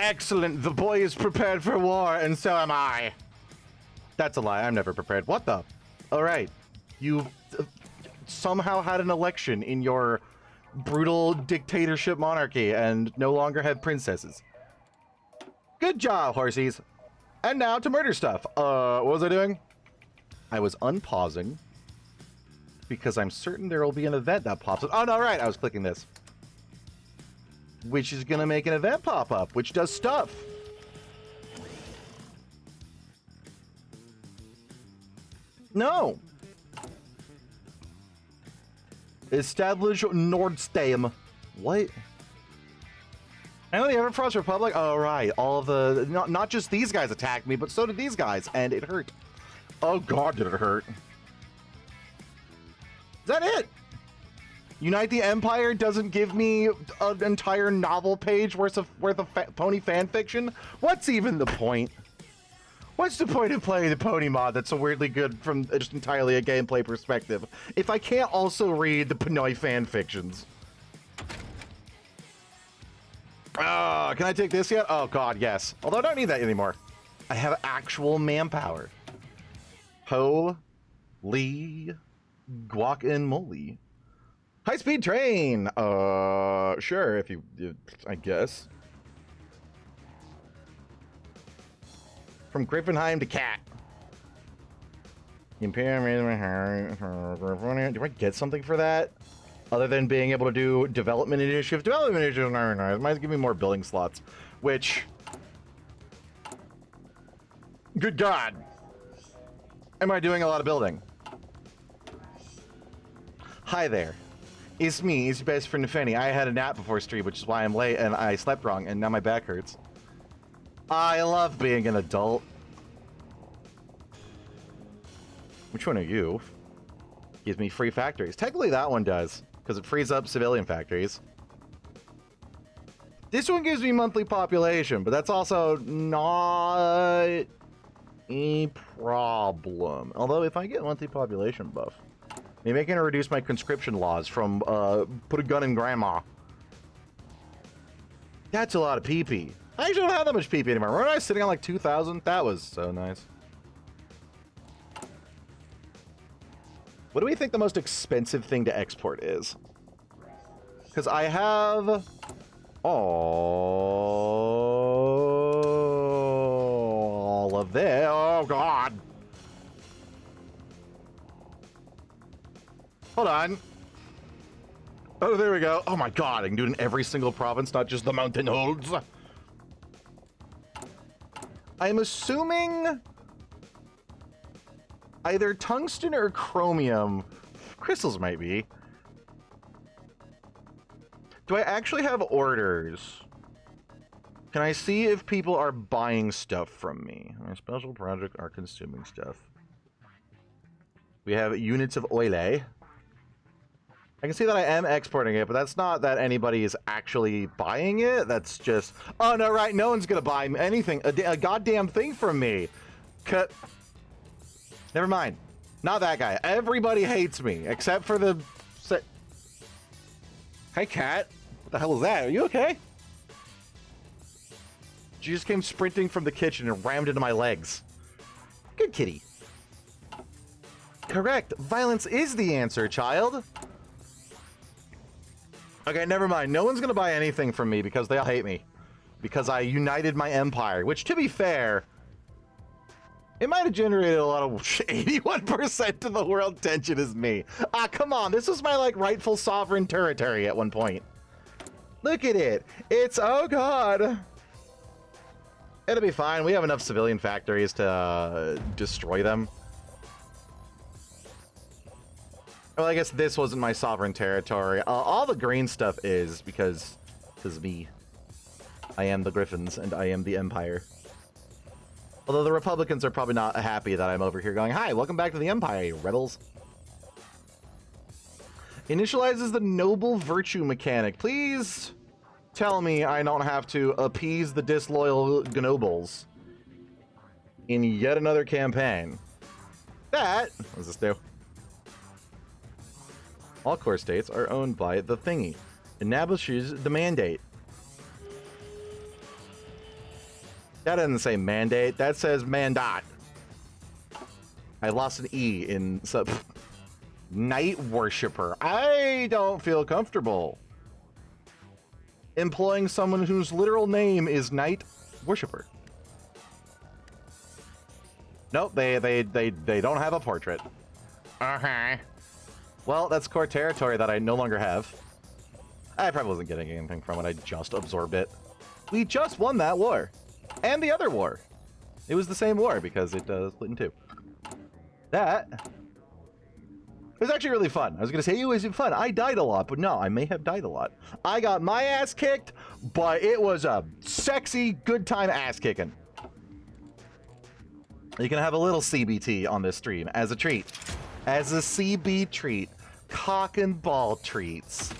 Excellent. The boy is prepared for war, and so am I. That's a lie. I'm never prepared. What the? All right. You somehow had an election in your brutal dictatorship monarchy and no longer have princesses. Good job, horsies. And now to murder stuff. What was I doing? I was unpausing because I'm certain there will be an event that pops up. Oh, no, right. I was clicking this. Which is going to make an event pop up, which does stuff. No. Establish Nordstam. What? I know the Everfrost Republic. Oh, right. All of the... Not just these guys attacked me, but so did these guys, and it hurt. Oh, God, did it hurt. Is that it? Unite the Empire doesn't give me an entire novel page worth of pony fan fiction? What's even the point? What's the point of playing the pony mod that's so weirdly good from just entirely a gameplay perspective if I can't also read the pony fan fictions? Can I take this yet? Oh god, yes. Although I don't need that anymore. I have actual manpower. Holy guacamole. High-speed train! Sure, if you I guess. From Griffinheim to Cat. Do I get something for that? Other than being able to do development initiatives? Development initiatives are nice. It might give me more building slots. Which... Good God! Am I doing a lot of building? Hi there. It's me, it's your best friend Fanny. I had a nap before stream, which is why I'm late, and I slept wrong, and now my back hurts. I love being an adult. Which one are you? Gives me free factories. Technically that one does, because it frees up civilian factories. This one gives me monthly population, but that's also not a problem. Although if I get monthly population buff, maybe I can reduce my conscription laws from put a gun in grandma. That's a lot of PP. I actually don't have that much PP anymore. Weren't I sitting on like 2,000? That was so nice. What do we think the most expensive thing to export is? Because I have all of this. Oh, God. Hold on. Oh, there we go. Oh, my God. I can do it in every single province, not just the mountain holds. I'm assuming either tungsten or chromium. Crystals might be. Do I actually have orders? Can I see if people are buying stuff from me? My special project are consuming stuff. We have units of oil. I can see that I am exporting it, but that's not that anybody is actually buying it. That's just... Oh, no, right. No one's going to buy anything, a goddamn thing from me. Cut. Never mind. Not that guy. Everybody hates me, except for the... Hey, cat. What the hell is that? Are you okay? She just came sprinting from the kitchen and rammed into my legs. Good kitty. Correct. Violence is the answer, child. Okay, never mind. No one's gonna buy anything from me because they all hate me. Because I united my empire, which, to be fair, it might have generated a lot of 81% of the world tension is me. Ah, come on. This was my, like, rightful sovereign territory at one point. Look at it. It's, oh, God. It'll be fine. We have enough civilian factories to destroy them. Well, I guess this wasn't my sovereign territory. All the green stuff is because me. I am the Griffins, and I am the Empire. Although the Republicans are probably not happy that I'm over here going, hi, welcome back to the Empire, you rebels. Initializes the noble virtue mechanic. Please tell me I don't have to appease the disloyal gnobles in yet another campaign. That, what does this do? All core states are owned by the thingy. Establishes the mandate. That doesn't say mandate. That says mandat. I lost an E in sub. Night worshiper. I don't feel comfortable employing someone whose literal name is night worshiper. Nope, they don't have a portrait. Well, that's core territory that I no longer have. I probably wasn't getting anything from it. I just absorbed it. We just won that war. And the other war. It was the same war because it split in two. That was actually really fun. I was going to say it was fun. I died a lot, but no, I may have died a lot. I got my ass kicked, but it was a sexy, good time ass kicking. You can have a little CBT on this stream as a treat. As a CB treat. Cock and ball treats.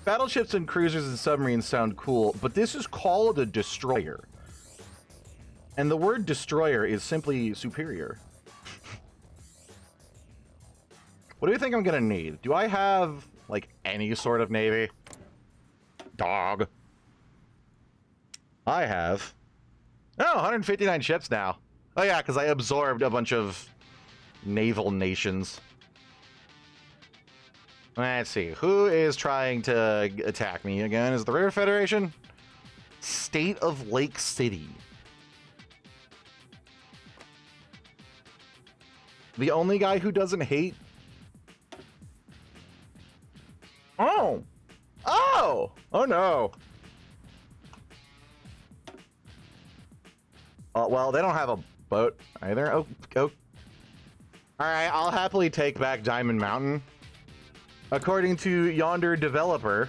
Battleships and cruisers and submarines sound cool, but this is called a destroyer. And the word destroyer is simply superior. What do you think I'm gonna need? Do I have, like, any sort of navy? Dog. I have. Oh, 159 ships now. Oh yeah, because I absorbed a bunch of naval nations. Let's see. Who is trying to attack me again? Is the River Federation? State of Lake City. The only guy who doesn't hate... Oh! Oh! Oh no! Well, they don't have a boat either. Oh. Alright, I'll happily take back Diamond Mountain. According to yonder developer,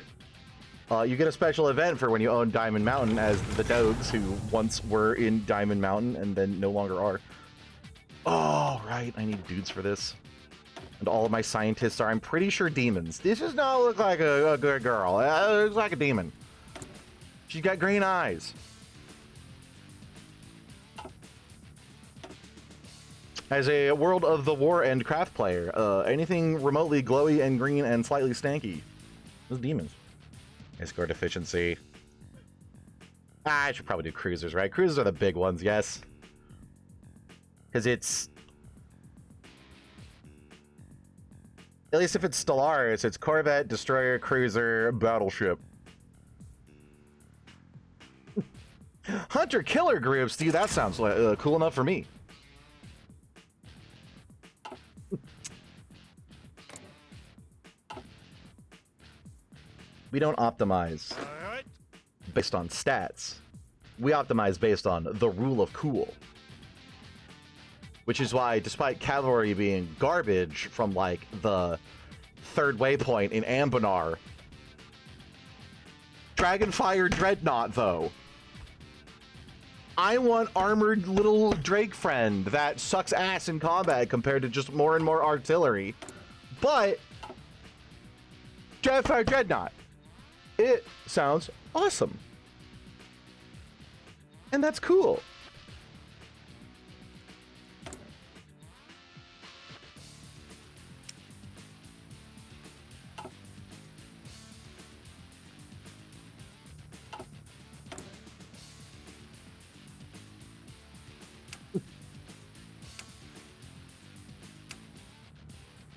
you get a special event for when you own Diamond Mountain as the dogs who once were in Diamond Mountain and then no longer are. Oh, right. I need dudes for this. And all of my scientists are, I'm pretty sure, demons. This does not look like a good girl. It looks like a demon. She's got green eyes. As a World of the War and craft player, anything remotely glowy and green and slightly stanky. Those demons. Escort efficiency. I should probably do cruisers, right? Cruisers are the big ones, yes. Because it's... At least if it's Stellaris, it's Corvette, Destroyer, Cruiser, Battleship. Hunter-killer groups, dude, that sounds cool enough for me. We don't optimize based on stats. We optimize based on the rule of cool. Which is why, despite cavalry being garbage from, like, the third waypoint in Ambanar, Dragonfire Dreadnought, though. I want armored little Drake friend that sucks ass in combat compared to just more and more artillery. But Dragonfire Dreadnought. It sounds awesome. And that's cool.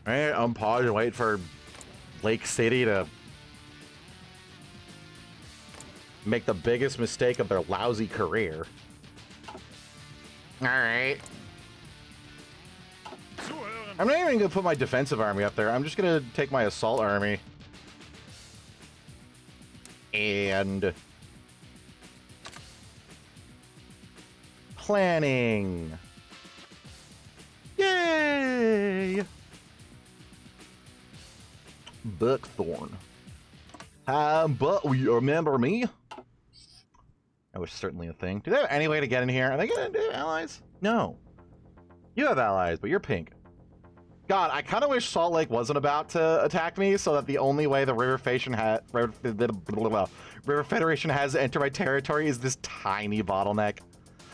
Alright, unpause and wait for Lake City to make the biggest mistake of their lousy career. Alright. I'm not even gonna put my defensive army up there. I'm just gonna take my assault army. And... planning. Yay! Buckthorn. Hi, but you remember me? That was certainly a thing. Do they have any way to get in here? Are they gonna do allies? No. You have allies, but you're pink. God, I kind of wish Salt Lake wasn't about to attack me, so that the only way the River Federation has to enter my territory is this tiny bottleneck.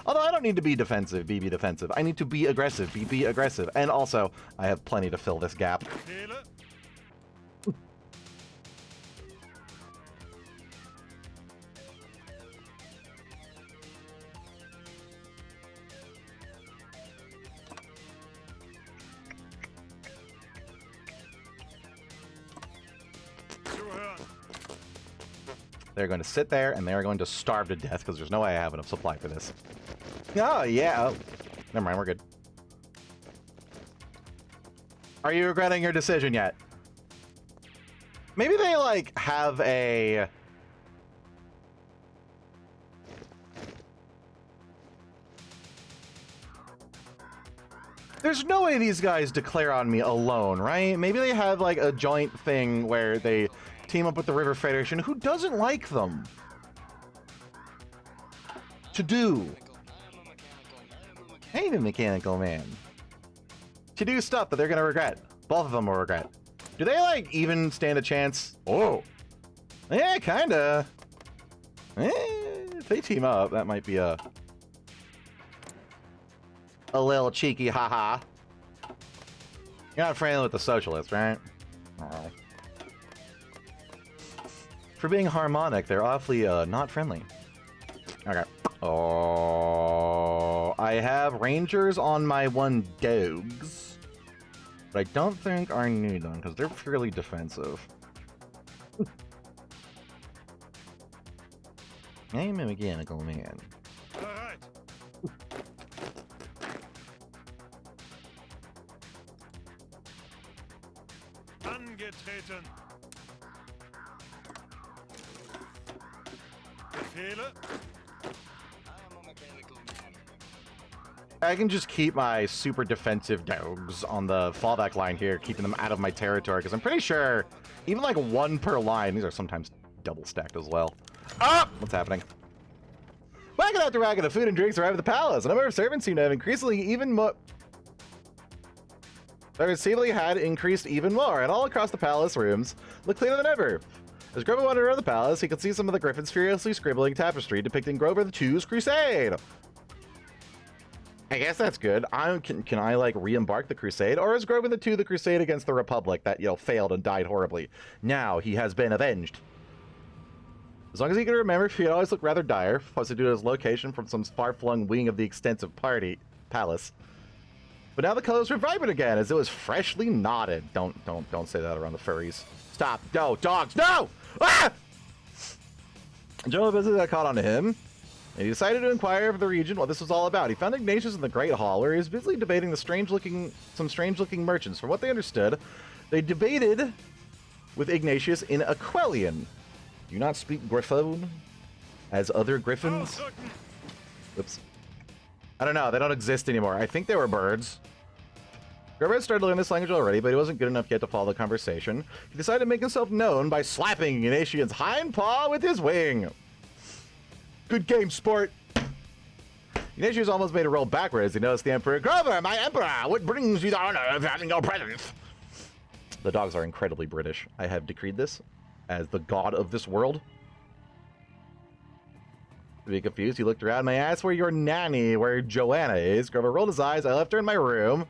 Although I don't need to be defensive, be defensive. I need to be aggressive, be aggressive. And also, I have plenty to fill this gap. They're going to sit there, and they're going to starve to death, because there's no way I have enough supply for this. Oh, yeah. Oh. Never mind, we're good. Are you regretting your decision yet? Maybe they, like, have a... There's no way these guys declare on me alone, right? Maybe they have, like, a joint thing where they team up with the River Federation, who doesn't like them. To do. Hey, the mechanical man. To do stuff that they're gonna regret. Both of them will regret. Do they, like, even stand a chance? Oh. Yeah, kinda. If they team up, that might be a little cheeky haha. You're not friendly with the socialists, right? Oh. For being harmonic, they're awfully not friendly. Okay. Oh, I have rangers on my 1 dogs, but I don't think I need them because they're fairly defensive. I'm a mechanical man. All right. Angetreten. Befehle. I can just keep my super defensive dogs on the fallback line here, keeping them out of my territory, because I'm pretty sure even like 1 per line, these are sometimes double stacked as well. Ah! What's happening? Wagon after wagon of food and drinks arrive at the palace. A number of servants seem to have increasingly even more. Their seemingly had increased even more, and all across the palace rooms look cleaner than ever. As Grover wandered around the palace, he could see some of the griffins furiously scribbling tapestry depicting Grover II's crusade. I guess that's good. Can I like re-embark the crusade, or is Grover II the crusade against the Republic that, you know, failed and died horribly? Now he has been avenged. As long as he can remember, he always looked rather dire, plus due to his location from some far-flung wing of the extensive palace. But now the colors were vibrant again, as it was freshly knotted. Don't say that around the furries. Stop! No, dogs! No! Ah! General business got caught onto him, and he decided to inquire of the region what this was all about. He found Ignatius in the Great Hall, where he was busily debating some strange-looking merchants. From what they understood, they debated with Ignatius in Aquelian. Do you not speak Griffon as other griffins? Oops. I don't know. They don't exist anymore. I think they were birds. Grover had started to learn this language already, but he wasn't good enough yet to follow the conversation. He decided to make himself known by slapping Ignatius's hind paw with his wing. Good game, sport. Ignatius almost made a roll backwards. He noticed the Emperor. Grover, my Emperor, what brings you the honor of having your presence? The dogs are incredibly British. I have decreed this as the god of this world. To be confused, he looked around. May I ask where your nanny, where Joanna is? Grover rolled his eyes. I left her in my room.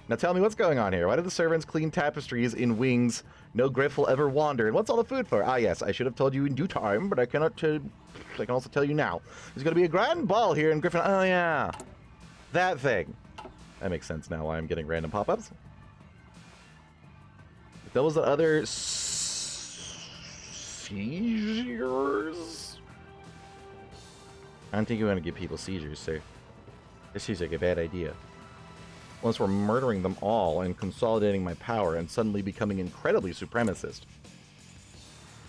Now tell me what's going on here. Why do the servants clean tapestries in wings no griff will ever wander? And what's all the food for? Ah, yes, I should have told you in due time, but I cannot I can also tell you now. There's going to be a grand ball here in Griffin. Oh, yeah. That thing. That makes sense now why I'm getting random pop-ups. If there was the other seizures? I don't think you want to give people seizures, sir. This seems like a bad idea. Once we're murdering them all and consolidating my power and suddenly becoming incredibly supremacist.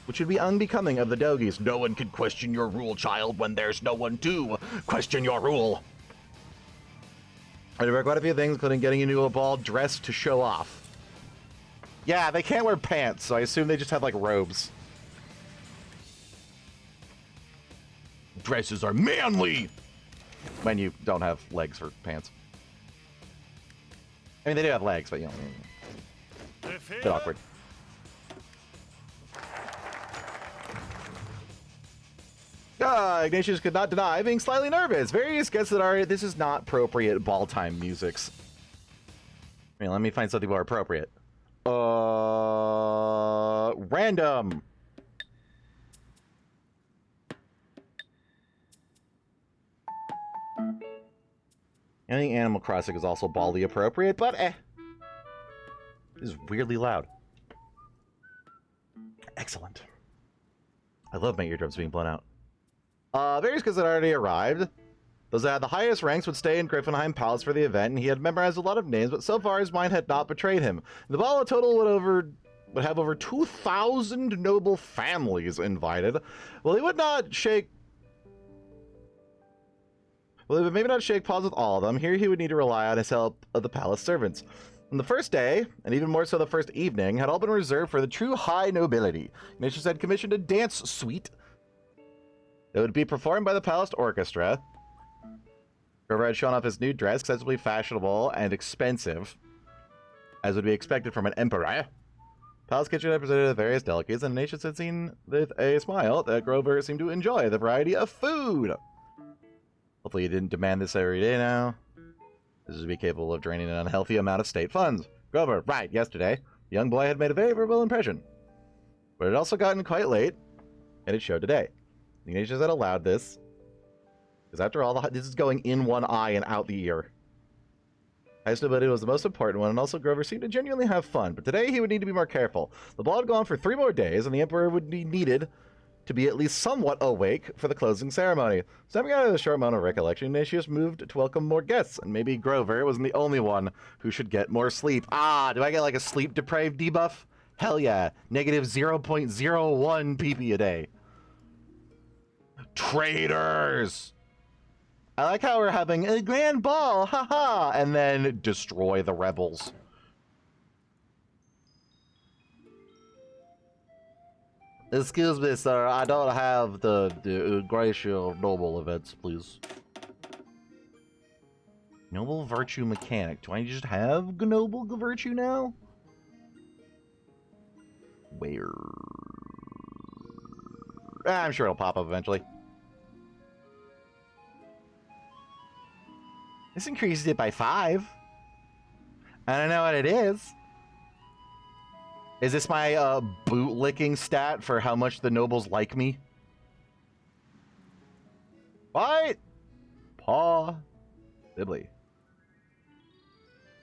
Which would be unbecoming of the Dogies. No one can question your rule, child, when there's no one to question your rule. I did quite a few things, including getting into a ball dress to show off. Yeah, they can't wear pants, so I assume they just have, like, robes. Dresses are manly! When you don't have legs for pants. I mean, they do have legs, but, you know, a bit awkward. Ignatius could not deny being slightly nervous. Various guesses that are, this is not appropriate ball time musics. I mean, let me find something more appropriate. Random. I think Animal Crossing is also bally appropriate, but This is weirdly loud. Excellent. I love my eardrums being blown out. Various kids had already arrived. Those that had the highest ranks would stay in Griffinheim Palace for the event, and he had memorized a lot of names, but so far his mind had not betrayed him. The ball total would have over 2,000 noble families invited. Well, he would not shake... Well, he would maybe not shake paws with all of them. Here he would need to rely on his help of the palace servants. And the first day, and even more so the first evening, had all been reserved for the true high nobility. Ignatius had commissioned a dance suite that would be performed by the palace orchestra. Grover had shown off his new dress, excessively fashionable and expensive, as would be expected from an emperor. Palace kitchen had presented various delicacies, and Ignatius had seen with a smile that Grover seemed to enjoy the variety of food. Hopefully he didn't demand this every day now. This would be capable of draining an unhealthy amount of state funds. Grover, right, yesterday, the young boy had made a favorable impression. But it had also gotten quite late, and it showed today. Ignatius had allowed this, because after all, this is going in one eye and out the ear. Highest nobility was the most important one, and also Grover seemed to genuinely have fun, but today he would need to be more careful. The ball had gone for 3 more days, and the Emperor would be needed to be at least somewhat awake for the closing ceremony. Stepping out of the short moment of recollection, Ignatius moved to welcome more guests, and maybe Grover wasn't the only one who should get more sleep. Ah, do I get like a sleep-deprived debuff? Hell yeah, negative 0.01 pp a day. Traitors! I like how we're having a grand ball, haha, and then destroy the rebels. Excuse me, sir, I don't have the Gratia of noble events, please. Noble virtue mechanic. Do I just have noble virtue now? Where? I'm sure it'll pop up eventually. This increases it by 5. I don't know what it is. Is this my bootlicking stat for how much the nobles like me? What? Paw. Sibley.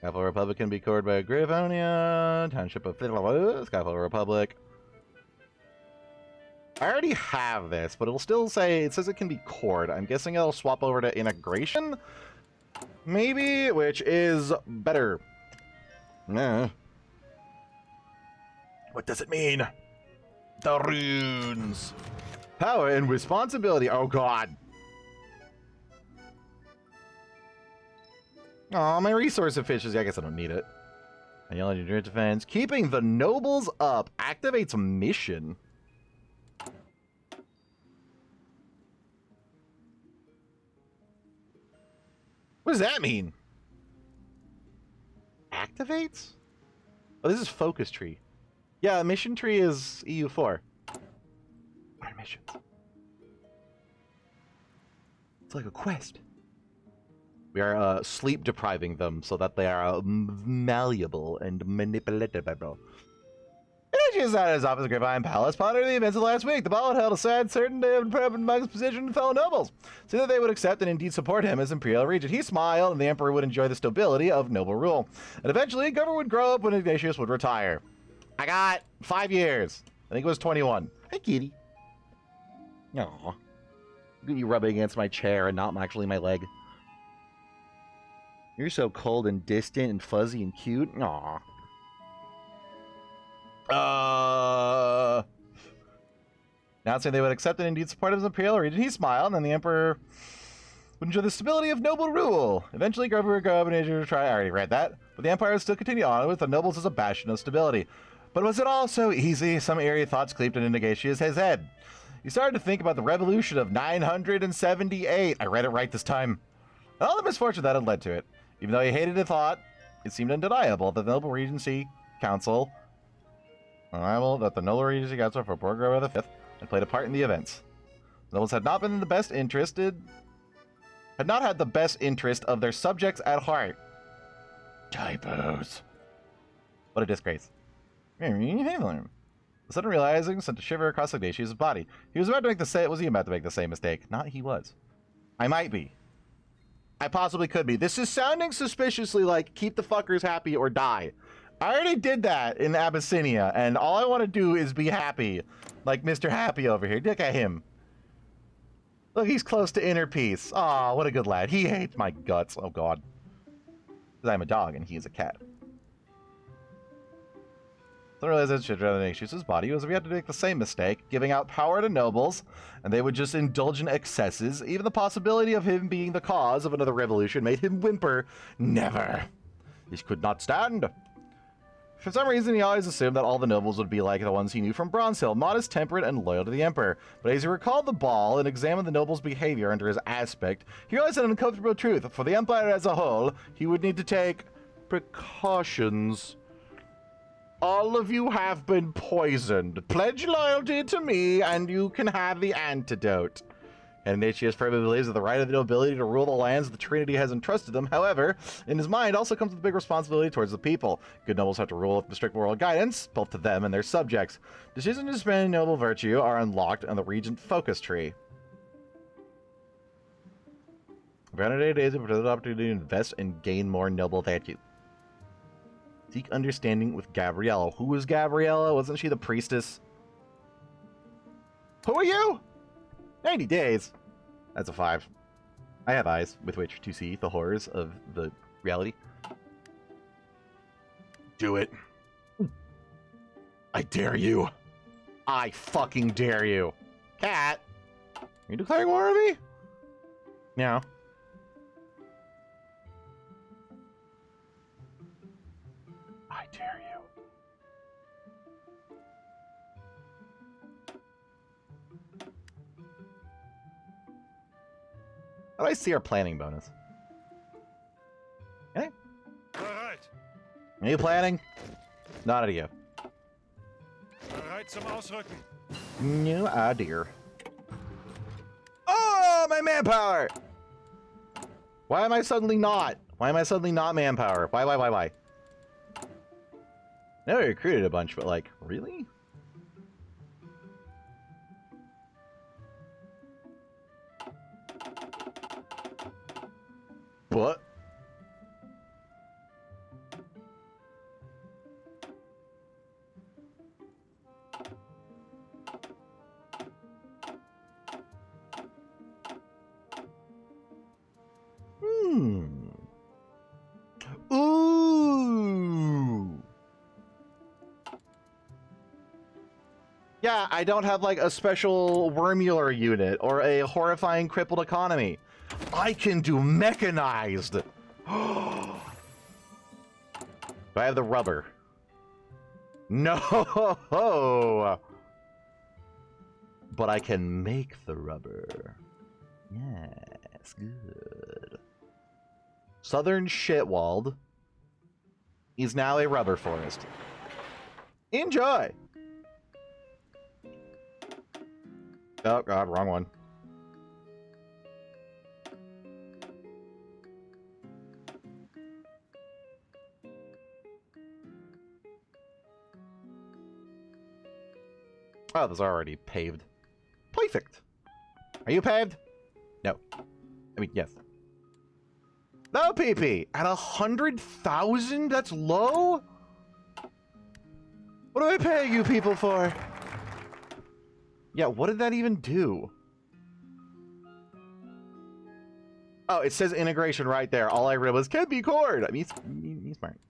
Skyfall Republic can be cored by Griffonia. Township of Skyfall Republic. I already have this, but it'll still say, it says it can be cored. I'm guessing it'll swap over to integration? Maybe, which is better. Nah. What does it mean? The runes. Power and responsibility. Oh, God. Oh, my resource efficiency. I guess I don't need it. And yell at your defense. Keeping the nobles up activates mission. What does that mean? Activates? Oh, this is focus tree. Yeah, mission tree is EU4. What are missions? It's like a quest. We are sleep depriving them so that they are malleable and manipulatable. Ignatius at his office at Griffinheim Palace pondered the events of last week. The ball had held a sad certainty of among his position and fellow nobles, so that they would accept and indeed support him as imperial regent. He smiled, and the emperor would enjoy the stability of noble rule. And eventually, government would grow up when Ignatius would retire. I got 5 years. I think it was 21. Hi, kitty. Aww. You rubbing against my chair and not actually my leg. You're so cold and distant and fuzzy and cute. Aww. Announcing they would accept and indeed support him as imperial regent, he smiled, and then the emperor would enjoy the stability of noble rule. Eventually, Grover would grow up and Asia would try. I already read that. But the empire would still continue on with the nobles as a bastion of stability. But was it all so easy? Some eerie thoughts creeped into Ignatius' head. He started to think about the revolution of 978. I read it right this time. And all the misfortune that had led to it. Even though he hated the thought, it seemed undeniable that the Noble Regency Council, for Noble Regency Council for poor Grover V, had played a part in the events. Nobles had not been the best interested, had not had the best interest of their subjects at heart. Typos. What a disgrace. The sudden realizing sent a shiver across Ignatius' body. He was about to make the same. Was he about to make the same mistake? Not he was. I might be. I possibly could be. This is sounding suspiciously like keep the fuckers happy or die. I already did that in Abyssinia, and all I want to do is be happy. Like Mr. Happy over here. Look at him. Look, he's close to inner peace. Aw, what a good lad. He hates my guts. Oh, God. Because I'm a dog and he is a cat. The realization should rather excuse his body was we had to make the same mistake, giving out power to nobles, and they would just indulge in excesses. Even the possibility of him being the cause of another revolution made him whimper. Never. This could not stand. For some reason, he always assumed that all the nobles would be like the ones he knew from Bronzehill, modest, temperate, and loyal to the Emperor. But as he recalled the ball and examined the nobles' behavior under his aspect, he realized an uncomfortable truth. For the Empire as a whole, he would need to take precautions. All of you have been poisoned. Pledge loyalty to me, and you can have the antidote. And Ignatius firmly believes that the right of the nobility to rule the lands the Trinity has entrusted them. However, in his mind also comes with a big responsibility towards the people. Good nobles have to rule with strict moral guidance, both to them and their subjects. Decisions to disband noble virtue are unlocked on the Regent Focus Tree. Granted days of the opportunity to invest and gain more noble virtue. Seek understanding with Gabriella. Who is Gabriella? Wasn't she the priestess? Who are you? 90 days. That's a 5. I have eyes with which to see the horrors of the reality. Do it. I dare you. I fucking dare you. Cat. Are you declaring war on me? Meow. I dare you. How do I see our planning bonus? Okay. Bereit. Are you planning? Not at you. Bereit zum Ausrücken. No idea. Oh, my manpower! Why am I suddenly not? Why am I suddenly not manpower? Why? I know I recruited a bunch, but like, really? What? Ooh. Yeah, I don't have like a special wormular unit or a horrifying crippled economy. I can do mechanized. Do I have the rubber? No. But I can make the rubber. Yes, good. Southern Shitwald is now a rubber forest. Enjoy. Oh god, wrong one. Oh, those are already paved. Perfect. Are you paved? No. I mean, yes. No, PP. At 100,000? That's low? What do I pay you people for? Yeah, what did that even do? Oh, it says integration right there. All I read was can be cord. I mean, he's smart.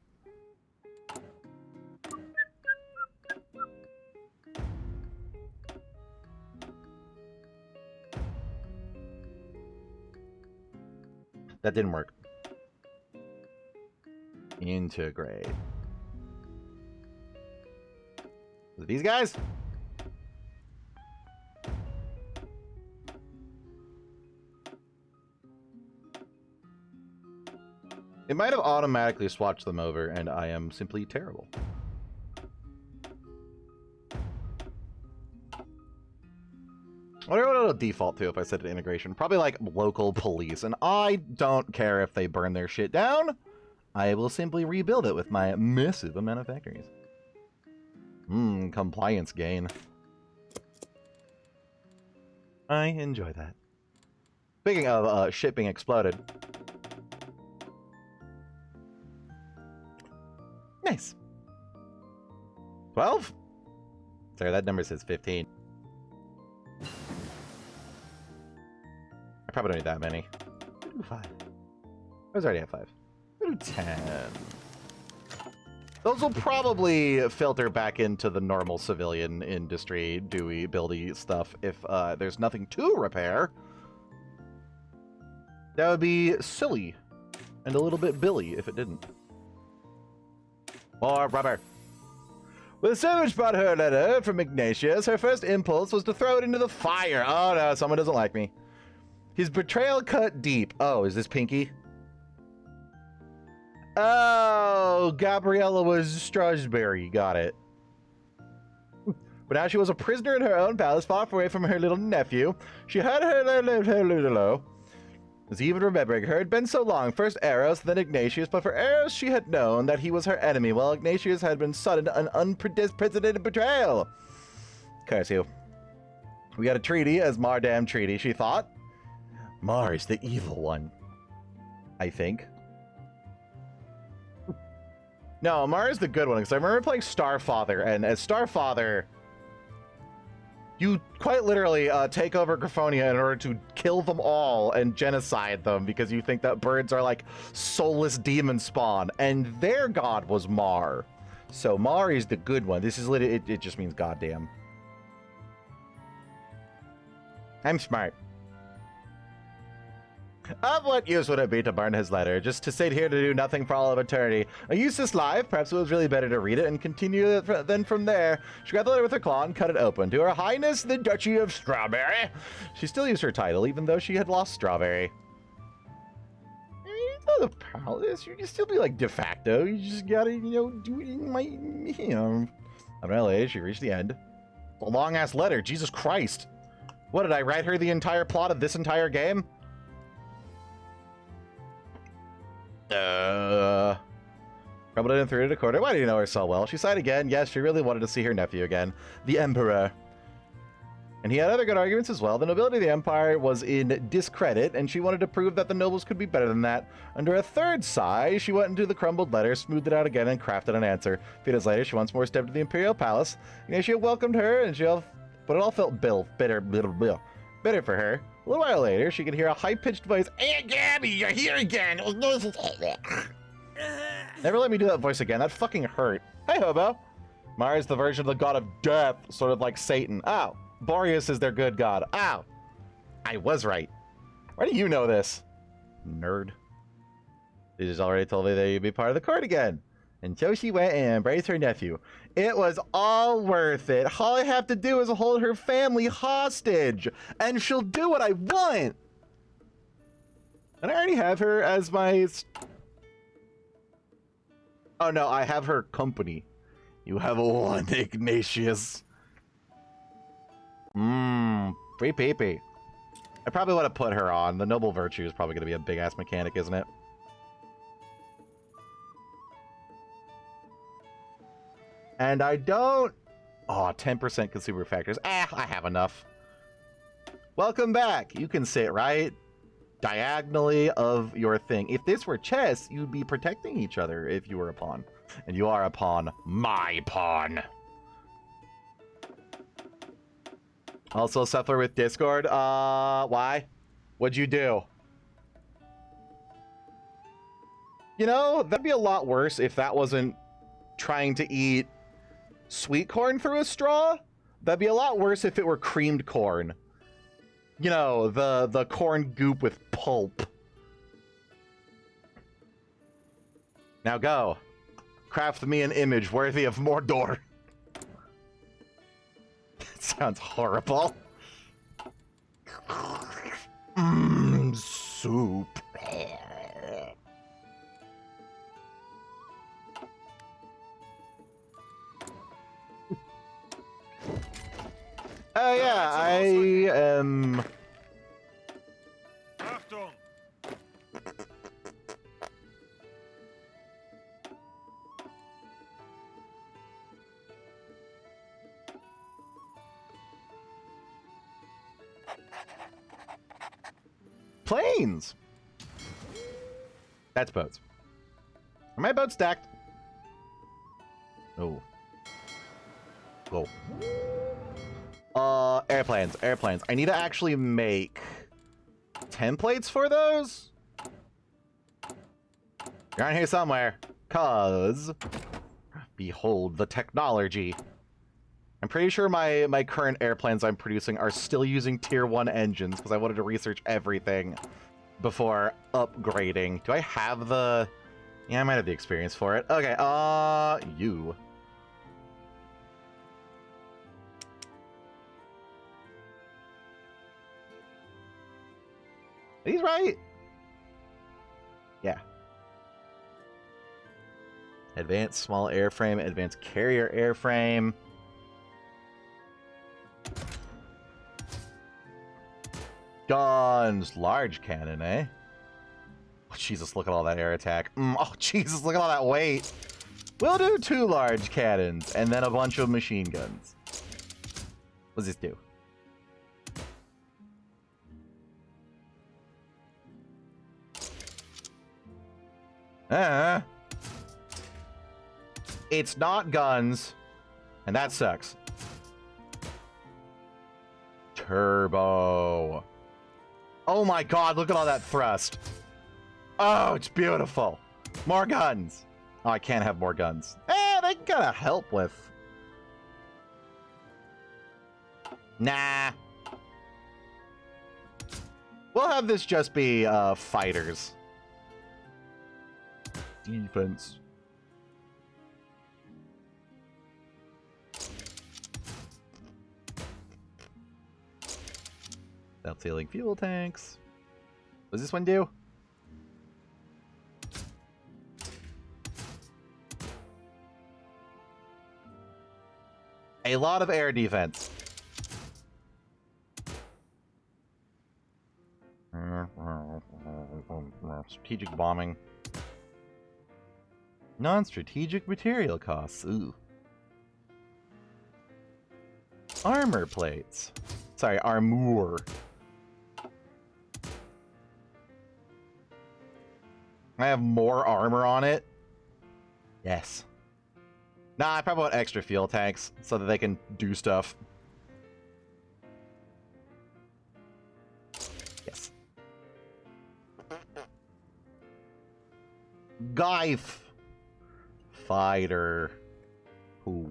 That didn't work. Integrate. Is it these guys? It might have automatically swatched them over, and I am simply terrible. I wonder what it'll default to if I set an integration. Probably like local police, and I don't care if they burn their shit down. I will simply rebuild it with my massive amount of factories. Compliance gain. I enjoy that. Speaking of shit being exploded. Nice. 12? Sorry, that number says 15. I probably don't need that many. Ooh, 5. I was already at 5. Ooh, 10. Those will probably filter back into the normal civilian industry, doey, buildy stuff if there's nothing to repair. That would be silly and a little bit Billy if it didn't. More rubber. When Savage brought her a letter from Ignatius, her first impulse was to throw it into the fire. Oh no, someone doesn't like me. His betrayal cut deep. Oh, is this Pinky? Oh, Gabriella was Strasberry. Got it. But now she was a prisoner in her own palace, far away from her little nephew. She had her as even remembering her had been so long, first Eros, then Ignatius, but for Eros she had known that he was her enemy, while Ignatius had been sudden and unprecedented betrayal. Curse you. We got a treaty as Mardam treaty, she thought. Mar is the evil one. I think. No, Mar is the good one, because I remember playing Starfather, and as Starfather, you quite literally take over Graphonia in order to kill them all and genocide them because you think that birds are like soulless demon spawn, and their god was Mar. So Mar is the good one. This is literally, it just means goddamn. I'm smart. Of what use would it be to burn his letter? Just to sit here to do nothing for all of eternity. A useless life? Perhaps it was really better to read it and continue it then from there. She grabbed the letter with her claw and cut it open. To Her Highness the Duchy of Strawberry. She still used her title, even though she had lost Strawberry. I mean, it's not a palace. You can still be like de facto. You just gotta, you know, do it in my, you know. I'm not late. She reached the end. A long ass letter. Jesus Christ. What, did I write her the entire plot of this entire game? Crumbled it and threw it in a corner. Why do you know her so well? She sighed again. Yes, she really wanted to see her nephew again. The Emperor. And he had other good arguments as well. The nobility of the Empire was in discredit, and she wanted to prove that the nobles could be better than that. Under a third sigh, she went into the crumbled letter, smoothed it out again, and crafted an answer. A few days later, she once more stepped to the Imperial Palace. Ignatia welcomed her, and but it all felt bitter for her. A little while later, she could hear a high-pitched voice. Aunt Gabby, you're here again. Never let me do that voice again. That fucking hurt. Hey, hobo. Mara is the version of the god of death, sort of like Satan. Ow. Boreas is their good god. Ow. I was right. Why do you know this? Nerd. She just already told me that you'd be part of the court again. And so she went and embraced her nephew. It was all worth it. All I have to do is hold her family hostage, and she'll do what I want. And I already have her as my... Oh no, I have her company. You have one, Ignatius. Free pee-pee. I probably want to put her on. The noble virtue is probably going to be a big-ass mechanic, isn't it? And I don't... Oh, 10% consumer factors. I have enough. Welcome back. You can sit right diagonally of your thing. If this were chess, you'd be protecting each other if you were a pawn. And you are a pawn. My pawn. Also, Settler with Discord. Why? What'd you do? You know, that'd be a lot worse if that wasn't trying to eat sweet corn through a straw. That'd be a lot worse if it were creamed corn. You know, the corn goop with pulp. Now go. Craft me an image worthy of Mordor. That sounds horrible. Soup. Oh yeah, I am... Achtung! Planes! That's boats. Are my boats stacked? Oh. Go. Airplanes, airplanes. I need to actually make templates for those? You're on here somewhere. Cause... Behold the technology. I'm pretty sure my current airplanes I'm producing are still using tier 1 engines because I wanted to research everything before upgrading. Do I have the... Yeah, I might have the experience for it. Okay, you. Are these right? Yeah. Advanced small airframe, advanced carrier airframe. Guns, large cannon, eh? Oh, Jesus, look at all that air attack. Oh, Jesus, look at all that weight. We'll do 2 large cannons and then a bunch of machine guns. What's this do? It's not guns, and that sucks. Turbo. Oh my god, look at all that thrust. Oh, it's beautiful. More guns. Oh, I can't have more guns. They can kind of help with... Nah. We'll have this just be, fighters. Defense. Self-sealing fuel tanks. What does this one do? A lot of air defense. Strategic bombing. Non-strategic material costs. Ooh. Armor plates. Sorry, armor. I have more armor on it. Yes. Nah, I probably want extra fuel tanks so that they can do stuff. Yes. Geif. Fighter. Ooh.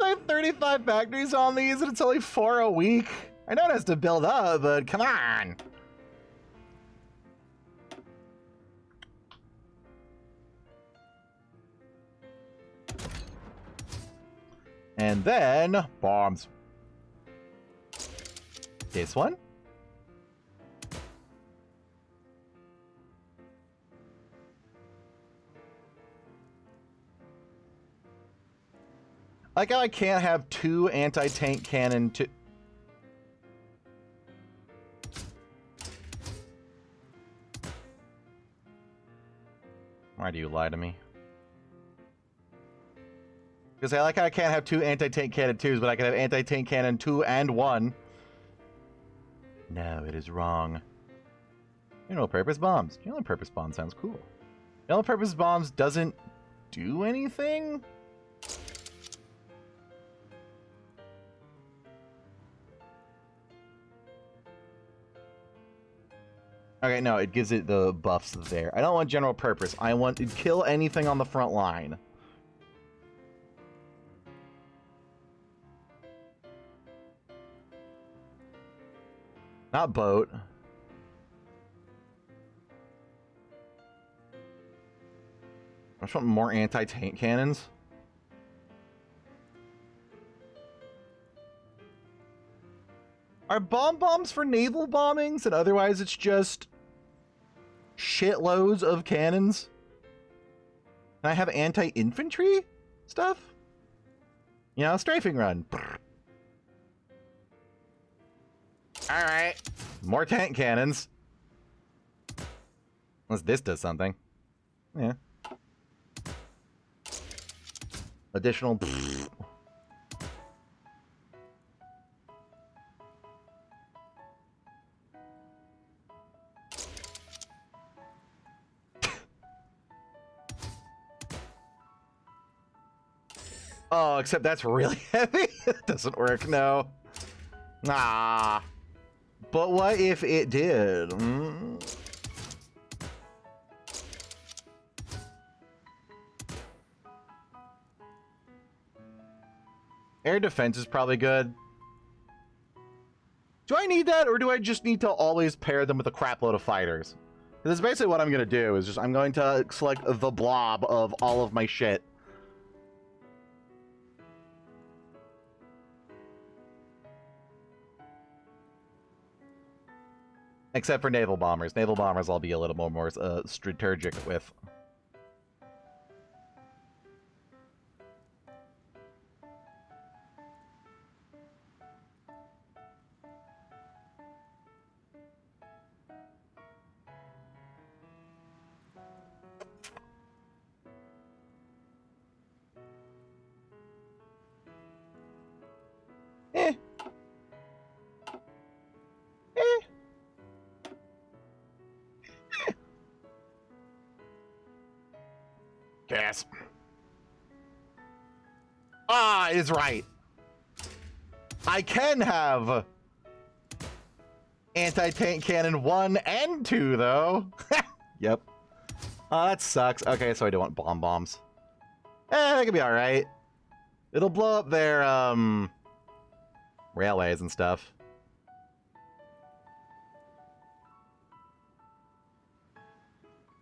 I have 35 factories on these and it's only 4 a week. I know it has to build up, but come on. And then bombs. This one. Like how I can't have 2 anti-tank cannon to... Why do you lie to me? Because I like how I can't have 2 anti-tank cannon 2s, but I can have anti-tank cannon 2 and 1. No, it is wrong. General-purpose bombs. General-purpose bombs sounds cool. General-purpose bombs doesn't do anything? Okay, no, it gives it the buffs there. I don't want general purpose. I want to kill anything on the front line. Not boat. I just want more anti-tank cannons. Are bombs for naval bombings and otherwise it's just shitloads of cannons? Can I have anti-infantry stuff? You know, strafing run. Alright. More tank cannons. Unless this does something. Yeah. Additional... Oh, except that's really heavy. It doesn't work, no. Ah. But what if it did? Air defense is probably good. Do I need that, or do I just need to always pair them with a crap load of fighters? Because basically what I'm going to do is I'm going to select the blob of all of my shit. Except for naval bombers. Naval bombers I'll be a little more strategic with. Yes. Ah, is right. I can have anti-tank cannon 1 and 2, though. Yep. Oh, that sucks. Okay, so I don't want bombs. That could be alright. It'll blow up their, railways and stuff.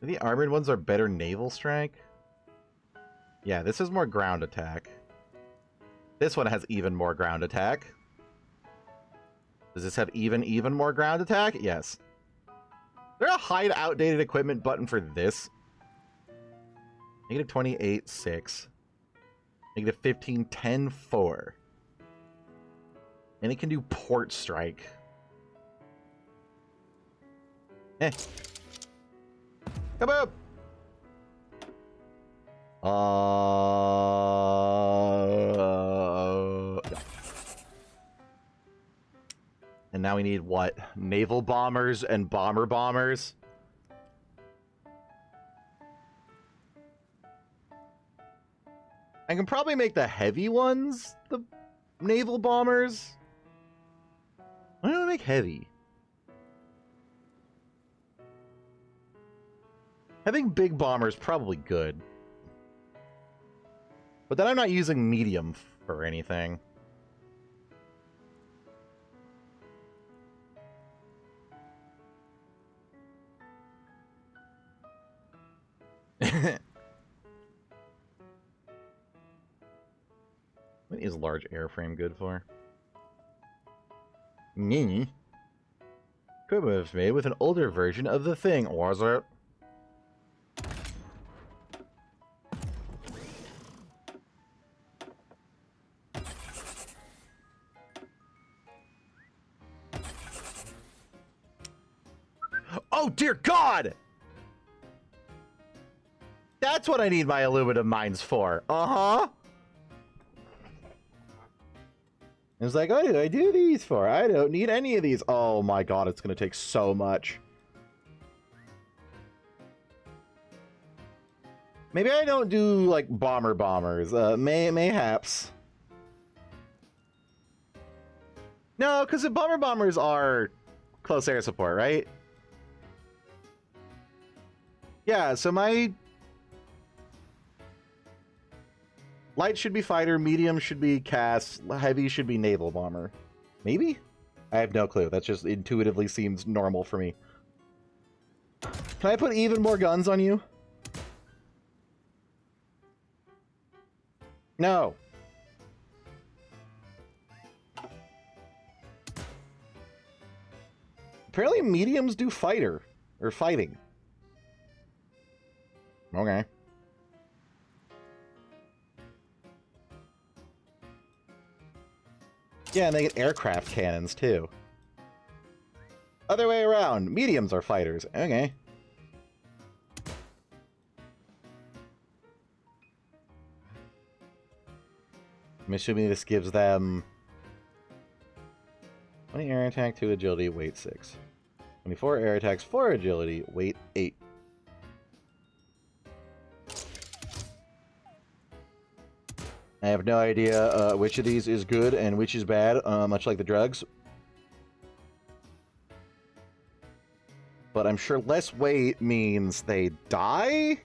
The armored ones are better naval strike? Yeah, this is more ground attack. This one has even more ground attack. Does this have even more ground attack? Yes. Is there a hide outdated equipment button for this? Negative 28, 6. Negative 15, 10, 4. And it can do port strike. Come up! And now we need what? Naval bombers and bomber bombers? I can probably make the heavy ones the naval bombers. Why don't I make heavy? Having big bombers probably good. But then I'm not using medium for anything. What is large airframe good for? Equipment was made with an older version of the thing, was it? Oh, dear God! That's what I need my aluminum mines for. Uh-huh. I was like, what do I do these for? I don't need any of these. Oh my God, it's going to take so much. Maybe I don't do, like, bombers. Mayhaps. No, because the bombers are close air support, right? Yeah, so my light should be fighter, medium should be CAS, heavy should be naval bomber. Maybe? I have no clue. That just intuitively seems normal for me. Can I put even more guns on you? No. Apparently mediums do fighter, or fighting. Okay. Yeah, and they get aircraft cannons, too. Other way around. Mediums are fighters. Okay. I'm assuming this gives them 20 air attack, 2 agility, weight 6. 24 air attacks, 4 agility, weight 8. I have no idea which of these is good and which is bad, much like the drugs. But I'm sure less weight means they die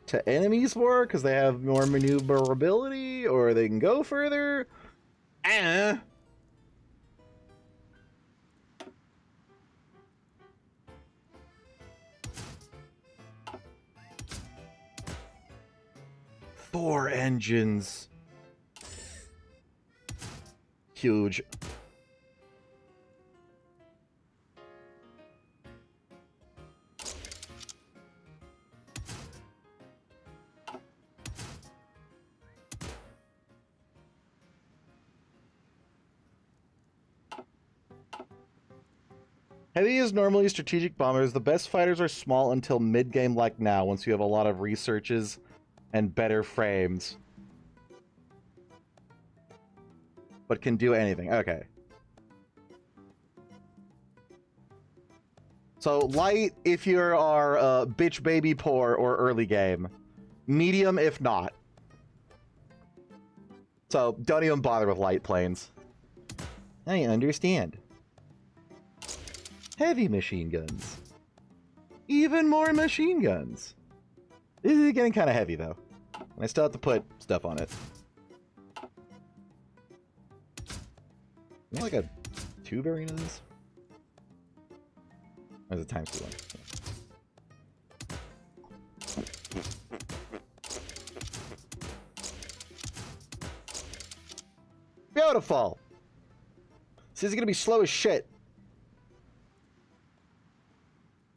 to enemies more because they have more maneuverability or they can go further. Four engines. Huge. Heavy is normally strategic bombers. The best fighters are small until mid-game like now, once you have a lot of researches and better frames. But can do anything. Okay. So, light if you are bitch baby poor or early game. Medium if not. So, don't even bother with light planes. I understand. Heavy machine guns. Even more machine guns. This is getting kind of heavy, though. And I still have to put stuff on it. Is there like a 2 variant of this? Or is it times 2 one? Beautiful! This is gonna be slow as shit.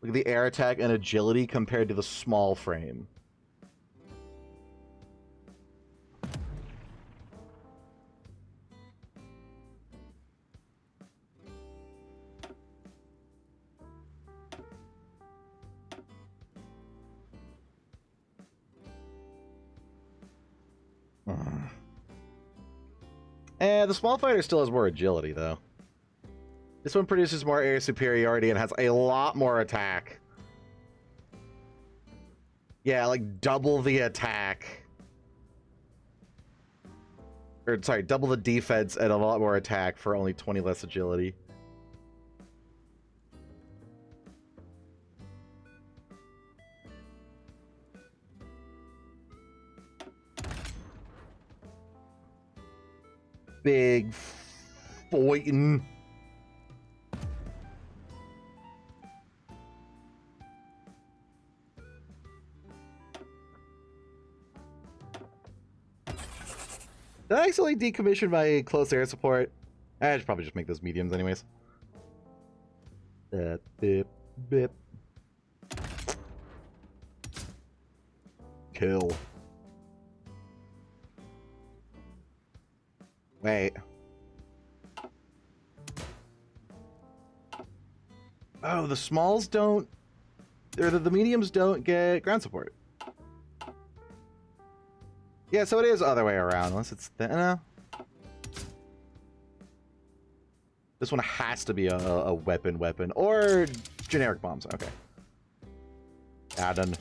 Look at the air attack and agility compared to the small frame. The small fighter still has more agility, though. This one produces more air superiority and has a lot more attack. Yeah, like double the attack. Or, sorry, double the defense and a lot more attack for only 20 less agility. Big fighting. Did I actually decommission my close air support? I should probably just make those mediums anyways. Bip, bip. Kill. Wait. Oh, the smalls don't... Or the mediums don't get ground support. Yeah, so it is other way around, unless it's... No. This one has to be a weapon. Or generic bombs. Okay. Done. Can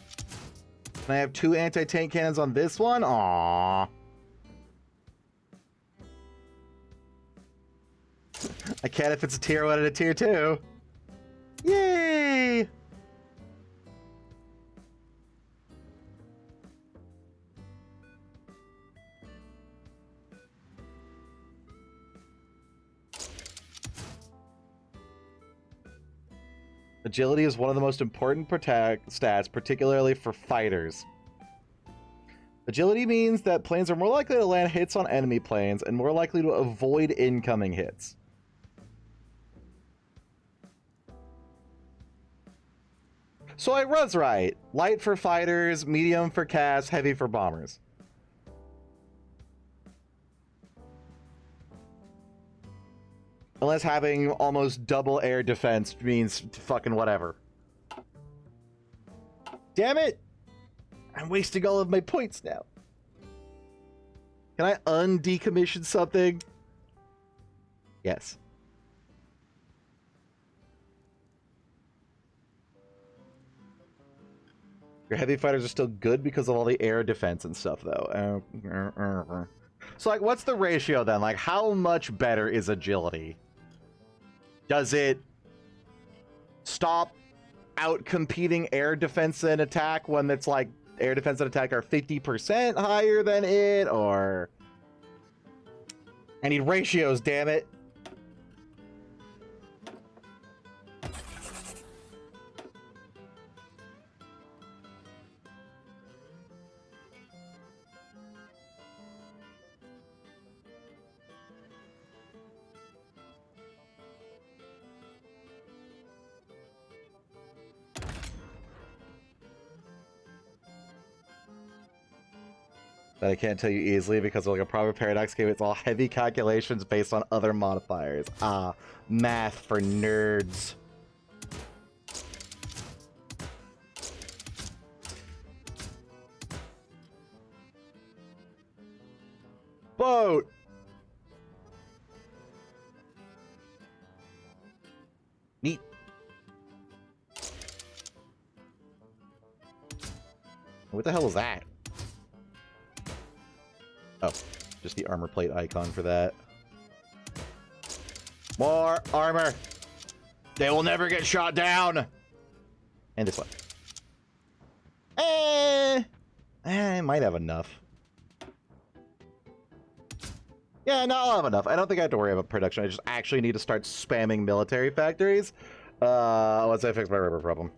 I have 2 anti-tank cannons on this one? Aww. I can if it's a tier 1 and a tier 2. Yay! Agility is one of the most important stats, particularly for fighters. Agility means that planes are more likely to land hits on enemy planes and more likely to avoid incoming hits. So I was right. Light for fighters, medium for cast, heavy for bombers. Unless having almost double air defense means fucking whatever. Damn it! I'm wasting all of my points now. Can I undecommission something? Yes. Your heavy fighters are still good because of all the air defense and stuff, though. So, like, what's the ratio then? Like, how much better is agility? Does it stop out-competing air defense and attack when it's like air defense and attack are 50% higher than it? Or... I need ratios, damn it. That I can't tell you easily because like a proper paradox game, it's all heavy calculations based on other modifiers. Ah, math for nerds. Boat! Neat. What the hell is that? Oh, just the armor plate icon for that. More armor! They will never get shot down! And this one. I might have enough. Yeah, no, I'll have enough. I don't think I have to worry about production. I just actually need to start spamming military factories once I fix my river problem.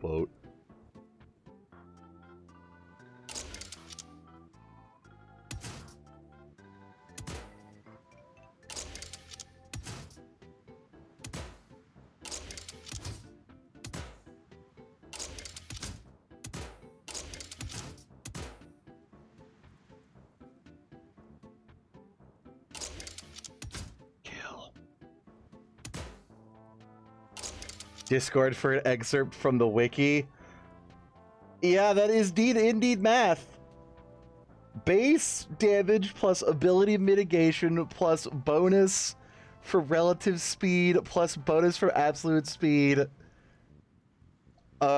Boat. Discord for an excerpt from the wiki. Yeah, that is indeed math. Base damage plus ability mitigation plus bonus for relative speed plus bonus for absolute speed. Can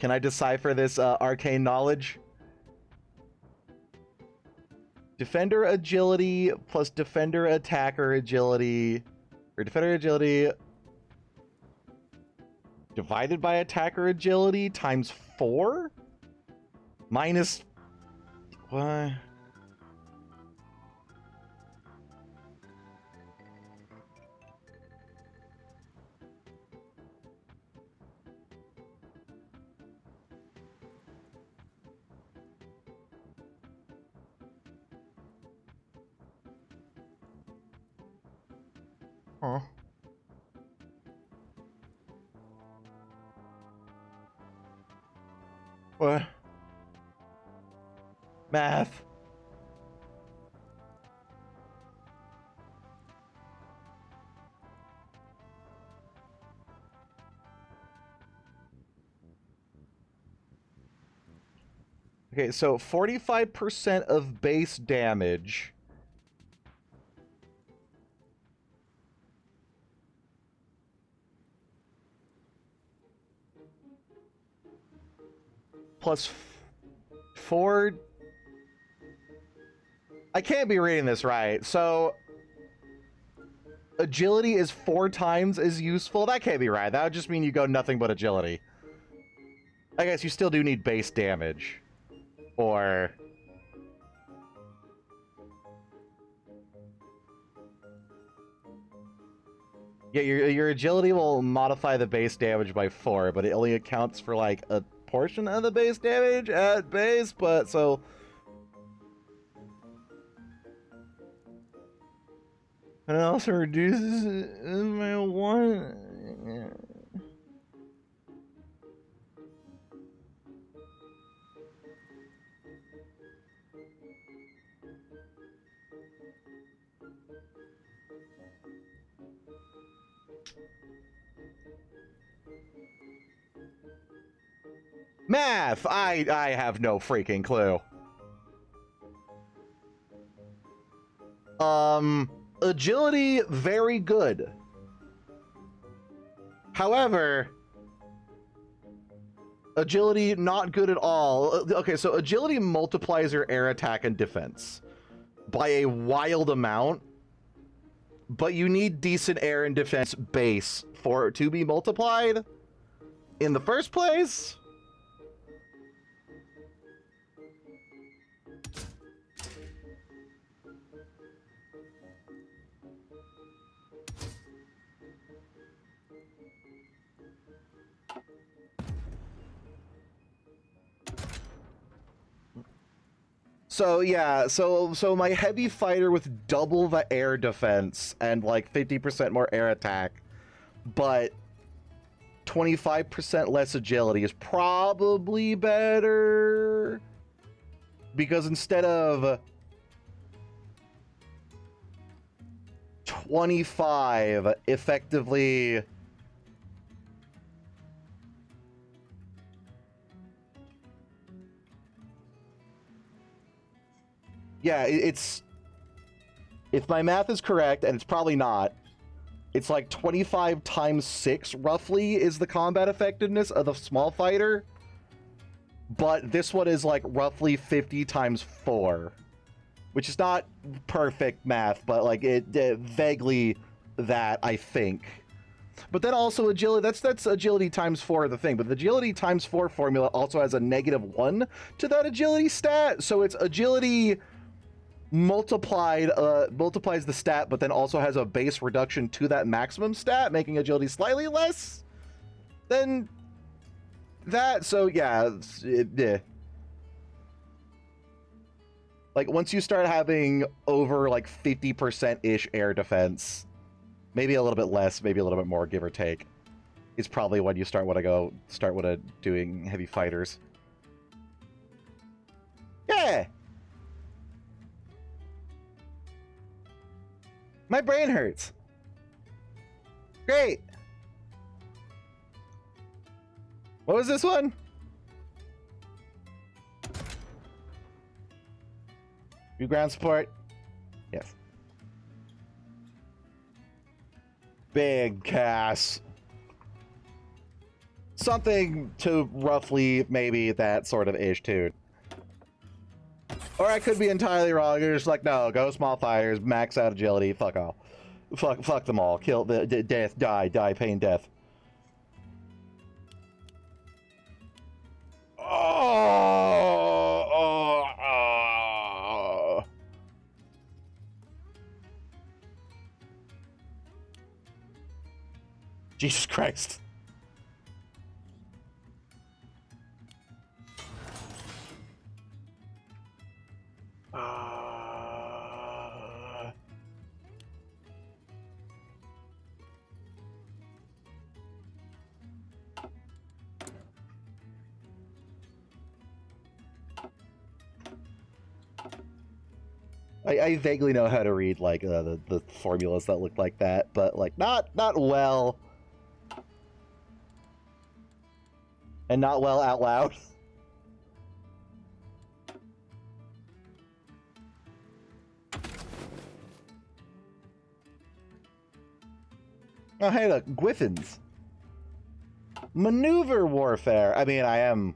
I decipher this arcane knowledge? Defender agility plus defender attacker agility, or defender agility divided by attacker agility times 4 minus what? Huh. What? Math. Okay, so 45% of base damage plus 4. I can't be reading this right. So agility is 4 times as useful. That can't be right. That would just mean you go nothing but agility. I guess you still do need base damage. Or yeah, your agility will modify the base damage by 4, but it only accounts for like a portion of the base damage at base, but so And it also reduces my one. Math! I have no freaking clue. Agility, very good. However, agility, not good at all. Okay, so agility multiplies your air attack and defense by a wild amount, but you need decent air and defense base for it to be multiplied in the first place. So yeah, so my heavy fighter with double the air defense and like 50% more air attack, but 25% less agility is probably better, because instead of 25 effectively yeah, it's, if my math is correct, and it's probably not, it's like 25 times 6 roughly is the combat effectiveness of the small fighter, but this one is like roughly 50 times 4, which is not perfect math, but like it vaguely that, I think. But then also agility, that's agility times 4 of the thing, but the agility times 4 formula also has a -1 to that agility stat, so it's agility multiplies the stat, but then also has a base reduction to that maximum stat, making agility slightly less than that. So yeah, like once you start having over like 50%-ish air defense, maybe a little bit less, maybe a little bit more, give or take, is probably when you start doing heavy fighters. Yeah. My brain hurts. Great. What was this one? New ground support. Yes. Big Cass. Something to roughly maybe that sort of ish too. Or I could be entirely wrong. You're just like, no, go small fires, max out agility, fuck all. Fuck them all. Kill the death, die, pain, death. Oh. Jesus Christ. I vaguely know how to read like the formulas that look like that, but like not well, and not well out loud. Oh hey look, Griffins. Maneuver warfare. I mean, I am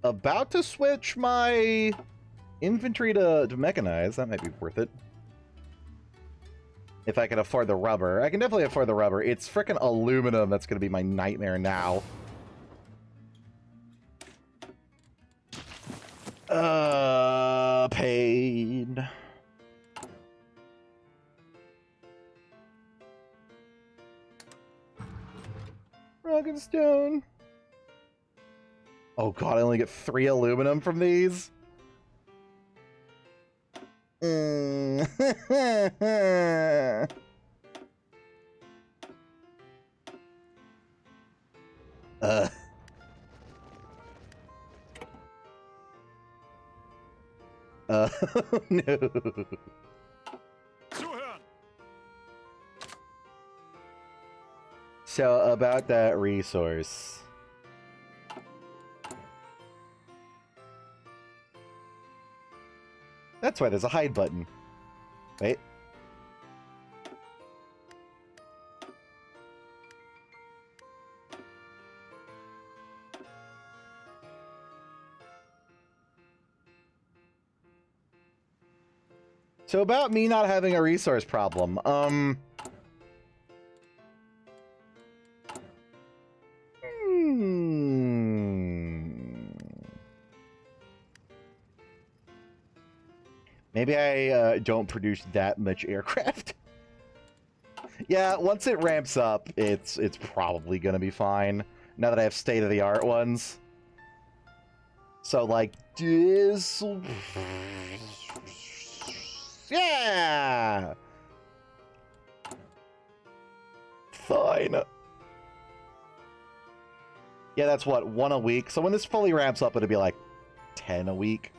about to switch my infantry to mechanize. That might be worth it. If I can afford the rubber. I can definitely afford the rubber. It's frickin' aluminum that's going to be my nightmare now. Pain. Rock and stone. Oh god, I only get 3 aluminum from these? Mm. uh. No. Zuhören! So about that resource. That's why there's a hide button. Wait. So about me not having a resource problem, maybe I don't produce that much aircraft. Yeah, once it ramps up, it's probably gonna be fine. Now that I have state-of-the-art ones. So like this, yeah, fine. Yeah, that's what, 1 a week. So when this fully ramps up, it'll be like 10 a week.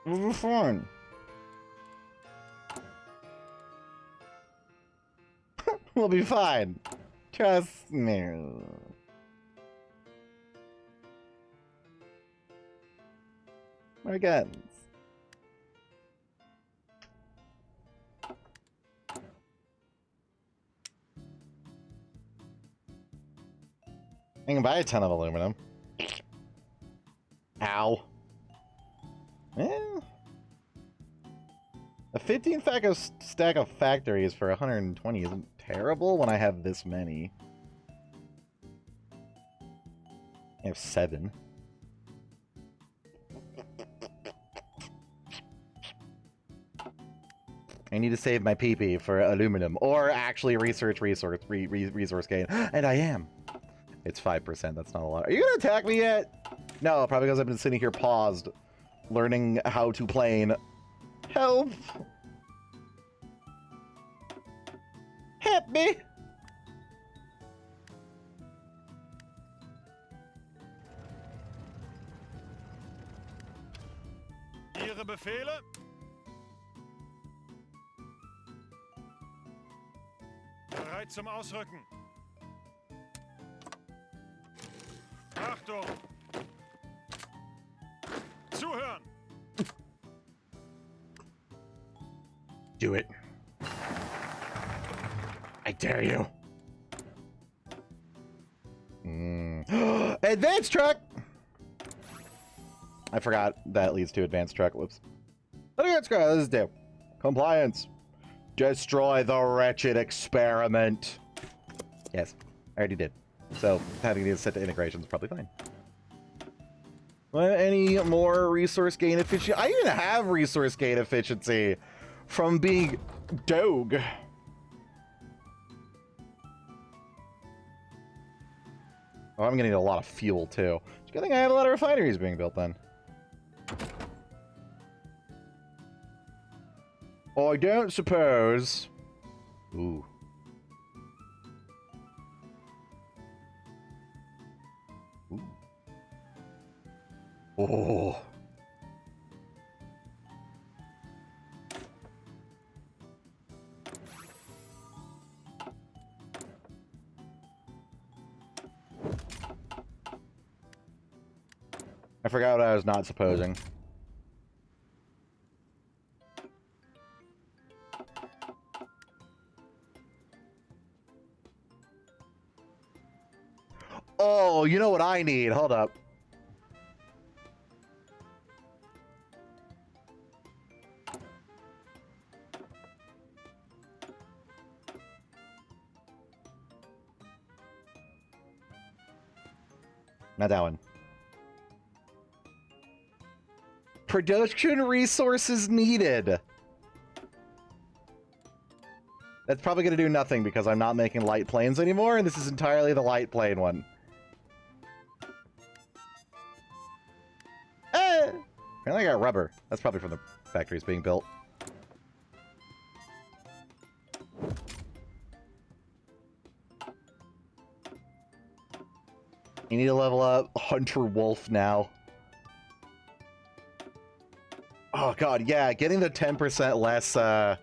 It'll be fun. We'll be fine. Trust me. My guns. I can buy a ton of aluminum. Ow. A 15 stack of factories for 120 isn't terrible when I have this many. I have 7. I need to save my PP for aluminum, or actually resource gain, and I am. It's 5%, that's not a lot. Are you gonna attack me yet? No, probably because I've been sitting here paused, learning how to plane. Help! Help me! Ihre Befehle? Bereit zum Ausrücken. Achtung! Zuhören! Do it. I dare you. Advanced truck! I forgot that leads to advanced truck. Whoops. Let's go. Let's do. Compliance. Destroy the wretched experiment. Yes, I already did. So having these set to integration is probably fine. Any more resource gain efficiency? I even have resource gain efficiency from being Doge. Oh, I'm gonna need a lot of fuel too. It's a good thing I have a lot of refineries being built then. I don't suppose. Ooh. Ooh. Oh. I forgot what I was not supposing. Oh, you know what I need? Hold up. Not that one. Production resources needed. That's probably going to do nothing because I'm not making light planes anymore, and this is entirely the light plane one. Apparently I got rubber. That's probably from the factories being built. You need to level up Hunter Wolf now. Oh god, yeah, getting the 10% less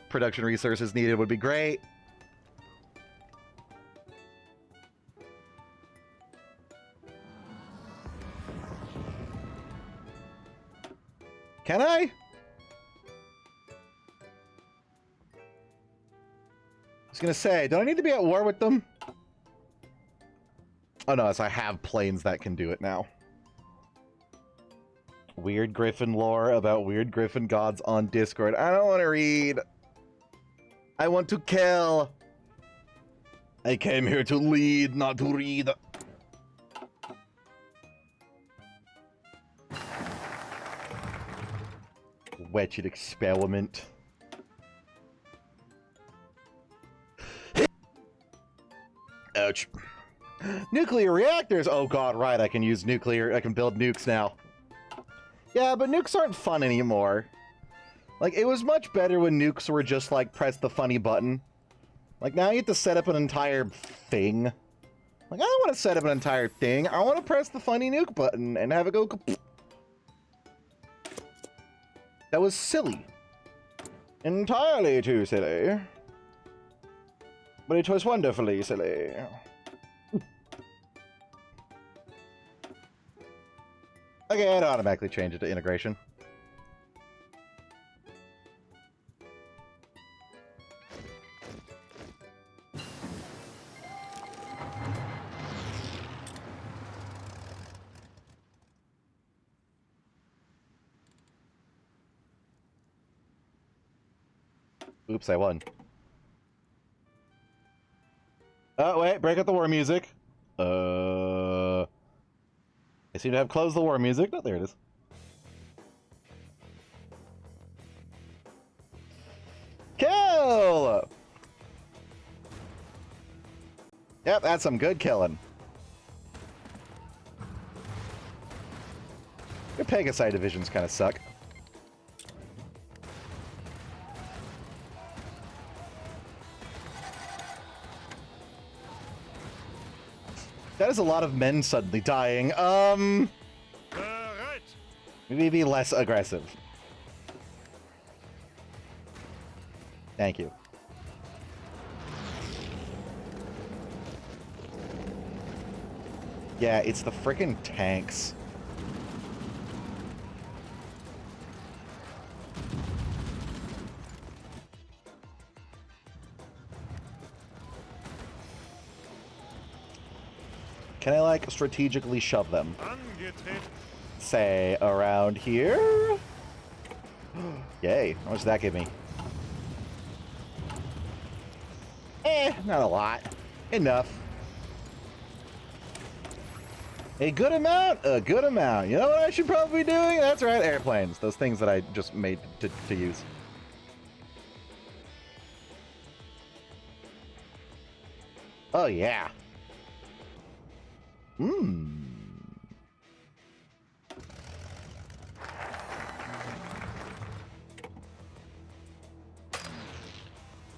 production resources needed would be great. Can I? I was gonna say, don't I need to be at war with them? Oh no, so I have planes that can do it now. Weird Griffin lore about weird Griffin gods on Discord. I don't want to read. I want to kill. I came here to lead, not to read. Wretched experiment. Ouch. Nuclear reactors! Oh god, right, I can use nuclear, I can build nukes now. Yeah, but nukes aren't fun anymore. Like, it was much better when nukes were just like, press the funny button. Like, now you have to set up an entire thing. Like, I don't want to set up an entire thing. I want to press the funny nuke button and have it go kaput. That was silly. Entirely too silly. But it was wonderfully silly. Okay, it automatically changed it to integration. Oops, I won. Oh, wait, break out the war music. I seem to have closed the war music. Oh, there it is. Kill! Yep, that's some good killing. Your Pegasi divisions kind of suck. That is a lot of men suddenly dying. Maybe be less aggressive. Thank you. Yeah, it's the frickin' tanks. Can I, like, strategically shove them? Say, around here? Yay. How much does that give me? Not a lot. Enough. A good amount? A good amount. You know what I should probably be doing? That's right, airplanes. Those things that I just made to use. Oh, yeah.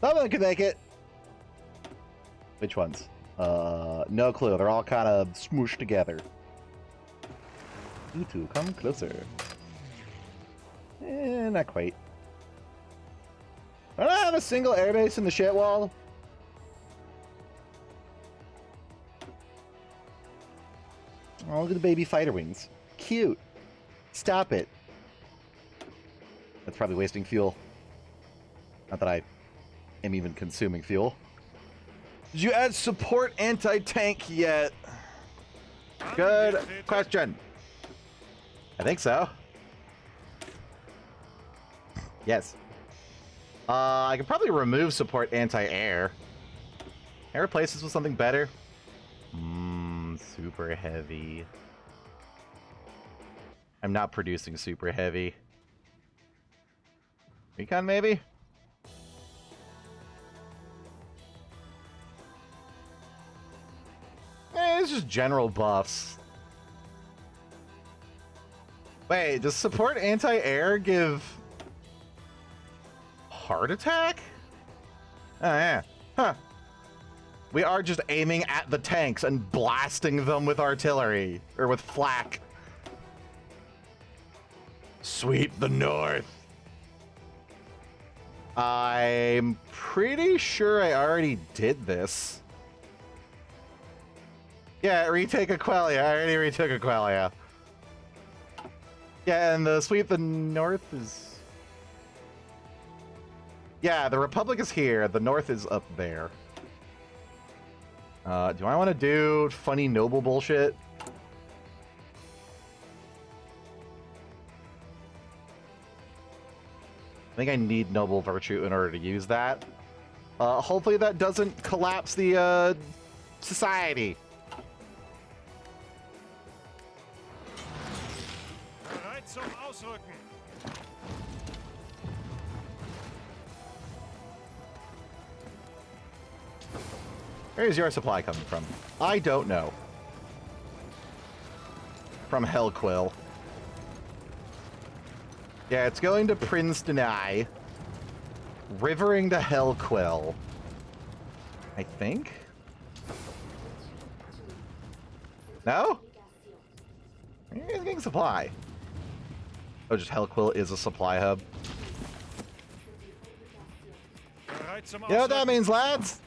Someone can make it. Which ones? No clue. They're all kind of smooshed together. You two, come closer. Not quite. I don't have a single airbase in the shit wall. Oh, look at the baby fighter wings. Cute. Stop it. That's probably wasting fuel. Not that I am even consuming fuel. Did you add support anti-tank yet? Good question. I think so. Yes. I could probably remove support anti-air. Can I replace this with something better? Super heavy. I'm not producing super heavy. Recon, maybe? just general buffs. Wait, does support anti-air give heart attack? Oh, yeah. Huh. We are just aiming at the tanks and blasting them with artillery. Or with flak. Sweep the north. I'm pretty sure I already did this. Yeah, retake Aqualia. I already retook Aqualia. Yeah, and the sweep the north is... Yeah, the Republic is here. The north is up there. Do I want to do funny noble bullshit? I think I need noble virtue in order to use that. Hopefully that doesn't collapse the society. Bereit zum Ausrücken. Where is your supply coming from? I don't know. From Hellquill. Yeah, it's going to Princeton Eye. Rivering to Hellquill. I think? No? You're getting supply. Oh, just Hellquill is a supply hub. Bereit zum You know what that Ausrücken. means, lads?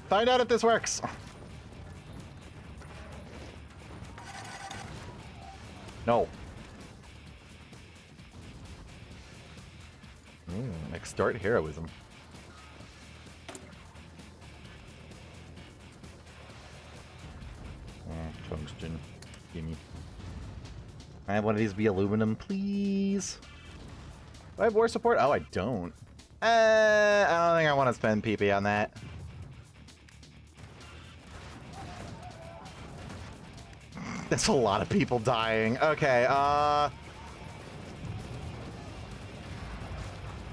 Find out if this works. No. Extort heroism. Tungsten. Gimme. I have one of these be aluminum, please. Do I have war support? Oh, I don't. I don't think I want to spend PP on that. That's a lot of people dying. Okay,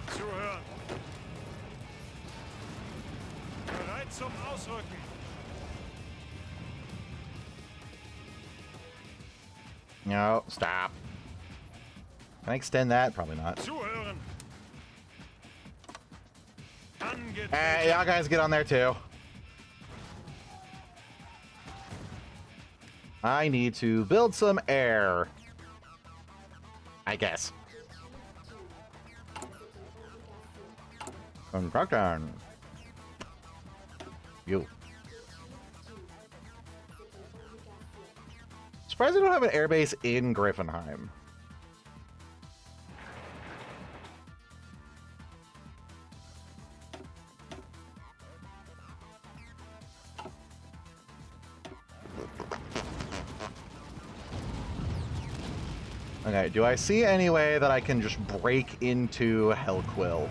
Zuhören. Bereit zum Ausrücken. no, stop. Can I extend that? Probably not. Zuhören. Angetreten. Hey, y'all guys get on there too. I need to build some air. I guess. Construction. You. Surprised I don't have an airbase in Griffinheim. Okay, do I see any way that I can just break into Hellquill?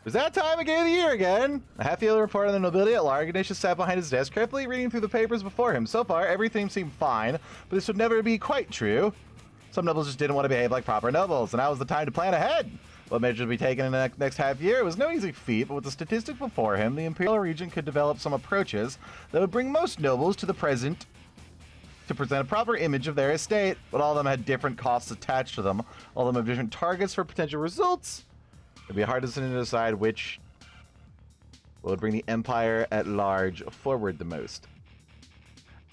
Is that time again of the year again? A half-yearly report on the nobility at large. Ignatius sat behind his desk, carefully reading through the papers before him. So far, everything seemed fine, but this would never be quite true. Some nobles just didn't want to behave like proper nobles, and now was the time to plan ahead. What measures would be taken in the next half year? It was no easy feat, but with the statistics before him, the Imperial Regent could develop some approaches that would bring most nobles to the present to present a proper image of their estate, but all of them had different costs attached to them. All of them have different targets for potential results. It'd be a hard decision to decide which would bring the Empire at large forward the most.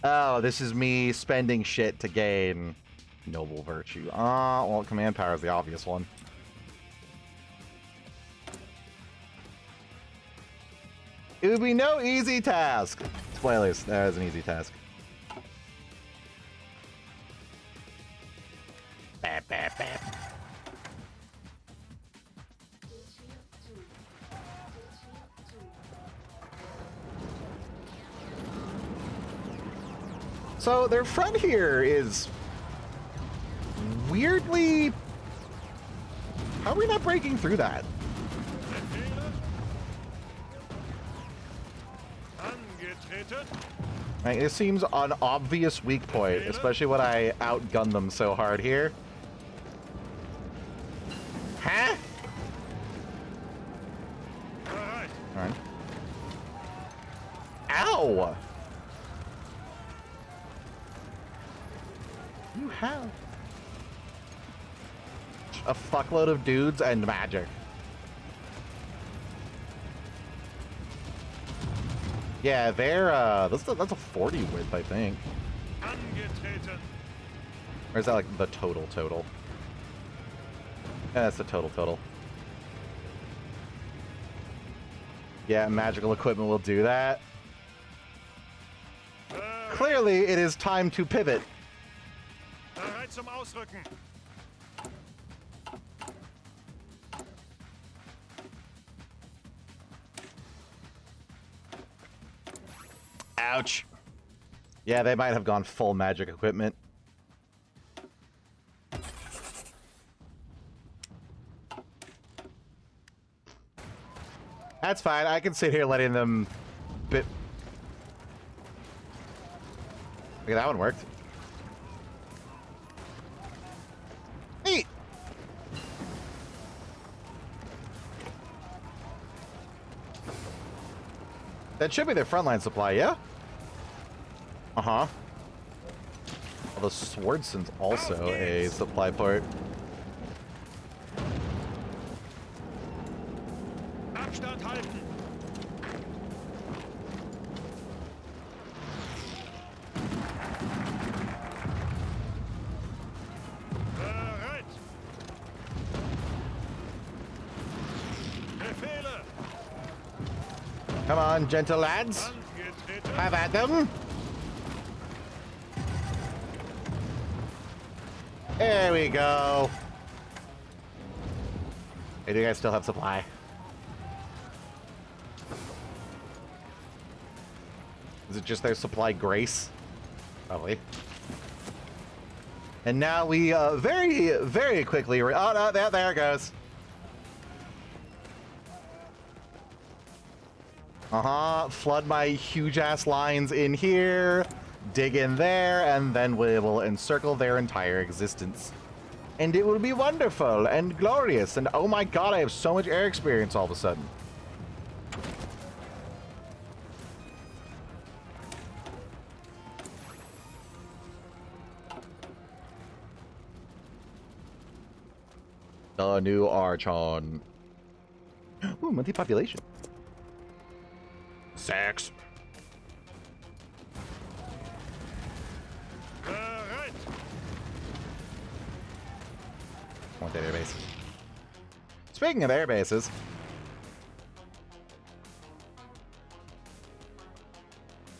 Oh, this is me spending shit to gain noble virtue. Well, command power is the obvious one. It would be no easy task. Spoilers, that is an easy task. Bap, bap, bap. So their front here is weirdly... How are we not breaking through that? Befehle. Angetreten. Like, it seems an obvious weak point, especially when I outgun them so hard here. Huh? Bereit. you have? A fuckload of dudes and magic. Yeah, they're that's a 40 width, I think. Angetreten. Or is that like the total? Yeah, that's the total. Yeah, magical equipment will do that. Clearly, it is time to pivot. Bereit zum Ausrücken. Ouch. Yeah, they might have gone full magic equipment. That's fine. I can sit here letting them bit. Okay, that one worked. Neat. That should be their frontline supply, yeah? Uh-huh. Although Swordson's also a supply port. Abstand halten. Bereit. Befehle. Come on, gentle lads. Angetreten. Have at them. There we go. Hey, do you guys still have supply? Is it just their supply grace? Probably. And now we very, very quickly... oh, no, there it goes. Flood my huge-ass lines in here, dig in there, and then we will encircle their entire existence. And it will be wonderful and glorious, and oh my god, I have so much air experience all of a sudden. The new Archon. Ooh, monthly population. 6. Bereit. Want that airbase. Speaking of air bases.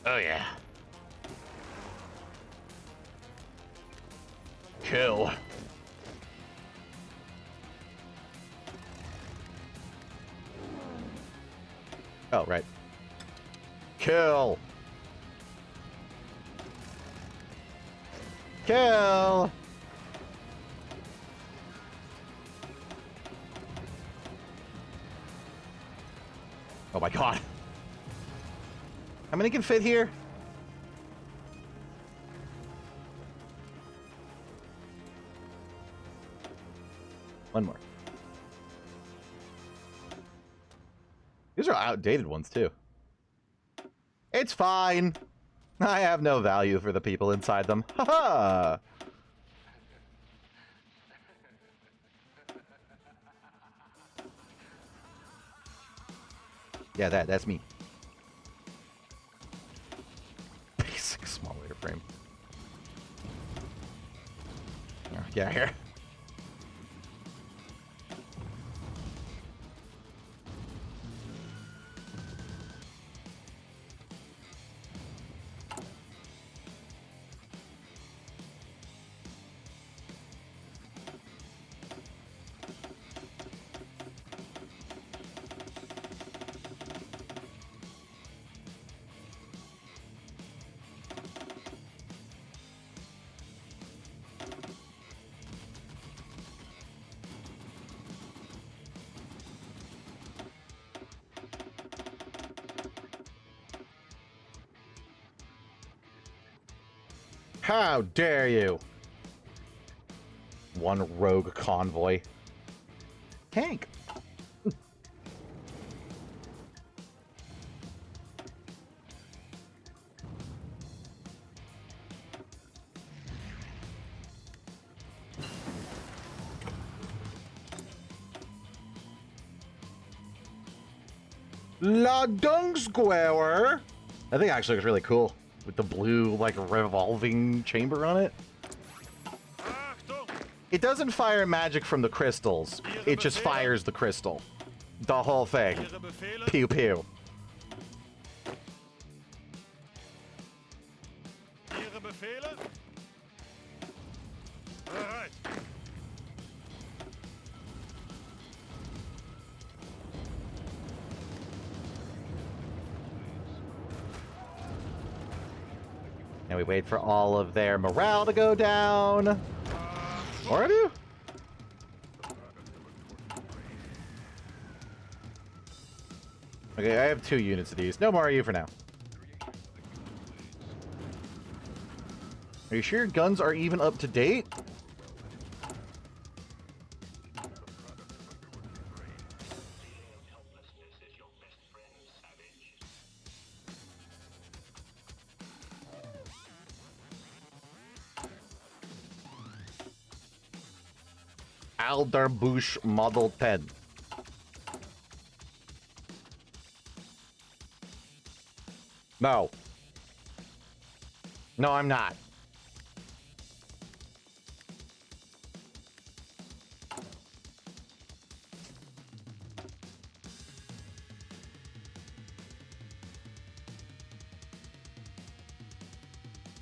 Oh yeah. Kill. Oh, right. Kill. Kill. Oh my god. How many can fit here? One more. These are outdated ones, too. It's fine. I have no value for the people inside them. Haha! Yeah, that's me. Basic small airframe. Get out here. How dare you? One rogue convoy. Tank. La Dung Square. I think actually looks really cool with the blue, like, revolving chamber on it. Achtung! It doesn't fire magic from the crystals. It just fires the crystal. The whole thing. Ihre Befehle? Pew pew. Ihre Befehle? Bereit. And we wait for all of their morale to go down. Or do? Okay, I have 2 units of these. No more of you for now. Are you sure your guns are even up to date? Alderbush Model 10. No. No, I'm not.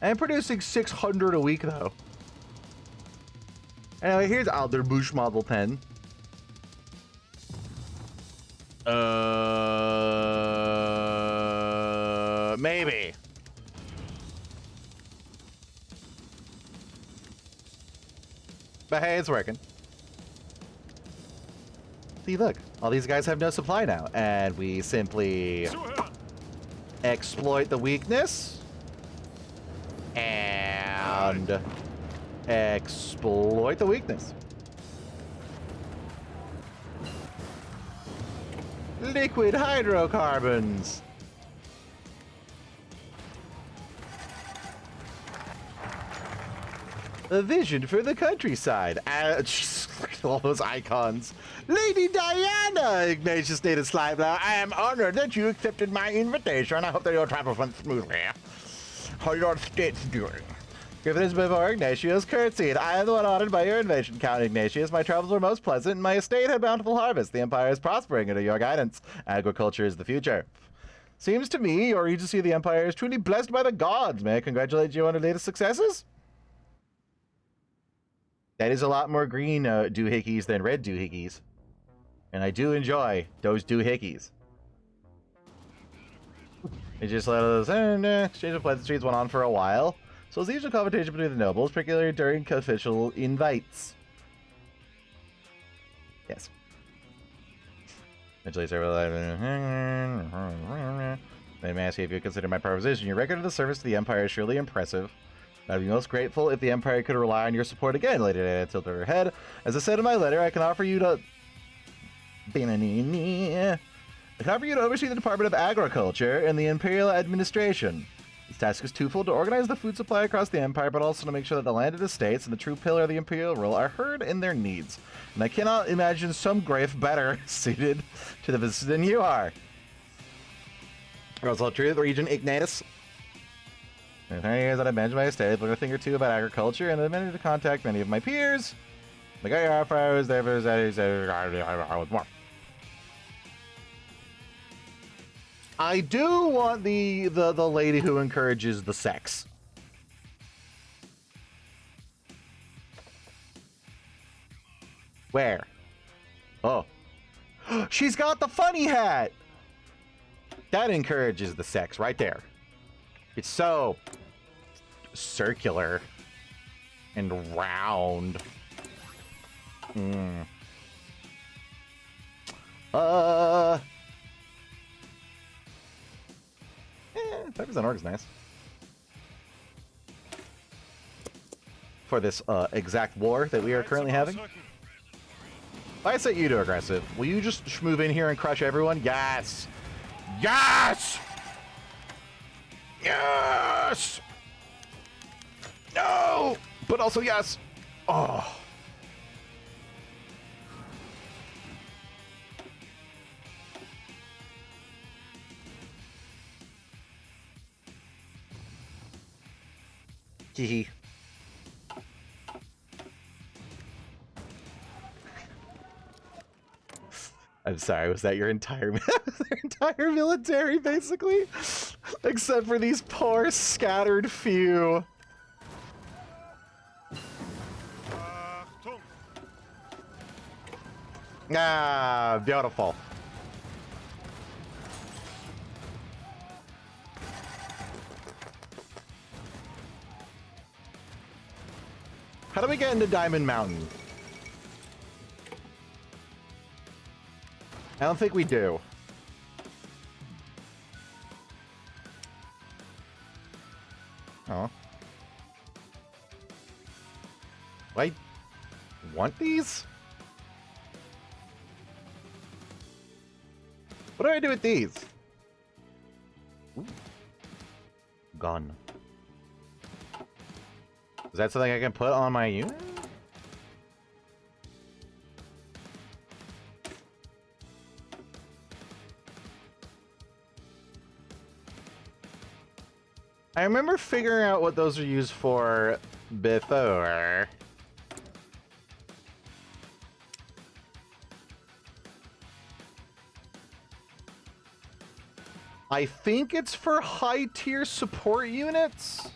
I'm producing 600 a week, though. Anyway, here's Alderbush Model 10. Maybe. But hey, it's working. See, look. All these guys have no supply now. And we simply Zuhören! exploit the weakness. And exploit the weakness. Liquid hydrocarbons. A vision for the countryside. Look at all those icons. Lady Diana, Ignatius stated slightly. I am honored that you accepted my invitation. I hope that your travels went smoothly. How your state's doing? Given this before, Ignatius curtsied. I am the one honored by your invasion, Count Ignatius. My travels were most pleasant, and my estate had bountiful harvest. The empire is prospering under your guidance. Agriculture is the future. Seems to me your Regency of the Empire is truly blessed by the gods. May I congratulate you on your latest successes? That is a lot more green doohickeys than red doohickeys. And I do enjoy those doohickeys. It just let us exchange of pleasantries went on for a while. So it's the usual competition between the nobles, particularly during official invites. Yes. Eventually, several. Let me ask you if you consider my proposition. Your record of the service to the Empire is surely impressive. I'd be most grateful if the Empire could rely on your support again. Lady Diana tilted her head. As I said in my letter, I can offer you to oversee the Department of Agriculture and the Imperial Administration. This task is twofold: to organize the food supply across the Empire, but also to make sure that the landed estates and the true pillar of the Imperial rule are heard in their needs. And I cannot imagine some Grafe better suited to the position than you are. Also true, the region Ignatius. In 30 years that I've managed my estate, I've learned a thing or two about agriculture, and I've managed to contact many of my peers. The guy I was there for I was more. I do want the lady who encourages the sex. Where? Oh. She's got the funny hat! That encourages the sex right there. It's so circular and round. 5% orc is nice. For this exact war that we are currently having. If I set you to aggressive, will you just move in here and crush everyone? Yes! Yes! Yes! No! But also yes! Oh. Hee. I'm sorry, was that your entire their entire military, basically? Except for these poor scattered few. Achtung! Ah, beautiful. How do we get into Diamond Mountain? I don't think we do. Oh. I want these? What do I do with these? Ooh. Gun. Is that something I can put on my unit? I remember figuring out what those are used for before. I think it's for high tier support units.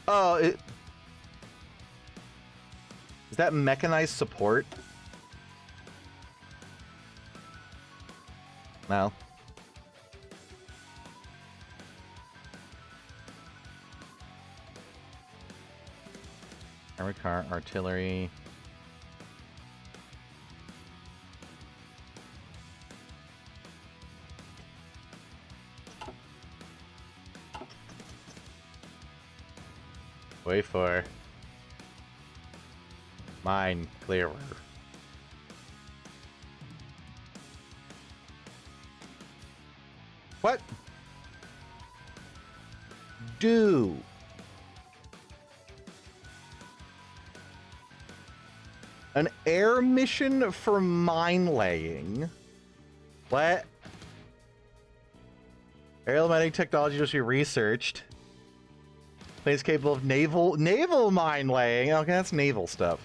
Oh, is that mechanized support? No. Armored car, artillery. Wait for mine clearer. What? Do. An air mission for mine laying. What? Aerial mining technology must be researched. Planes capable of naval mine laying. Okay, that's naval stuff.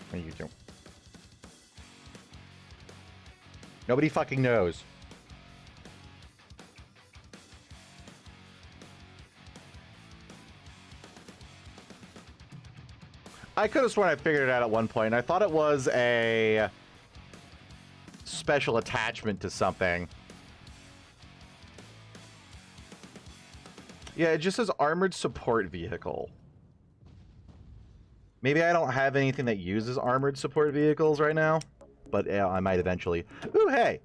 What are you doing? Nobody fucking knows. I could have sworn I figured it out at one point. I thought it was a special attachment to something. Yeah, it just says armored support vehicle. Maybe I don't have anything that uses armored support vehicles right now, but yeah, I might eventually. Ooh, hey!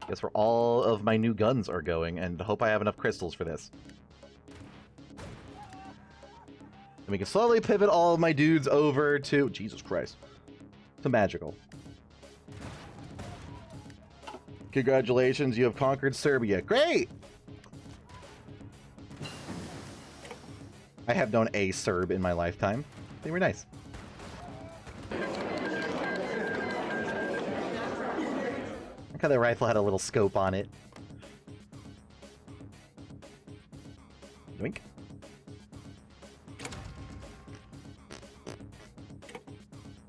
Guess where all of my new guns are going, and hope I have enough crystals for this. And we can slowly pivot all of my dudes over to... Jesus Christ. To magical. Congratulations, you have conquered Serbia. Great! I have known a Serb in my lifetime. They were nice. Look how the rifle had a little scope on it. Doink.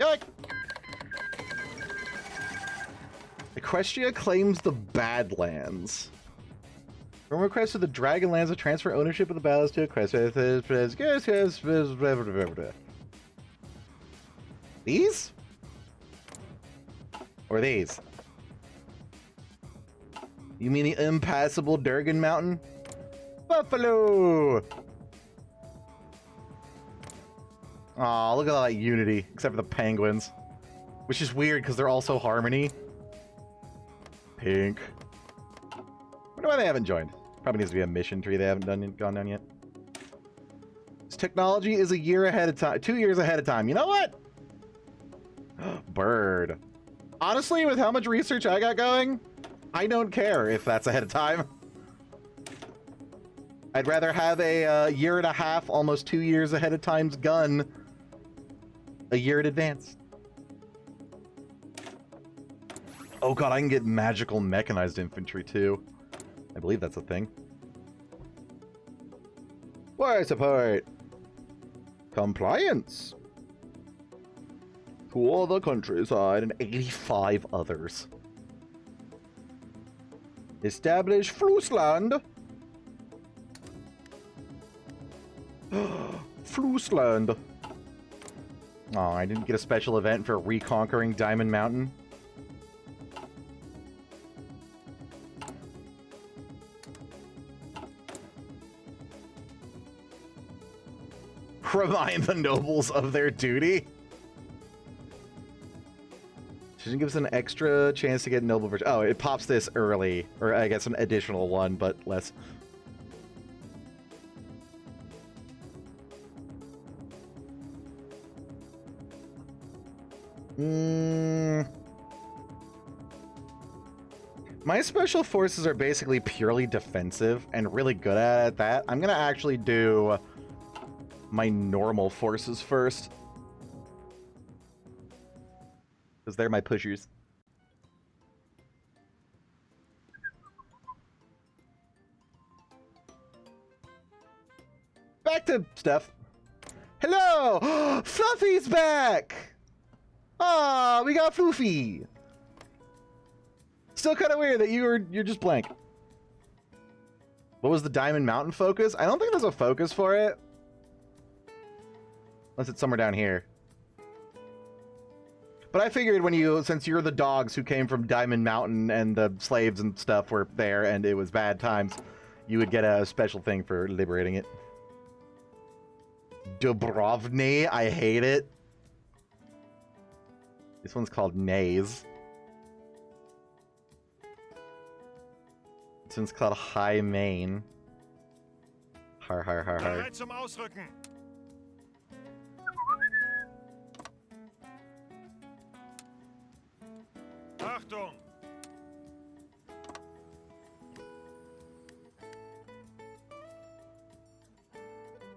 Yoink! Equestria claims the Badlands. From request to the Dragonlands to transfer ownership of the battles to Equestria. These? Or these? You mean the impassable Durgan Mountain? Buffalo! Aw, look at all that unity, except for the penguins. Which is weird, because they're also Harmony. Pink. Wonder why they haven't joined. Probably needs to be a mission tree they haven't gone down yet. Its technology is a year ahead of time, 2 years ahead of time. You know what? Bird. Honestly, with how much research I got going, I don't care if that's ahead of time. I'd rather have a year and a half, almost 2 years ahead of time's gun a year in advance. Oh god, I can get magical mechanized infantry too. I believe that's a thing. Why support? Compliance. To all the countryside and 85 others. Establish Flusland. Flusland. Oh, I didn't get a special event for reconquering Diamond Mountain. Remind the nobles of their duty. Shouldn't give us an extra chance to get noble virtue. Oh, it pops this early, or I guess an additional one, but less. My special forces are basically purely defensive and really good at that. I'm gonna actually do my normal forces first, because they're my pushers. Back to stuff. Hello! Fluffy's back! Ah, we got Floofy! Still kind of weird that you're just blank. What was the Diamond Mountain focus? I don't think there's a focus for it. Unless it's somewhere down here. But I figured since you're the dogs who came from Diamond Mountain and the slaves and stuff were there and it was bad times, you would get a special thing for liberating it. Dubrovny, I hate it. This one's called Nays. This one's called High Main. Har har har har. Bereit zum Ausrücken. Achtung!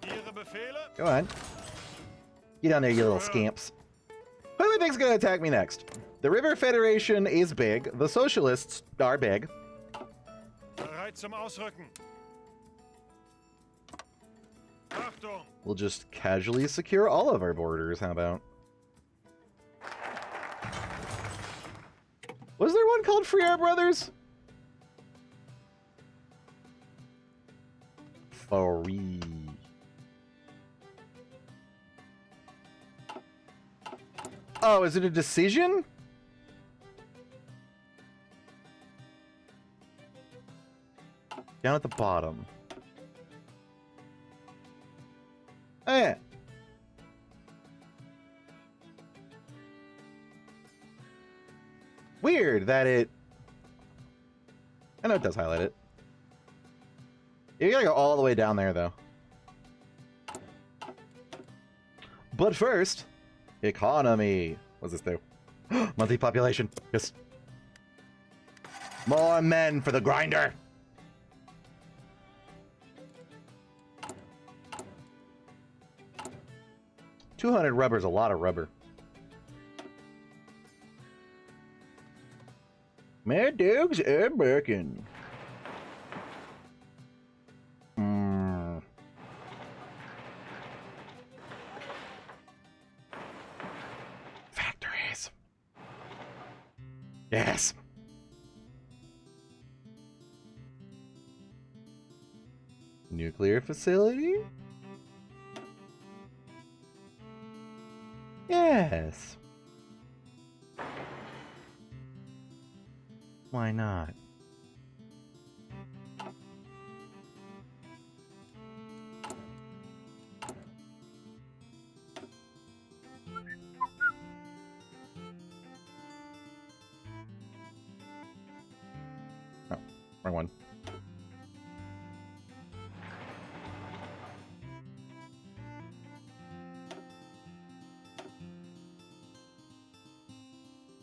Ihre Befehle? Go on. Get down there, you little scamps. Who do you think's gonna attack me next? The River Federation is big. The Socialists are big. Bereit zum Ausrücken. Achtung! We'll just casually secure all of our borders. How about? Was there one called Free Our Brothers? Free. Oh, is it a decision? Down at the bottom. Oh, yeah. Weird that it... I know it does highlight it. You gotta go all the way down there, though. But first, economy. What's this do? Monthly population. Yes. More men for the grinder. $200 rubber is a lot of rubber. Mad dogs are barking. Factories. Yes. Nuclear facility? Yes. Why not? Oh, wrong one.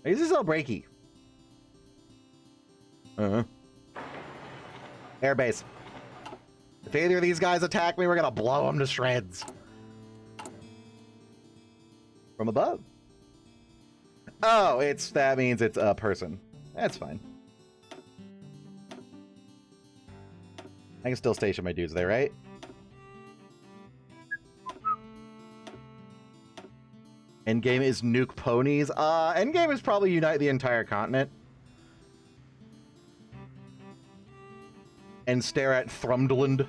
This is all breaky. Airbase. If either of these guys attack me, we're gonna blow them to shreds. From above. Oh, that means it's a person. That's fine. I can still station my dudes there, right? Endgame is nuke ponies. Endgame is probably unite the entire continent. And stare at Thrumdland,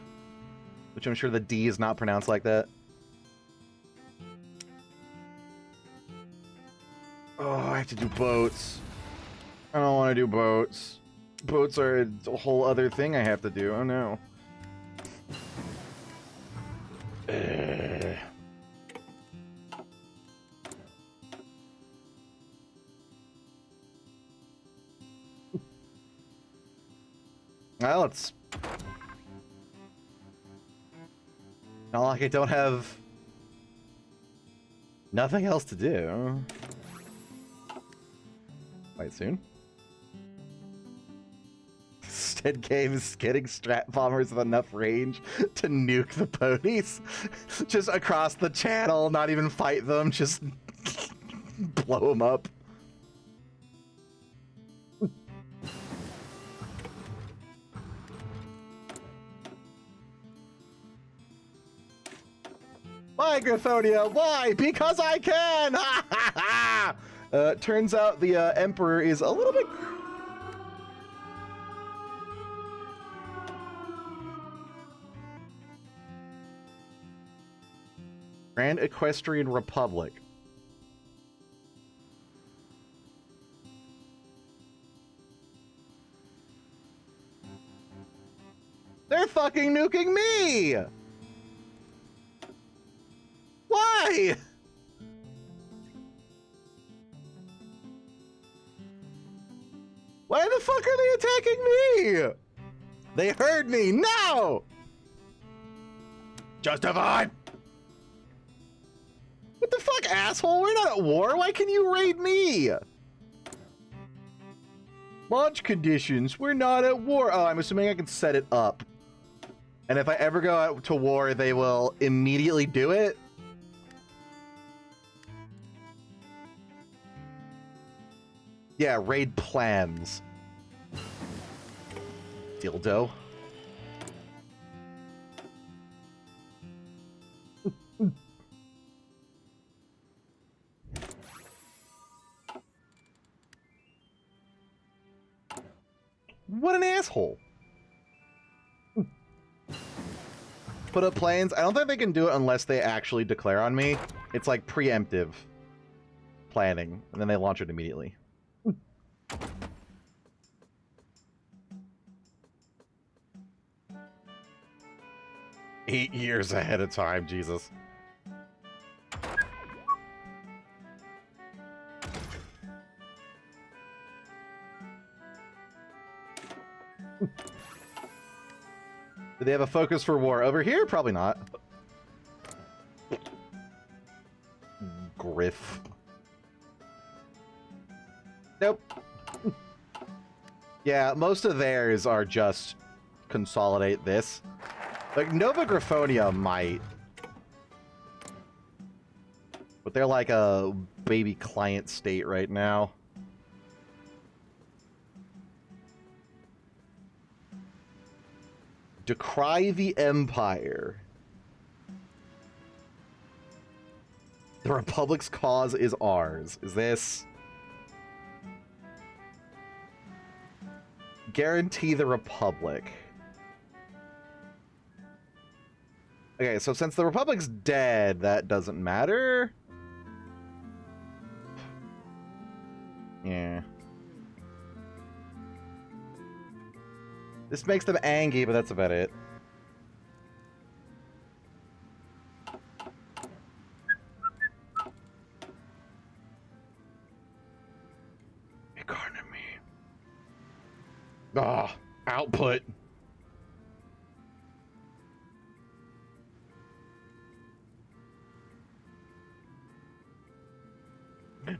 which I'm sure the D is not pronounced like that. Oh, I have to do boats. I don't want to do boats. Boats are a whole other thing I have to do. Oh no. Well, it's not like I don't have nothing else to do. Quite soon. Stead game is getting strat bombers with enough range to nuke the ponies. Just across the channel, not even fight them, just blow them up. Why, Grithonia? Why? Because I can! Ha ha ha! Turns out the Emperor is a little bit... Grand Equestrian Republic. They're fucking nuking me! Why? Why the fuck are they attacking me? They heard me. No! Justified! What the fuck, asshole? We're not at war. Why can you raid me? Launch conditions. We're not at war. Oh, I'm assuming I can set it up. And if I ever go out to war, they will immediately do it? Yeah, raid plans. Dildo. What an asshole. Put up planes. I don't think they can do it unless they actually declare on me. It's like preemptive planning, and then they launch it immediately. 8 years ahead of time, Jesus. Do they have a focus for war over here? Probably not. Griff. Nope. Yeah, most of theirs are just consolidate this. Like, Nova Griffonia might. But they're like a baby client state right now. Decry the Empire. The Republic's cause is ours. Is this... Guarantee the Republic. Okay, so since the Republic's dead, that doesn't matter. Yeah. This makes them angry, but that's about it. Economy. Ah, output.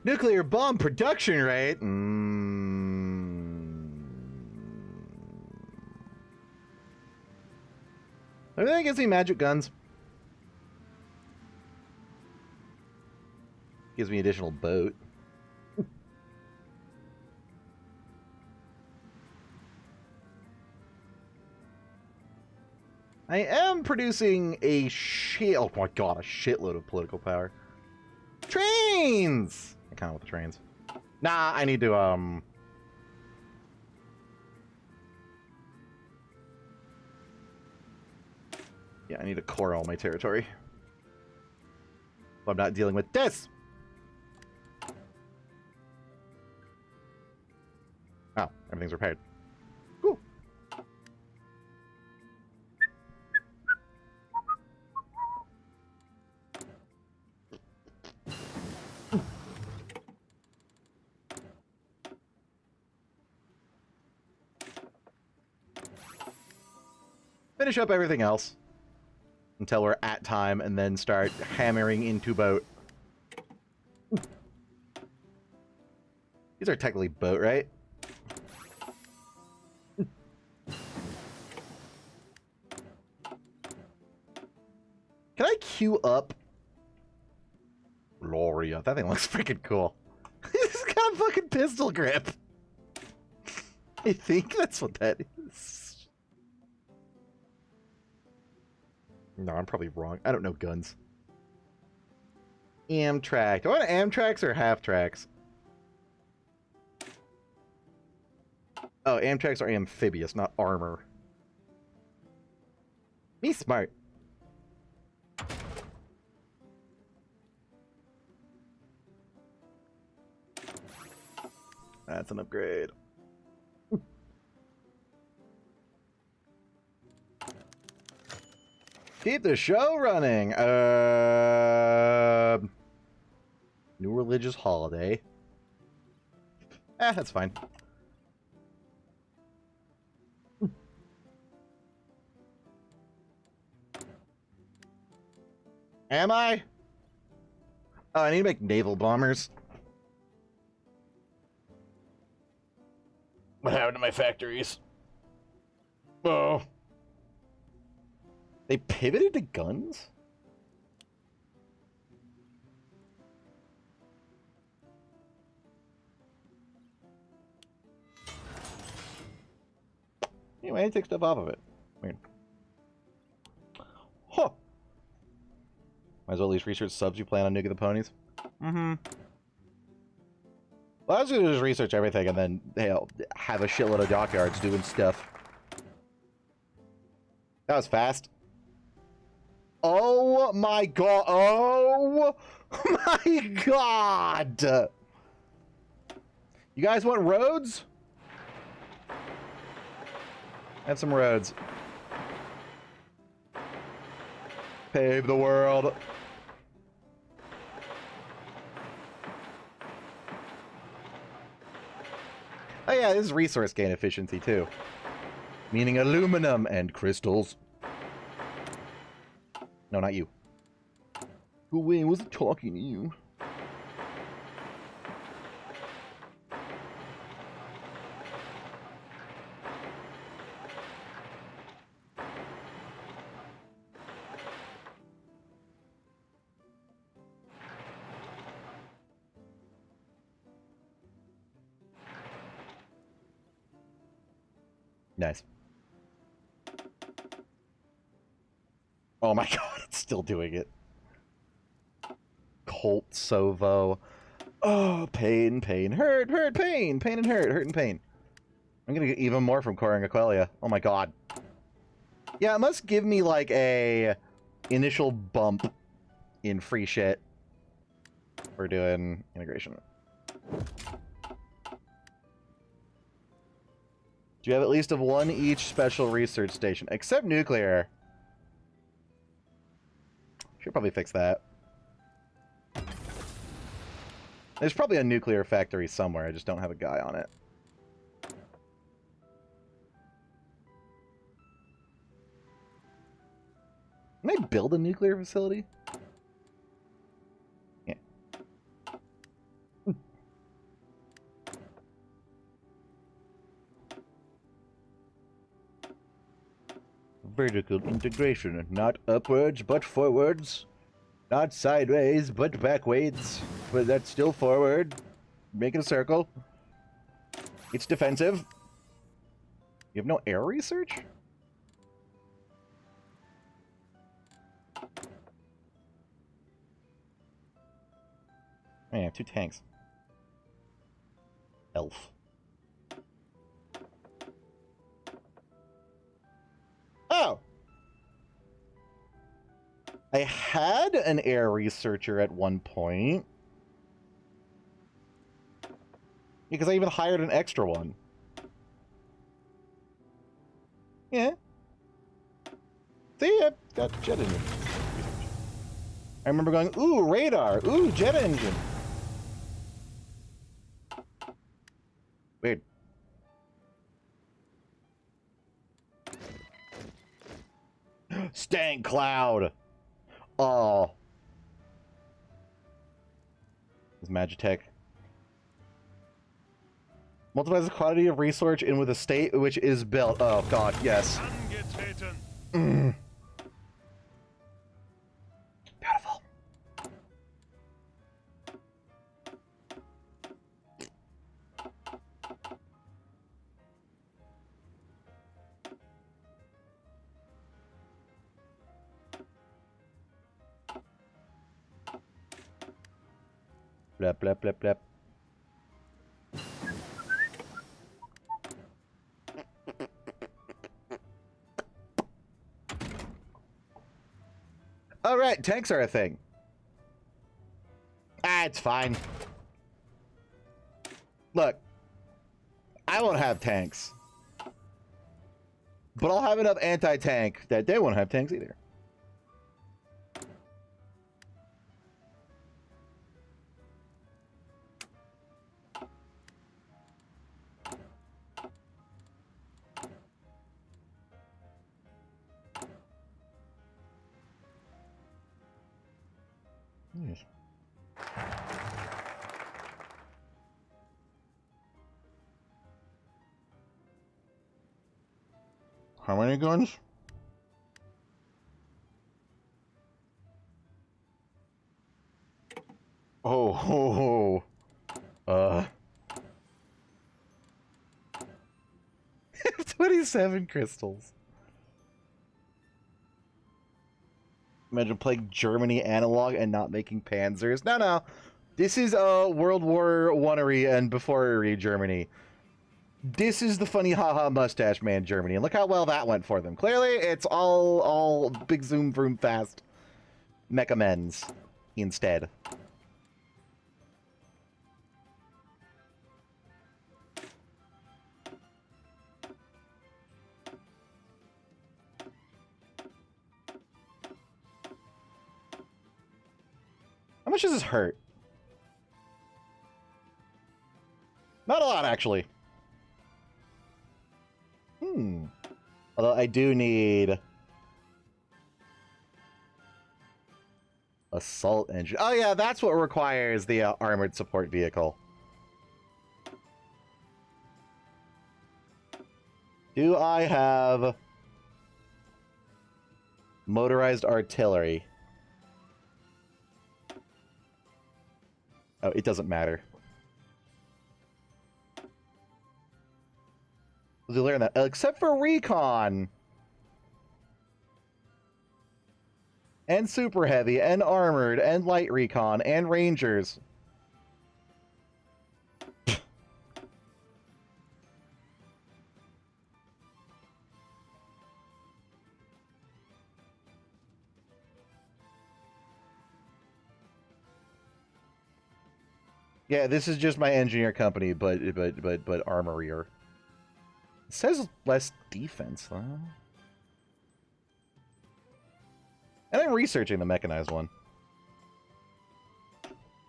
Nuclear bomb production rate? Everything gives me magic guns. Gives me additional boat. I am producing a oh my god, a shitload of political power. Trains! I kind of want the trains. Nah, I need to, yeah, I need to core all my territory. So I'm not dealing with this! Oh, everything's repaired. Cool. Finish up everything else until we're at time and then start hammering into boat. These are technically boat, right? Can I queue up Gloria? That thing looks freaking cool. It's got a fucking pistol grip. I think that's what that is. No, I'm probably wrong. I don't know guns. Amtrak. Do I want Amtraks or half tracks? Oh, Amtraks are amphibious, not armor. Me smart. That's an upgrade. Keep the show running. New religious holiday. That's fine. Am I? Oh, I need to make naval bombers. What happened to my factories? Oh. They pivoted to guns? Anyway, I take stuff off of it. Weird. Huh. Might as well at least research subs you plan on nuking the ponies. Mm-hmm. Well, I was going to just research everything and then, hell, have a shitload of dockyards doing stuff. That was fast. Oh my god. Oh my god. You guys want roads? Have some roads. Pave the world. Oh yeah, this is resource gain efficiency too. Meaning aluminum and crystals. No, not you. Go away, I wasn't talking to you. Nice. Oh my god, it's still doing it. Colt Sovo. Oh, pain, pain, hurt, hurt, pain, pain and hurt, hurt and pain. I'm gonna get even more from coring Aqualia. Oh my god. Yeah, it must give me like a initial bump in free shit for doing integration. Do you have at least of one each special research station? Except nuclear. Should probably fix that. There's probably a nuclear factory somewhere, I just don't have a guy on it. Can I build a nuclear facility? Yeah. Vertical integration, not upwards but forwards. Not sideways but backwards. But that's still forward. Make it a circle. It's defensive. You have no air research? I have 2 tanks. Elf. Oh! I had an air researcher at one point. Because I even hired an extra one. Yeah. See, I've got jet engine. I remember going, ooh, radar, ooh, jet engine. Weird. Stank cloud. Oh. It's Magitech. Multiplies the quantity of research in with a state which is built. Oh god, yes. Mm. Beautiful. Blep, blep, blep, blep. All right, tanks are a thing. Ah, it's fine. Look, I won't have tanks. But I'll have enough anti-tank that they won't have tanks either. Yes. How many guns? Oh, ho, ho. 27 crystals. Imagine playing Germany analog and not making panzers. No, no. This is World War I-ery and before Germany. This is the funny haha mustache man Germany. And look how well that went for them. Clearly, it's all big zoom vroom fast mecha men's instead. How much does this hurt? Not a lot, actually. Although I do need assault engine. Oh yeah, that's what requires the armored support vehicle. Do I have motorized artillery? Oh, it doesn't matter. Did you learn that? Except for recon. And super heavy, and armored, and light recon, and rangers. Yeah, this is just my engineer company, but armorier. It says less defense, though. And I'm researching the mechanized one.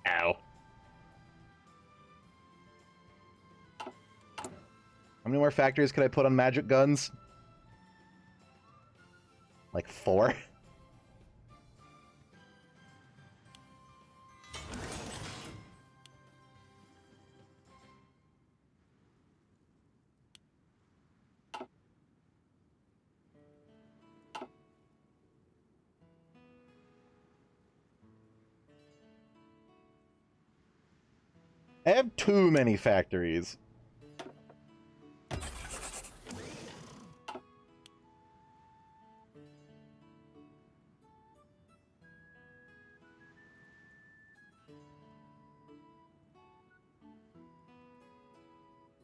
Ow. How many more factories can I put on magic guns? Like 4? I have too many factories.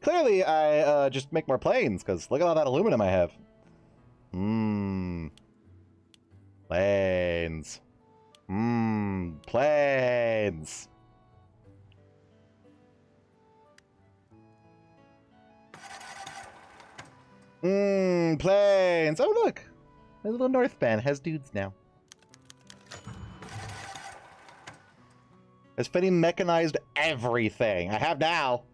Clearly, I just make more planes, because look at all that aluminum I have. Planes. Planes. Planes. Oh, look. My little North Band has dudes now. Has Fetty mechanized everything. I have now.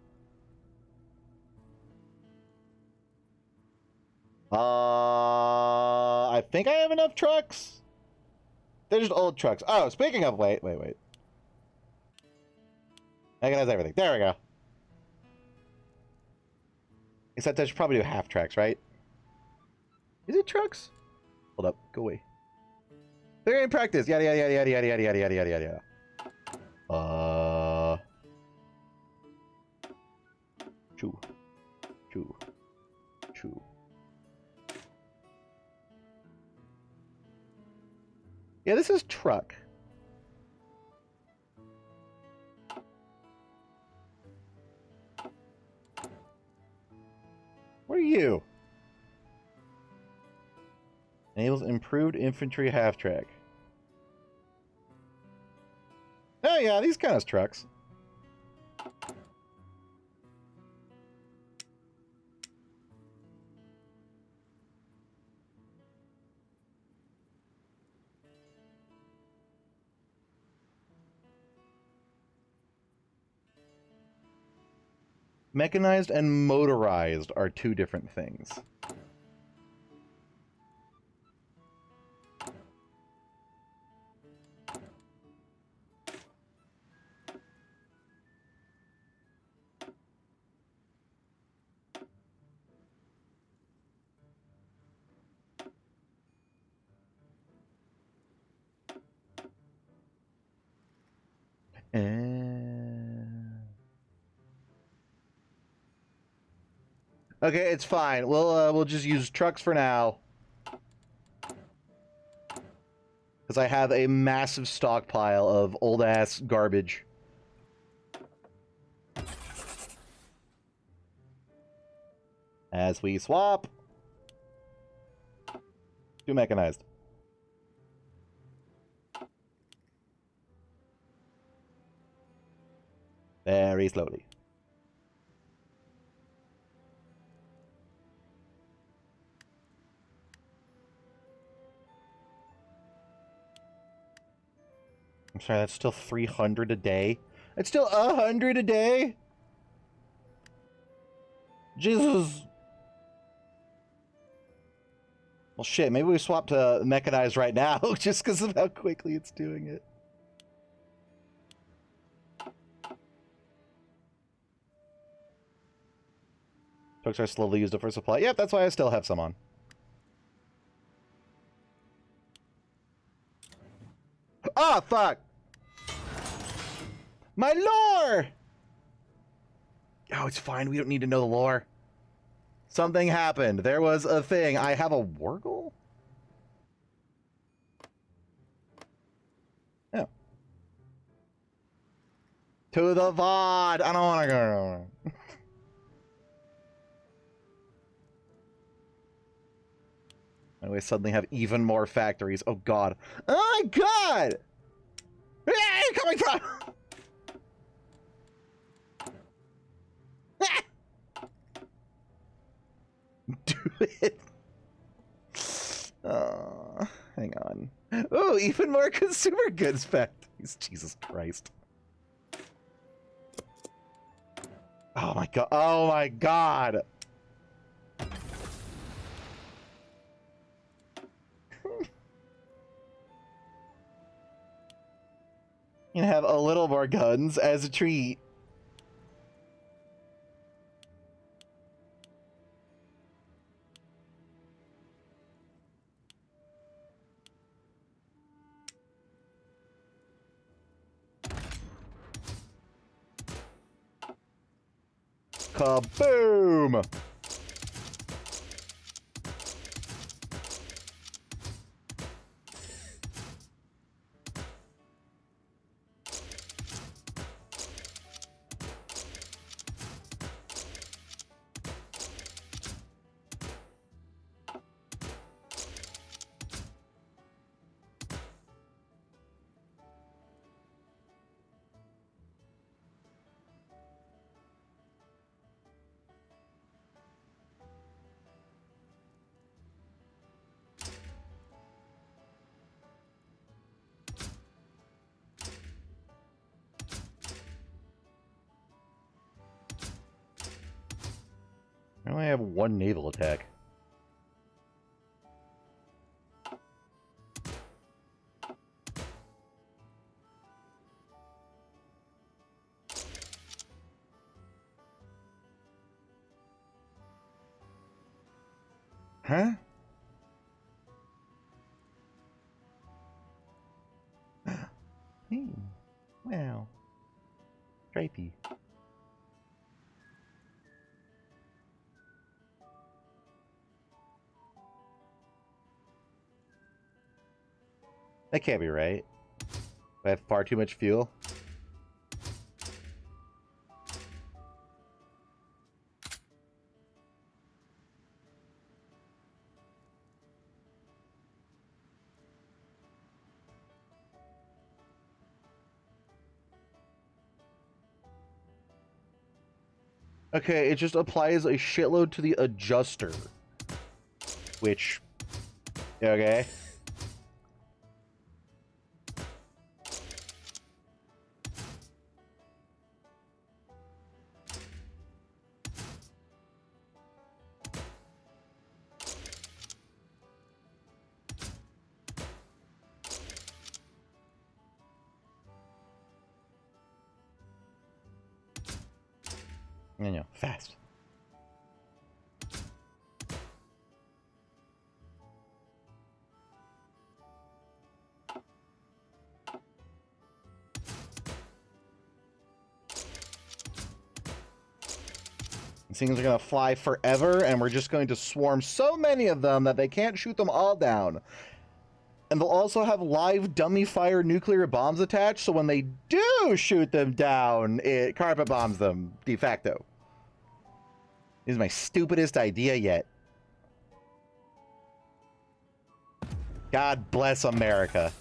I think I have enough trucks. They're just old trucks. Oh, speaking of, wait. Mechanize everything. There we go. Except I should probably do half tracks, right? Is it trucks? Hold up. Go away. They're in practice. Yada yada yada yada yada yada yada yada yada. Chew. Yeah, this is truck. What are you? Enables improved infantry half track. Oh yeah, these kind of trucks. Mechanized and motorized are two different things. Okay, it's fine. We'll just use trucks for now. Because I have a massive stockpile of old-ass garbage. As we swap. To mechanized. Very slowly. I'm sorry, that's still 300 a day? It's still 100 a day? Jesus. Well, shit, maybe we swap to mechanized right now, just because of how quickly it's doing it. Trucks are slowly used up for supply. Yep, that's why I still have some on. Ah, fuck! My lore! Oh, it's fine. We don't need to know the lore. Something happened. There was a thing. I have a Wargle? Oh. To the VOD! I don't want to go. We suddenly have even more factories. Oh, God. Oh, my God! Where are you coming from? Do it. Hang on. Oh, even more consumer goods factories. Jesus Christ. Oh my god. Oh my god. You can have a little more guns as a treat. Kaboom! I only have one naval attack. Huh? Hey. Wow. Stripey. That can't be right. I have far too much fuel. Okay, it just applies a shitload to the adjuster. Which... Okay. I know, fast. These things are going to fly forever, and we're just going to swarm so many of them that they can't shoot them all down. And they'll also have live dummy-fire nuclear bombs attached, so when they do shoot them down, it carpet bombs them, de facto. This is my stupidest idea yet. God bless America.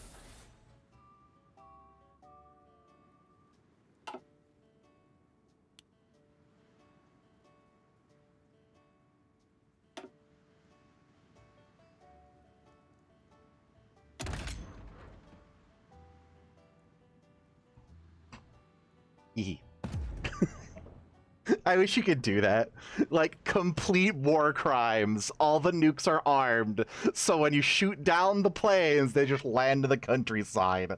I wish you could do that. Like, complete war crimes. All the nukes are armed, so when you shoot down the planes, they just land in the countryside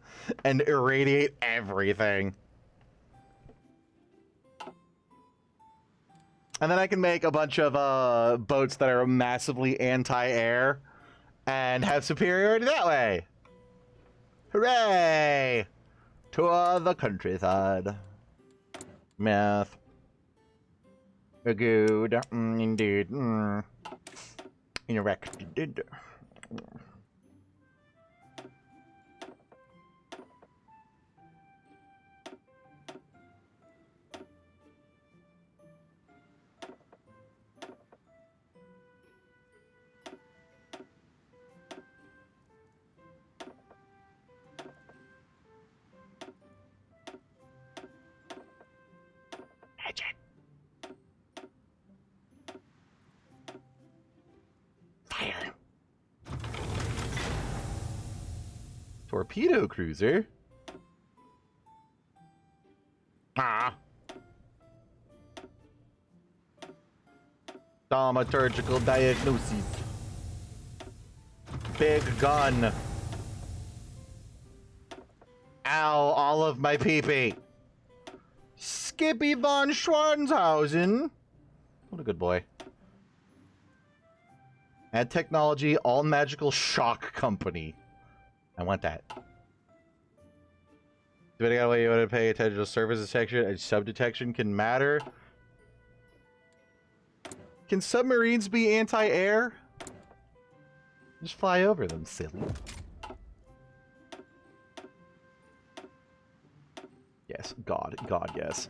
and irradiate everything. And then I can make a bunch of boats that are massively anti-air and have superiority that way. Hooray! To the countryside. Math. Good. Indeed. Erected. Fire. Torpedo cruiser? Ah. Thaumaturgical diagnosis. Big gun. Ow, all of my pee-pee. Skippy von Schwanzhausen. What a good boy. Add technology, all magical shock company. I want that. Depending on what you want to pay attention to surface detection and sub-detection can matter. Can submarines be anti-air? Just fly over them, silly. Yes, God, yes.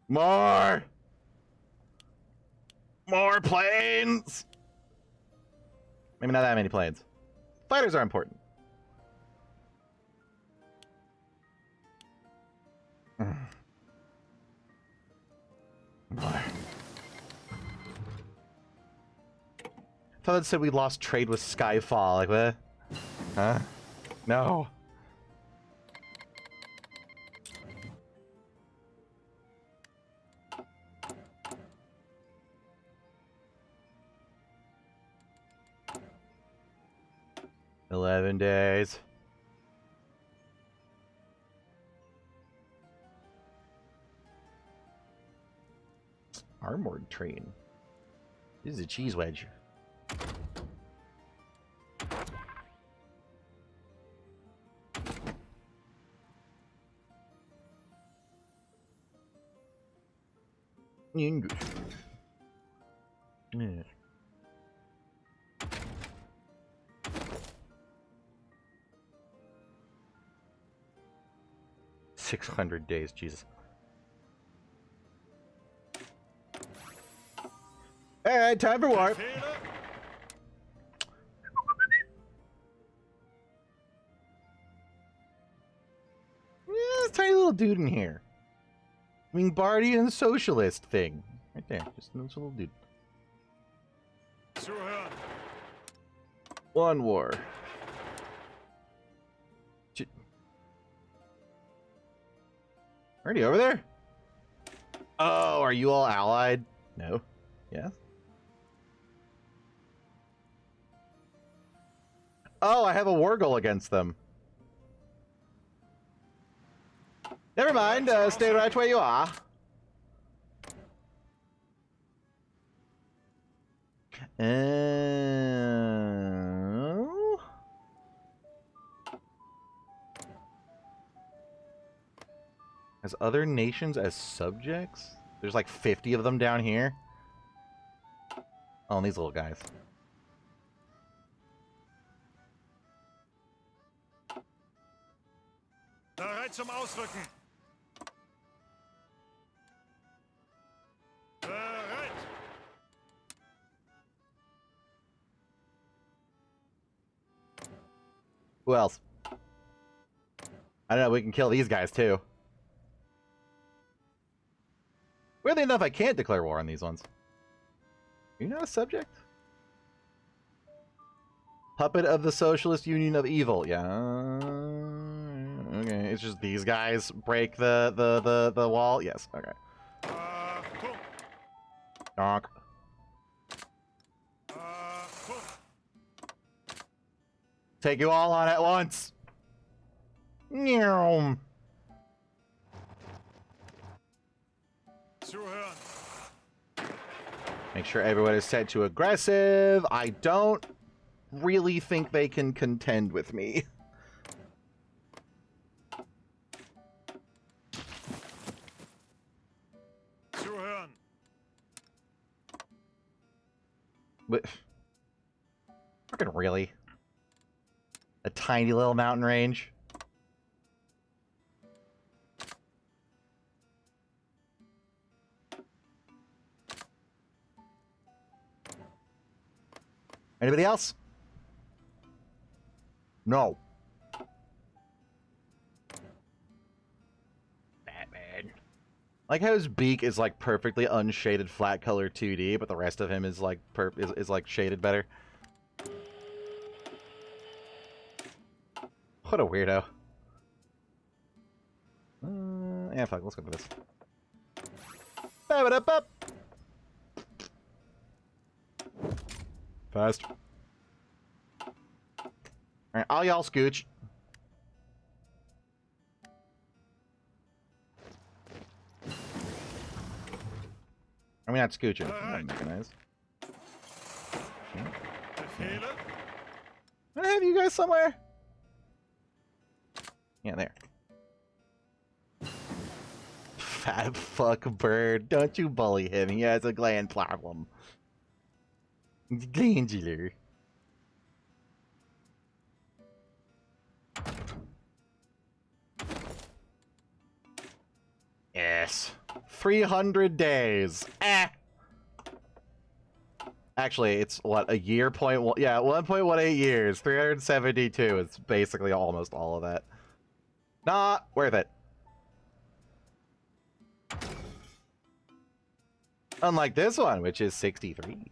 More! More planes! Maybe not that many planes. Fighters are important. More. I thought it said we lost trade with Skyfall. Like, what? Huh? No. "11 days. Armored train. This is a cheese wedge. English. Yeah. 600 days, Jesus. Alright, time for warp. Befehle? Yeah, this tiny little dude in here. Wingardium socialist thing. Right there. Just a little dude. Zuhören. One war. Already over there? Oh, are you all allied? No. Yes? Oh, I have a war goal against them. Never mind, stay right where you are. As other nations as subjects? There's like 50 of them down here. Oh, and these little guys. Bereit zum Ausrücken. Bereit. Who else? I don't know, we can kill these guys too. Weirdly enough, I can't declare war on these ones. Are you not a subject? Puppet of the Socialist Union of Evil. Yeah. Okay, it's just these guys break the wall. Yes. Okay. Achtung. Donk. Achtung. Take you all on at once. Meow. Zuhören. Make sure everyone is set to aggressive. I don't really think they can contend with me. Zuhören. But fucking really? A tiny little mountain range? Anybody else? No. Batman. Like how his beak is like perfectly unshaded flat color 2D, but the rest of him is like is like shaded better. What a weirdo. Yeah, fuck, let's go for this. Ba-ba-da-bop. Fast. Alright, all y'all scooch. Are we not scooching? Alright. Mechanized. Befehle. I have you guys somewhere? Yeah, there. Fat fuck bird. Don't you bully him. He has a gland problem. It's glandular. Yes. 300 days. Eh. Actually, it's what, a year point one? Yeah, 1.18 years. 372. It's basically almost all of that. Not worth it. Unlike this one, which is 63.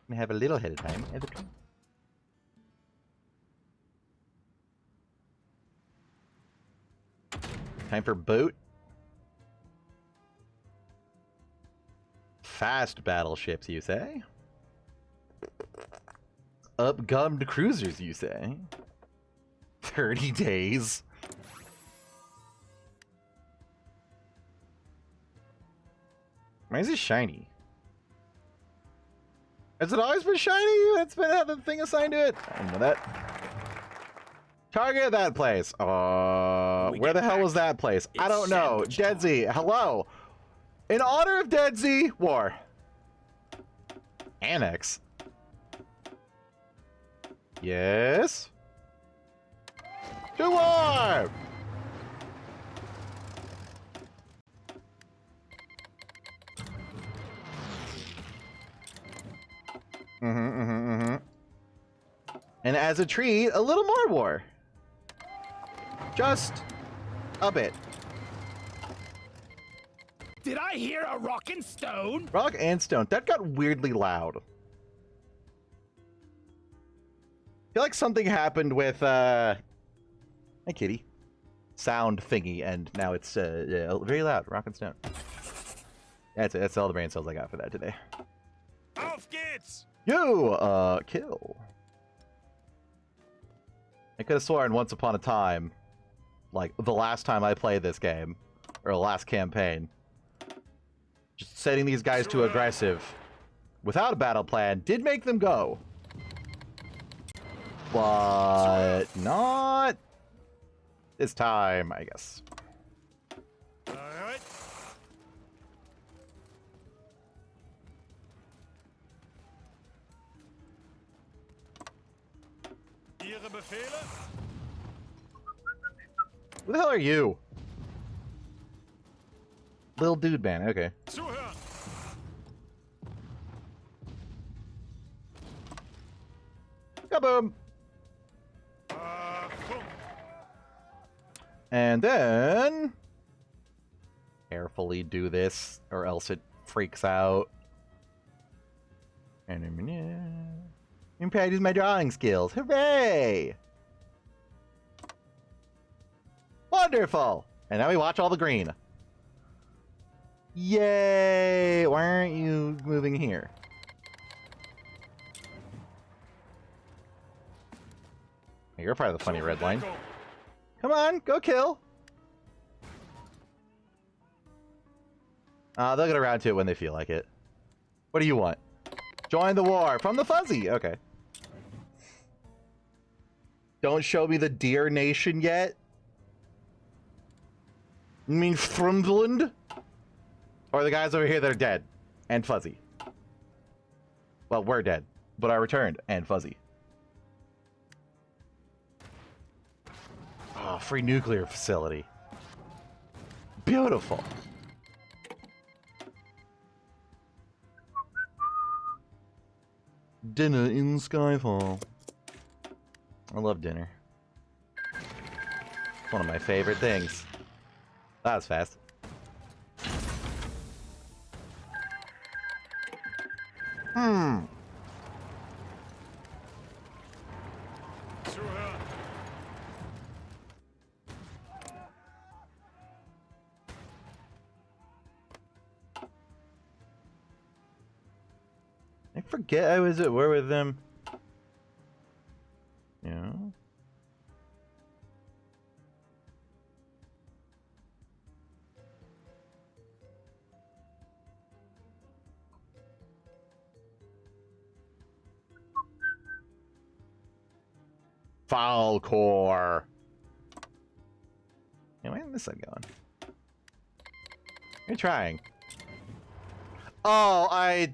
I have a little head of time. Time for boat. Fast battleships, you say? Upgummed cruisers, you say? 30 days. Why is it shiny? Has it always been shiny? That's been how the thing assigned to it? I didn't know that. Target that place. Where the hell was that place? I don't know. Dead Z, hello. In honor of Dead Z, war. Annex. Yes. To war. And as a treat, a little more war. Just a bit. Did I hear a rock and stone? Rock and stone. That got weirdly loud. I feel like something happened with, Hi, kitty. Sound thingy, and now it's, very loud. Rock and stone. That's it. That's all the brain cells I got for that today. Auf geht's! You, kill. I could have sworn once upon a time, like the last time I played this game, or the last campaign, just setting these guys to aggressive without a battle plan did make them go. But not this time, I guess. Alright. Ihre Befehle? Who the hell are you? Little dude man, okay. Zuhören! Kaboom! Achtung! And then carefully do this, or else it freaks out. And I'm practice my drawing skills. Hooray! Wonderful! And now we watch all the green. Yay! Why aren't you moving here? You're part of the funny red line. Come on, go kill! They'll get around to it when they feel like it. What do you want? Join the war from the fuzzy! Okay. Don't show me the deer nation yet? You mean Thrumland? Or the guys over here that are dead and fuzzy? Well, we're dead, but I returned and fuzzy. Oh, free nuclear facility. Beautiful. Dinner in Skyfall. I love dinner. It's one of my favorite things. That was fast. Zuhören! I forget I was at war with them. Yeah. Falcor. Hey, where's this one going? You're trying. Oh, I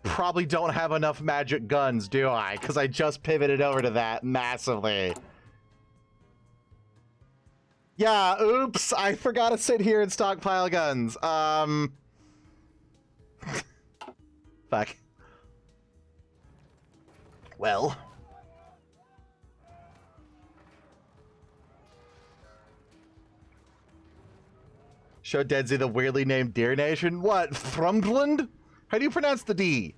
probably don't have enough magic guns, do I? Because I just pivoted over to that massively. Yeah, oops, I forgot to sit here and stockpile guns. Fuck. Well. Show Deadsy the weirdly named Deer Nation. What? Thrumdland? How do you pronounce the D?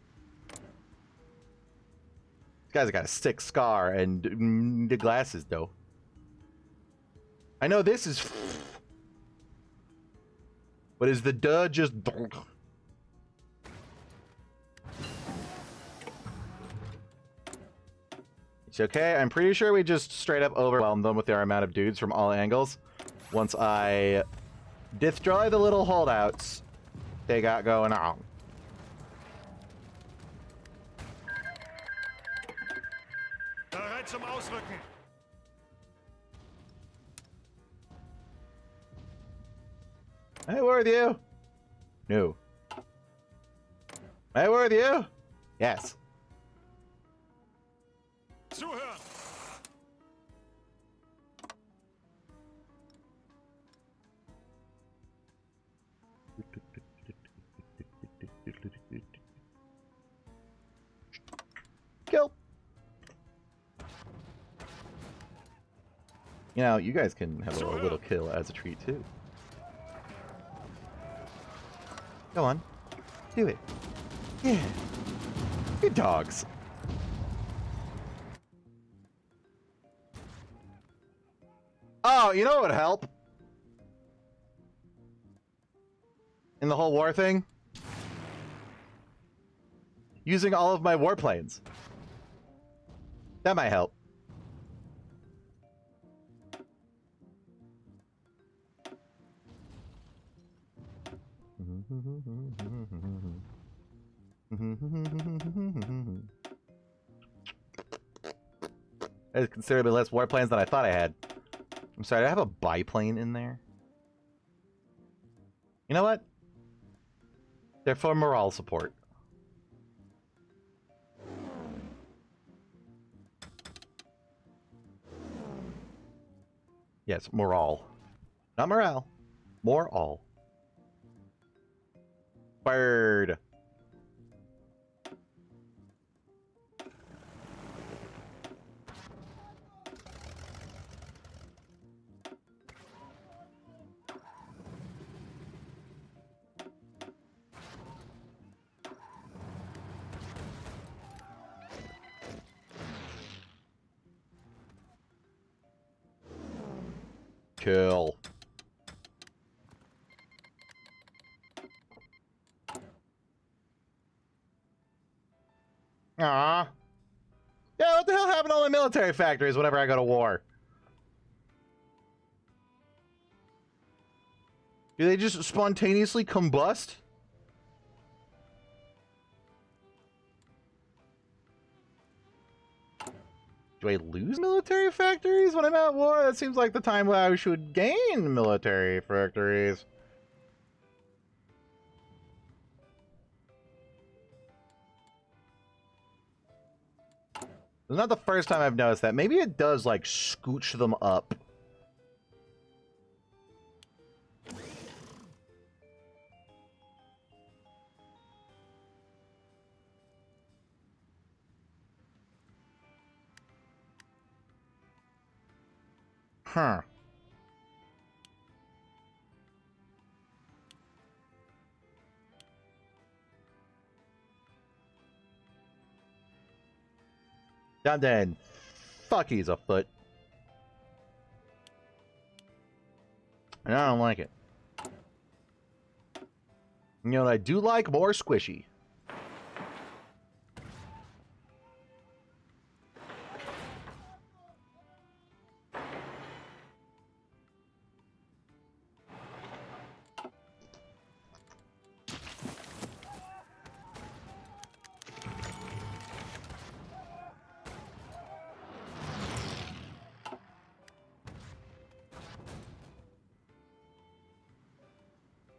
This guy's got a sick scar and the glasses, though. I know this is... But is the duh just... It's okay. I'm pretty sure we just straight up overwhelmed them with our amount of dudes from all angles. Once I destroy the little holdouts they got going on. Bereit zum Ausrücken. Hey, where with you? No. Hey, where with you? Yes. Zuhören. Kill. You know, you guys can have a little kill as a treat, too. Go on. Do it. Yeah. Good dogs. Oh, you know what would help? In the whole war thing? Using all of my warplanes. That might help. There's considerably less warplanes than I thought I had. I'm sorry, do I have a biplane in there? You know what? They're for morale support. Yes, morale. Not morale. Morale. Bird. Kill. Ah. Yeah, what the hell happened to all my military factories whenever I go to war? Do they just spontaneously combust? Do I lose military factories when I'm at war? That seems like the time where I should gain military factories. It's not the first time I've noticed that. Maybe it does, like, scooch them up. Huh. Down then. Fuck, he's a foot. And I don't like it. You know what I do like? More squishy.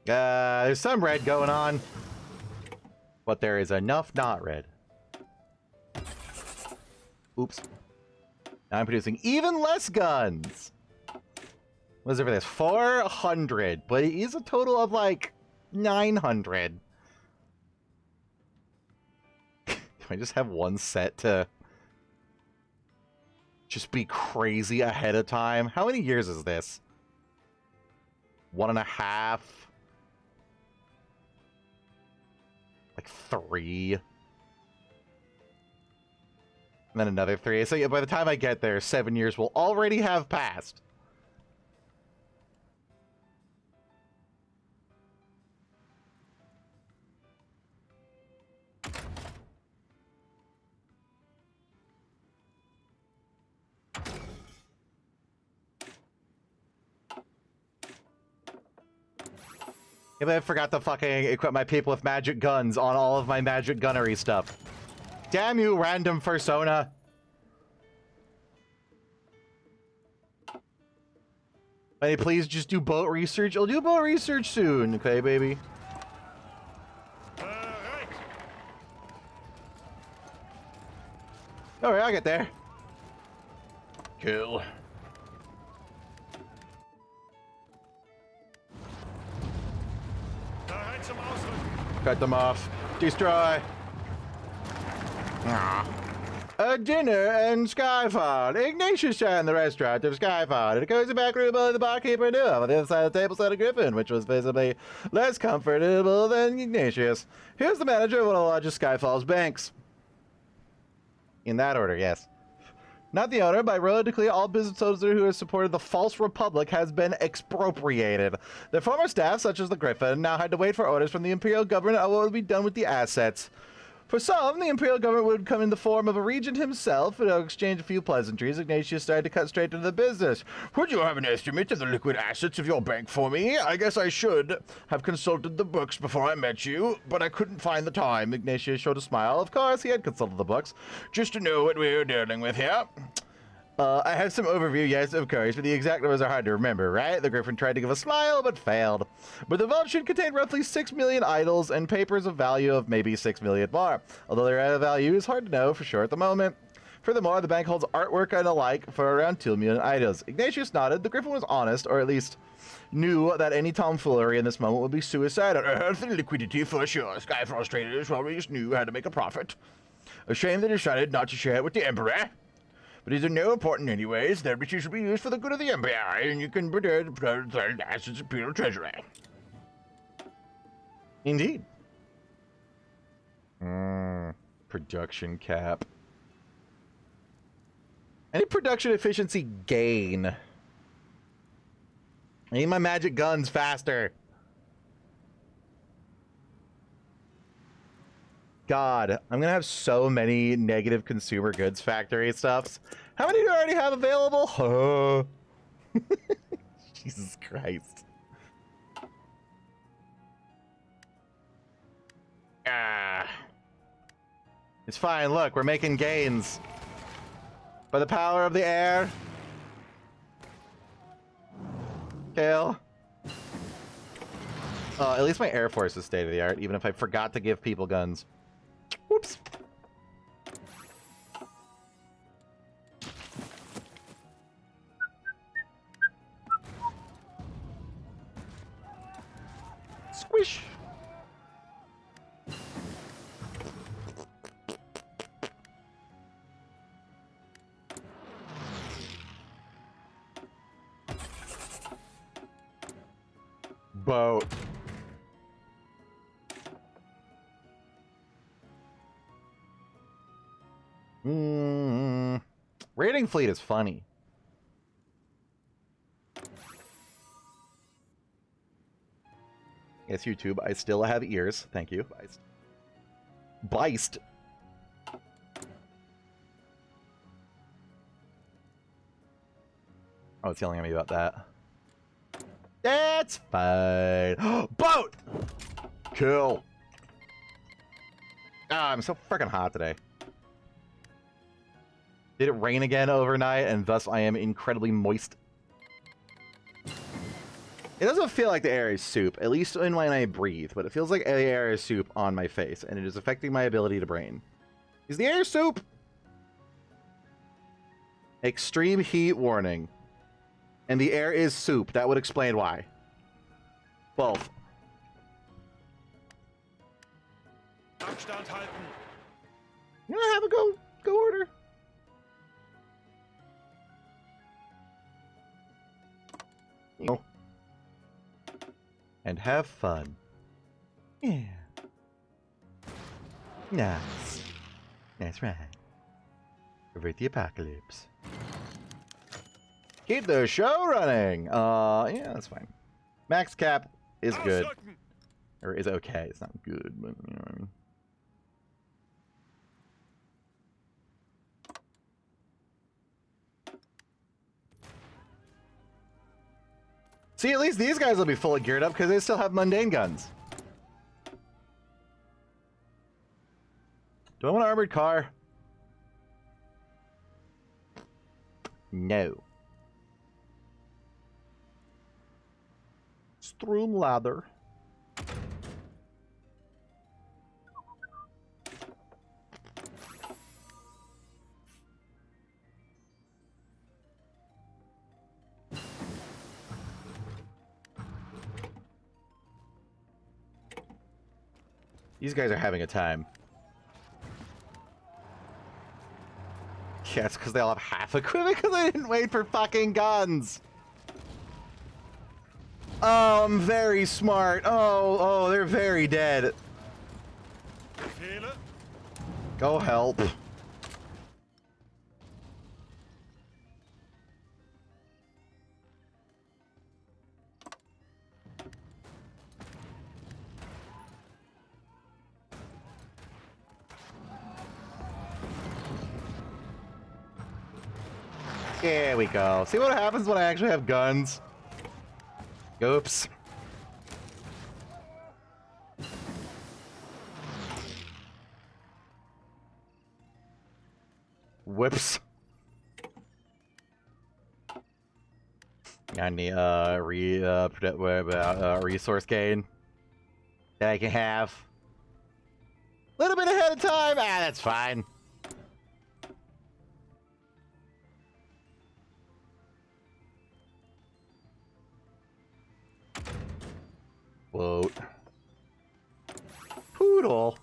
There's some red going on, but there is enough not red. Oops. Now I'm producing even less guns. What is it for this? 400, but it is a total of like 900. Do I just have one set to just be crazy ahead of time? How many years is this? 1.5? Like 3? And then another 3. So yeah, by the time I get there, 7 years will already have passed. Maybe I forgot to fucking equip my people with magic guns on all of my magic gunnery stuff. Damn you, random persona. May you please just do boat research? I'll do boat research soon, okay, baby? Bereit! Alright, I'll get there. Kill. Bereit zum Ausrücken! Cut them off. Destroy. A dinner in Skyfall. Ignatius sat in the restaurant of Skyfall in a cozy back room only the barkeeper knew of. On the other side of the table sat a griffin, which was visibly less comfortable than Ignatius. Here's the manager of one of the largest Skyfall's banks. In that order, yes. Not the owner. By road decree, all business owners who have supported the false republic has been expropriated. Their former staff, such as the Griffin, now had to wait for orders from the imperial government on what would be done with the assets. For some, the imperial government would come in the form of a regent himself, and exchange a few pleasantries. Ignatius started to cut straight into the business. Would you have an estimate of the liquid assets of your bank for me? I guess I should have consulted the books before I met you, but I couldn't find the time. Ignatius showed a smile. Of course, he had consulted the books, just to know what we were dealing with here. I have some overview, yes, of course, but the exact numbers are hard to remember, right? The Griffin tried to give a smile, but failed. But the vault should contain roughly 6 million idols and papers of value of maybe 6 million more. Although their value is hard to know for sure at the moment. Furthermore, the bank holds artwork and alike for around 2 million idols. Ignatius nodded. The Griffin was honest, or at least knew that any tomfoolery in this moment would be suicidal. Healthy liquidity for sure. Skyfall's traders always knew how to make a profit. A shame they decided not to share it with the Emperor. But these are no important anyways. Their riches should be used for the good of the Empire, and you can protect the assets of Imperial Treasury. Indeed. Production cap. Any production efficiency gain. I need my magic guns faster. God, I'm gonna have so many negative consumer goods factory stuffs. How many do I already have available? Jesus Christ. It's fine, look, we're making gains. By the power of the air. Kill. At least my Air Force is state of the art, even if I forgot to give people guns. Whoops. Squish. Boat. Raiding fleet is funny. Yes, YouTube, I still have ears. Thank you. Beist. Oh, it's yelling at me about that. That's fine. Boat! Kill. Ah, I'm so freaking hot today. Did it rain again overnight, and thus I am incredibly moist? It doesn't feel like the air is soup, at least when I breathe, but it feels like the air is soup on my face, and it is affecting my ability to brain. Is the air soup? Extreme heat warning. And the air is soup. That would explain why. Both. Abstand halten. You want to have a go order? Oh. And have fun. Yeah. Nice. That's right. Avert the apocalypse. Keep the show running. Yeah, that's fine. Max cap is good. Ausrücken. Or is okay. It's not good, but you know what I mean. See, at least these guys will be fully geared up because they still have mundane guns. Do I want an armored car? No. Stroom ladder. These guys are having a time. Yeah, it's because they all have half equipment because I didn't wait for fucking guns. Oh, I'm very smart. Oh, they're very dead. Befehle. Go help. There we go. See what happens when I actually have guns? Oops. Whoops. Got any resource gain that I can have? A little bit ahead of time. Ah, that's fine. Quote. Poodle.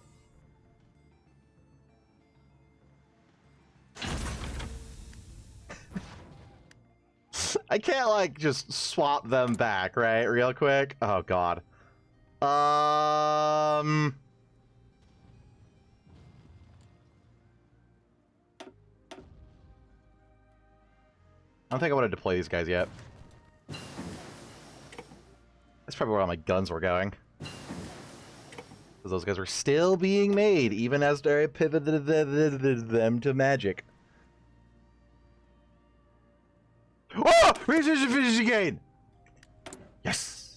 I can't, like, just swap them back, right? Real quick. Oh, God. I don't think I want to deploy these guys yet. That's probably where all my guns were going. Because those guys were still being made, even as I pivoted them to magic. Oh! Research efficiency gain! Yes!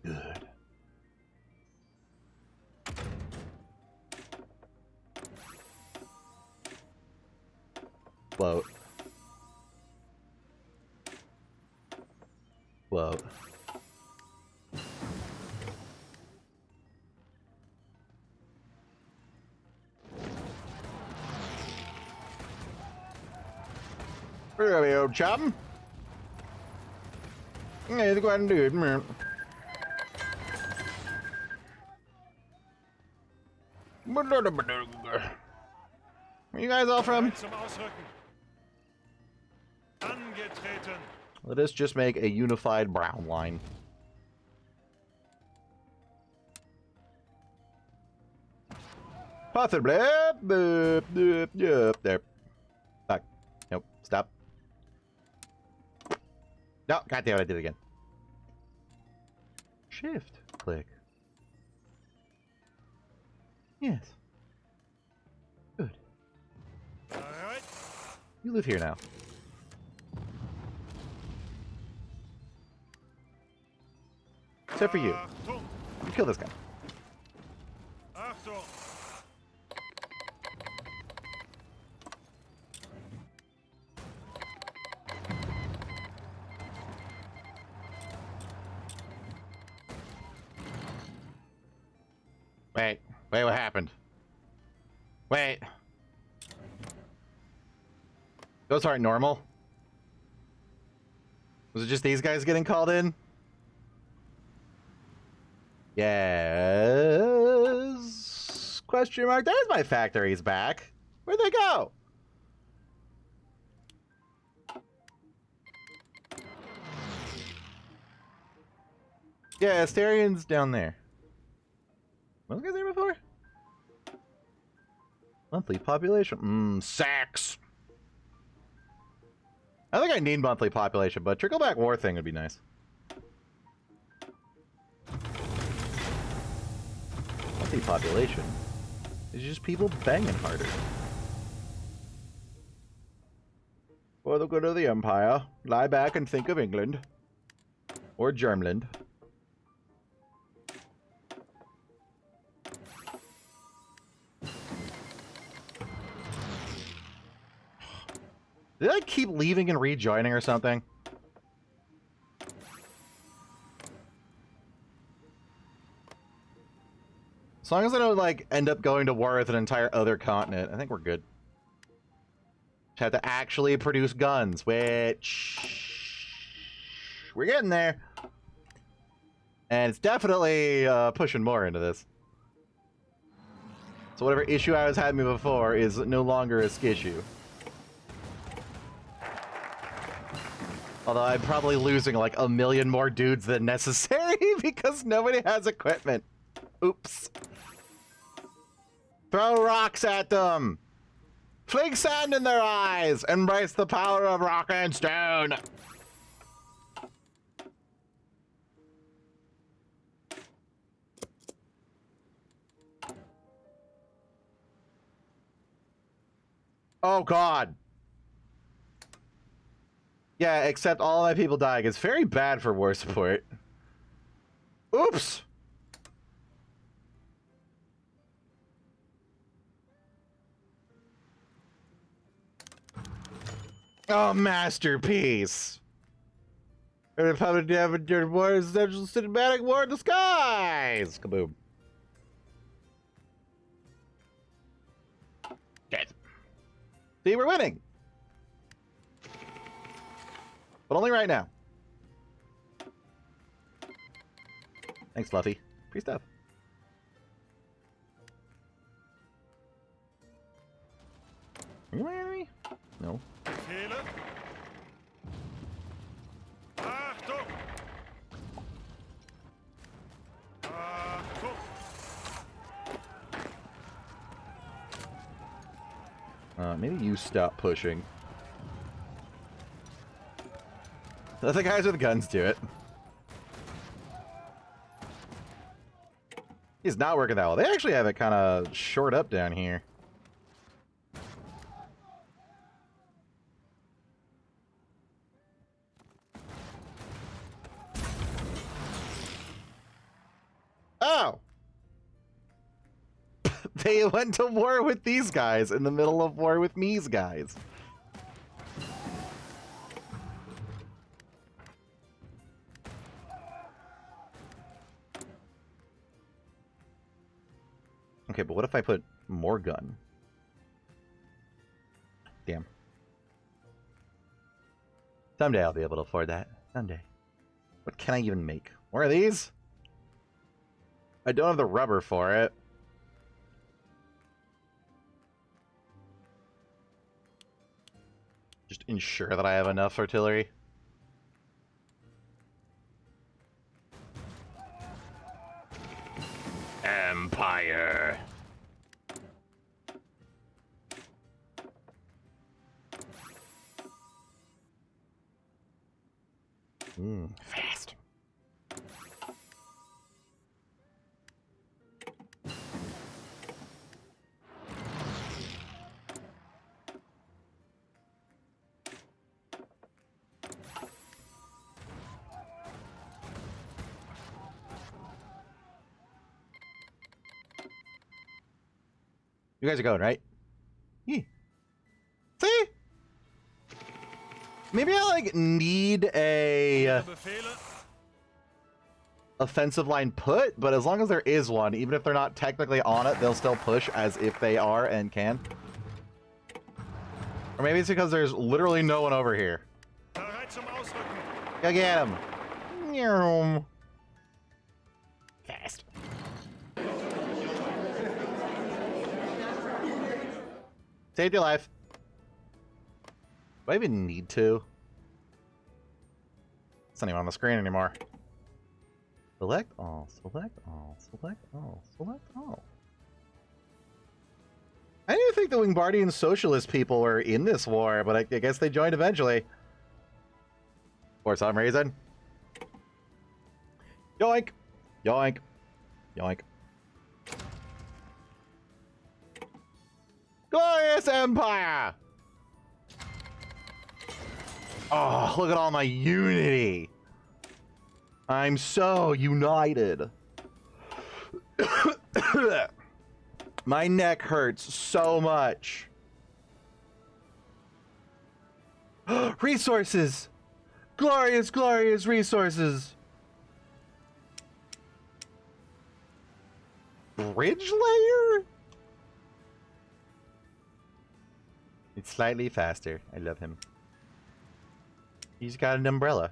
Good. Float. Float. There we go, chum. Yeah, go ahead and do it. Where you guys all from? Bereit zum Ausrücken. Angetreten. Let us just make a unified brown line. Possibly. There. Fuck. Nope. Stop. No, goddamn it, I did it again. Shift. Click. Yes. Good. All right. You live here now. Except for you. Achtung. You kill this guy. Achtung. Wait, what happened? Wait. Those aren't normal. Was it just these guys getting called in? Yes. Question mark. There's my factories back. Where'd they go? Yeah, Asterian's down there. What was I there before? Monthly population. Sex. I think I need monthly population, but trickleback war thing would be nice. Monthly population. It's just people banging harder. For the good of the Empire, lie back and think of England. Or Germland. Did I keep leaving and rejoining or something? As long as I don't, like, end up going to war with an entire other continent, I think we're good. Just have to actually produce guns, which... we're getting there. And it's definitely pushing more into this. So whatever issue I was having before is no longer a skissue. Although I'm probably losing like 1 million more dudes than necessary because nobody has equipment. Oops. Throw rocks at them. Fling sand in their eyes. Embrace the power of rock and stone. Oh God. Yeah, except all my people dying. It's very bad for war support. Oops! Oh, masterpiece! The Republic Damage War is essential cinematic war in the skies! Kaboom. Dead. See, we're winning! But only right now. Thanks, Fluffy. Free stuff. Are you my enemy? No. Fehler. Achtung! Achtung! Maybe you stop pushing. Let the guys with guns do it. He's not working that well. They actually have it kind of short up down here. Oh! They went to war with these guys in the middle of war with me's guys. Okay, but what if I put more gun? Damn. Someday I'll be able to afford that. Someday. What can I even make? More of these? I don't have the rubber for it. Just ensure that I have enough artillery. Empire. Fast. You guys are going, right? Yeah. See? Maybe I, like, need a offensive line put, but as long as there is one, even if they're not technically on it, they'll still push as if they are and can. Or maybe it's because there's literally no one over here. Bereit zum Ausrücken. Go get him. Meow. Fast. Saved your life. Do I even need to? It's not even on the screen anymore. Select all, select all, select all, select all. I didn't even think the Wingbardian socialist people were in this war, but I guess they joined eventually. For some reason. Yoink! Yoink! Yoink. Glorious Empire! Oh, look at all my unity. I'm so united. My neck hurts so much. Resources! Glorious, glorious resources! Bridge layer? It's slightly faster. I love him. He's got an umbrella.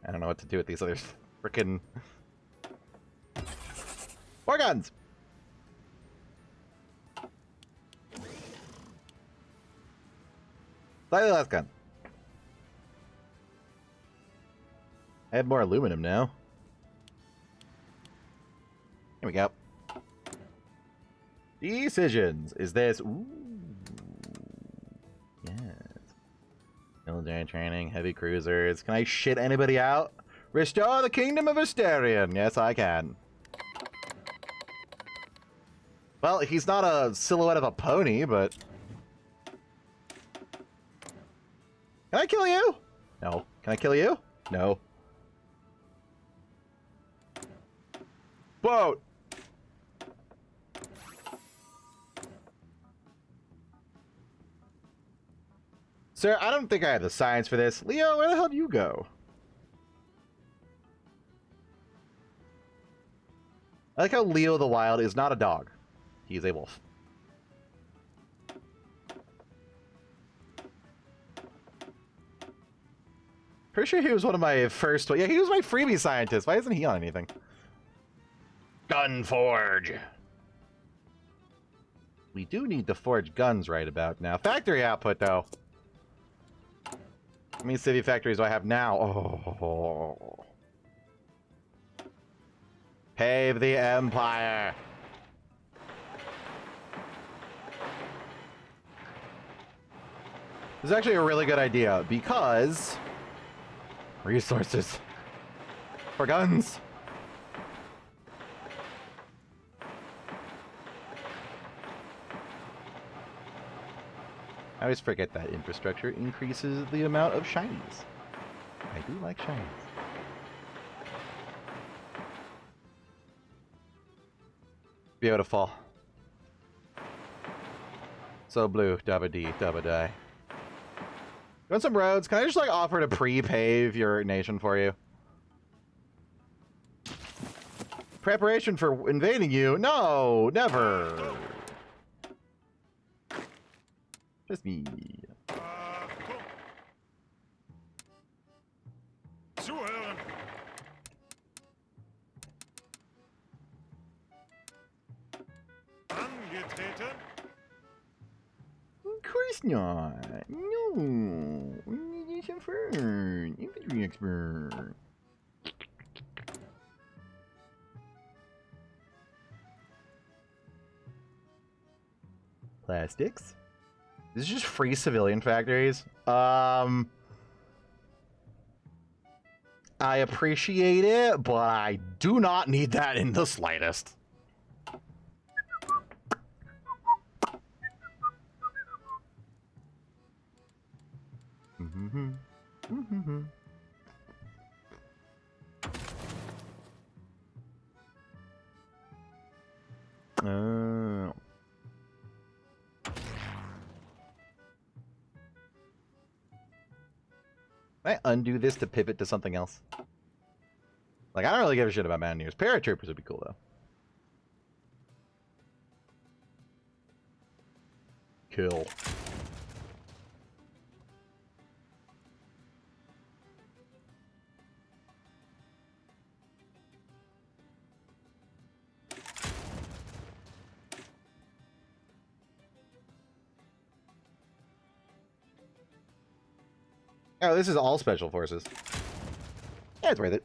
I don't know what to do with these other frickin' more guns. Slightly less gun. I have more aluminum now. Here we go. Decisions. Is this? Ooh. Yes. Military training, heavy cruisers. Can I shit anybody out? Restore the kingdom of Asterion. Yes, I can. Well, he's not a silhouette of a pony, but... Can I kill you? No. Can I kill you? No. Boat! Sir, I don't think I have the science for this. Leo, where the hell do you go? I like how Leo the Wild is not a dog. He's a wolf. Pretty sure he was one of my first... Yeah, he was my freebie scientist. Why isn't he on anything? Gunforge. We do need to forge guns right about now. Factory output, though. How many city factories do I have now? Oh. Pave the Empire. This is actually a really good idea because resources for guns. I always forget that infrastructure increases the amount of shinies. I do like shinies. Beautiful. So blue, dabba dee, dabba die. You want some roads? Can I just like offer to pre-pave your nation for you? Preparation for invading you? No, never. Just me. Zuhören. Angetreten. Of course not. No. We need some first. Infantry expert. Plastics. This is just free civilian factories. I appreciate it, but I do not need that in the slightest. Can I undo this to pivot to something else? Like, I don't really give a shit about Mountaineers. Paratroopers would be cool, though. Kill. Oh, this is all special forces. Yeah, it's worth it.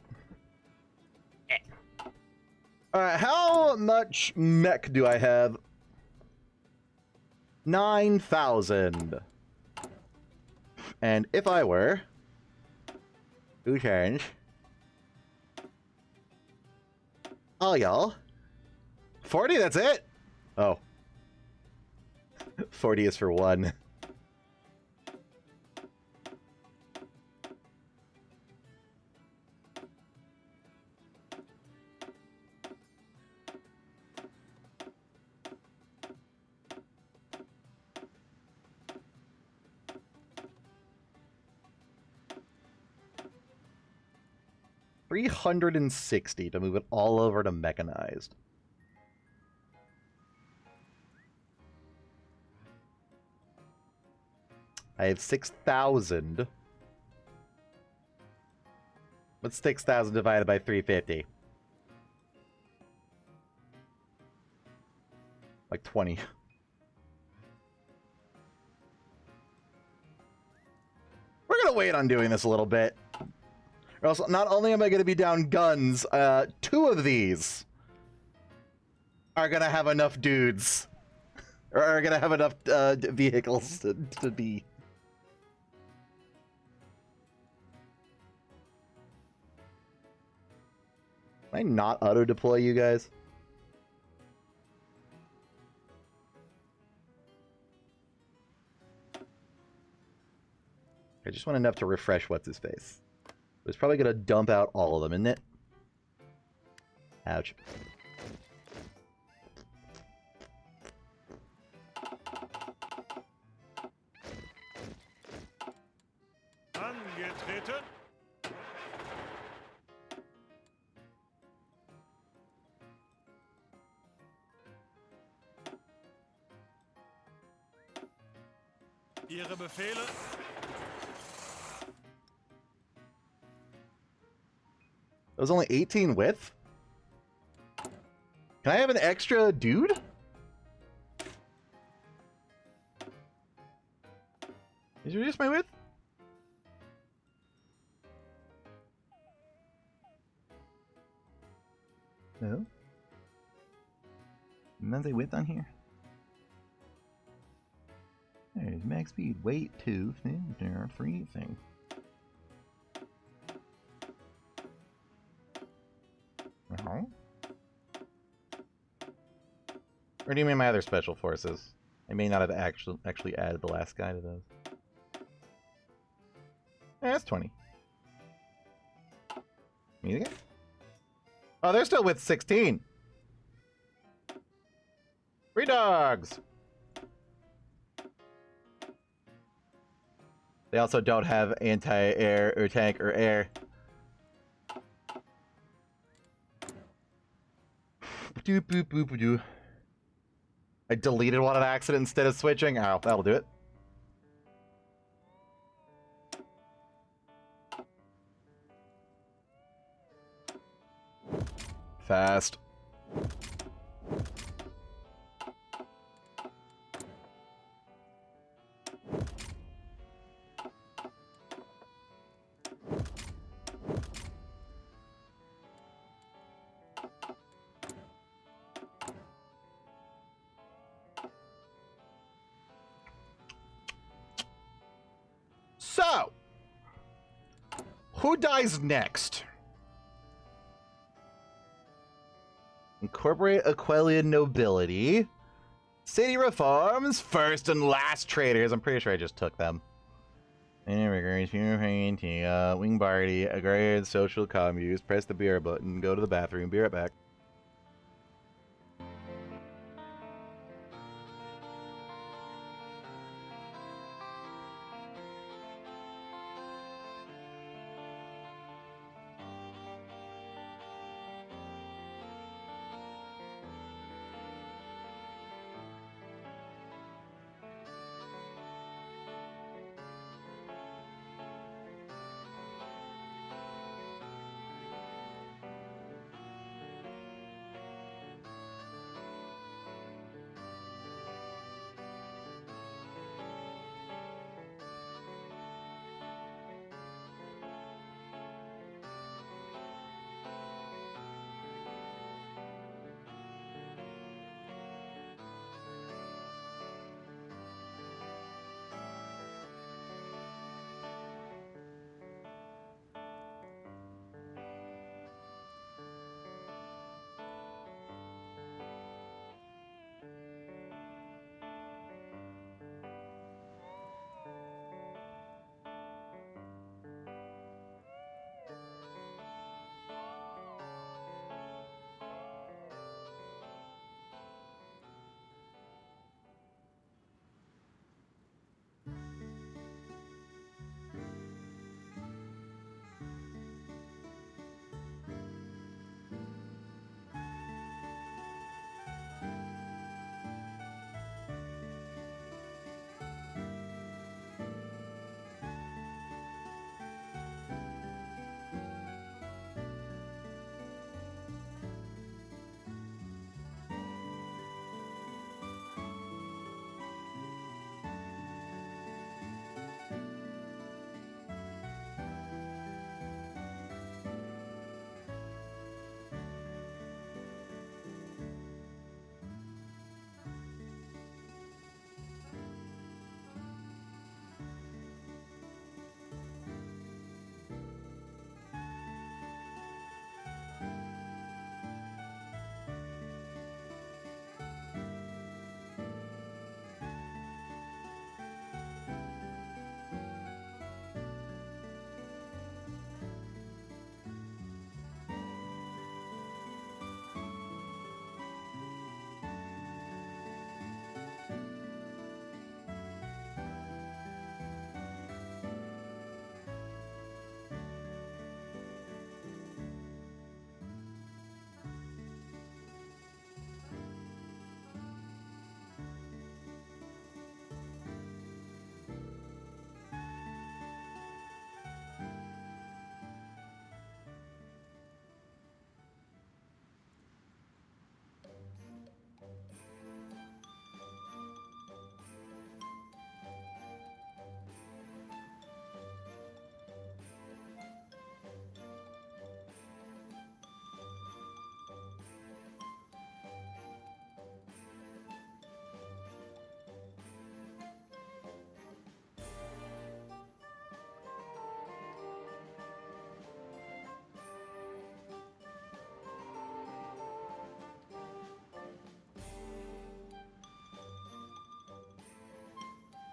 Alright, how much mech do I have? 9,000. And if I were to change all y'all, 40, that's it? Oh. 40 is for one. $360 to move it all over to mechanized. I have 6,000. What's 6,000 divided by 350? Like 20. We're gonna wait on doing this a little bit. Or else, not only am I gonna be down guns, 2 of these are gonna have enough dudes. Or are gonna have enough vehicles to be. Can I not auto-deploy you guys? I just want enough to refresh what's-his-face. It's probably going to dump out all of them, isn't it? Ouch. Angetreten. Ihre Befehle. It was only 18 width? Can I have an extra dude? Is it reduce my width? No? Doesn't say width on here? There's max speed, weight 2, there, 3 thing. Uh-huh. Or do you mean my other special forces? I may not have actually added the last guy to those. Yeah, that's 20. Me again? Oh, they're still with 16. Free dogs! They also don't have anti-air or tank or air. I deleted one on accident instead of switching. Oh, that'll do it. Fast. So, who dies next? Incorporate Aquelian nobility. City reforms, first and last traders. I'm pretty sure I just took them. Wing party, agrarian social communes. Press the beer button, go to the bathroom, be right back.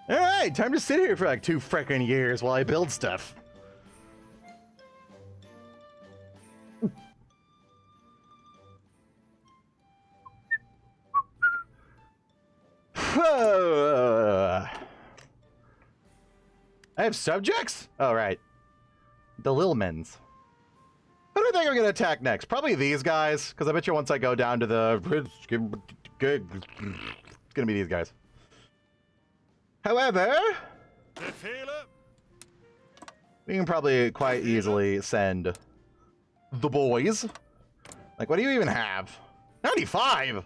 Alright, time to sit here for like 2 frickin' years while I build stuff. I have subjects? Oh, right. The little men's. Who do you think I'm gonna attack next? Probably these guys, because I bet you once I go down to the... It's gonna be these guys. However... Befehle. we can probably quite easily send the boys. Like, what do you even have? 95?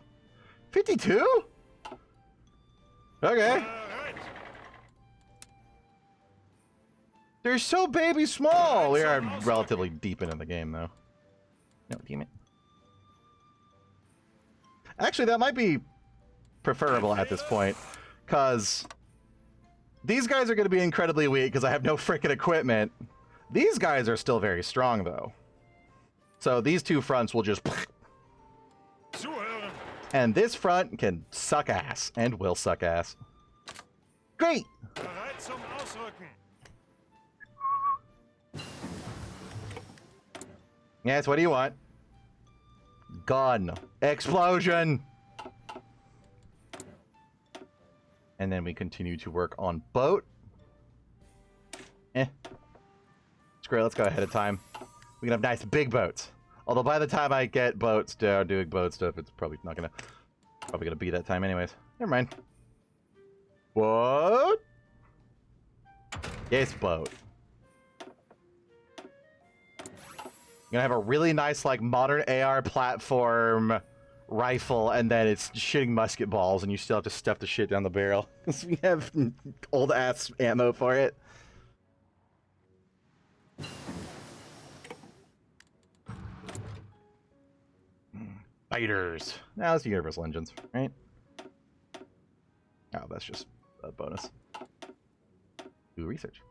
52? Okay. Bereit. They're so baby small. We are relatively deep into the game, though. No, damn it. Actually, that might be preferable at this point, because these guys are going to be incredibly weak because I have no frickin' equipment. These guys are still very strong, though. So these 2 fronts will just... Zuhören. and this front can suck ass, and will suck ass. Great! Bereit zum Ausrücken. Yes, what do you want? Gun. Explosion! And then we continue to work on boat. Screw it, let's go ahead of time. We can have nice big boats. Although by the time I get boats down doing boat stuff, it's probably not gonna... probably gonna be that time anyways. Never mind. What? Yes, boat. You're gonna have a really nice, like, modern AR platform rifle, and then it's shooting musket balls, and you still have to stuff the shit down the barrel. Because we have old-ass ammo for it. Fighters. Now it's the Universal Engines, right? Oh, that's just a bonus. Do research.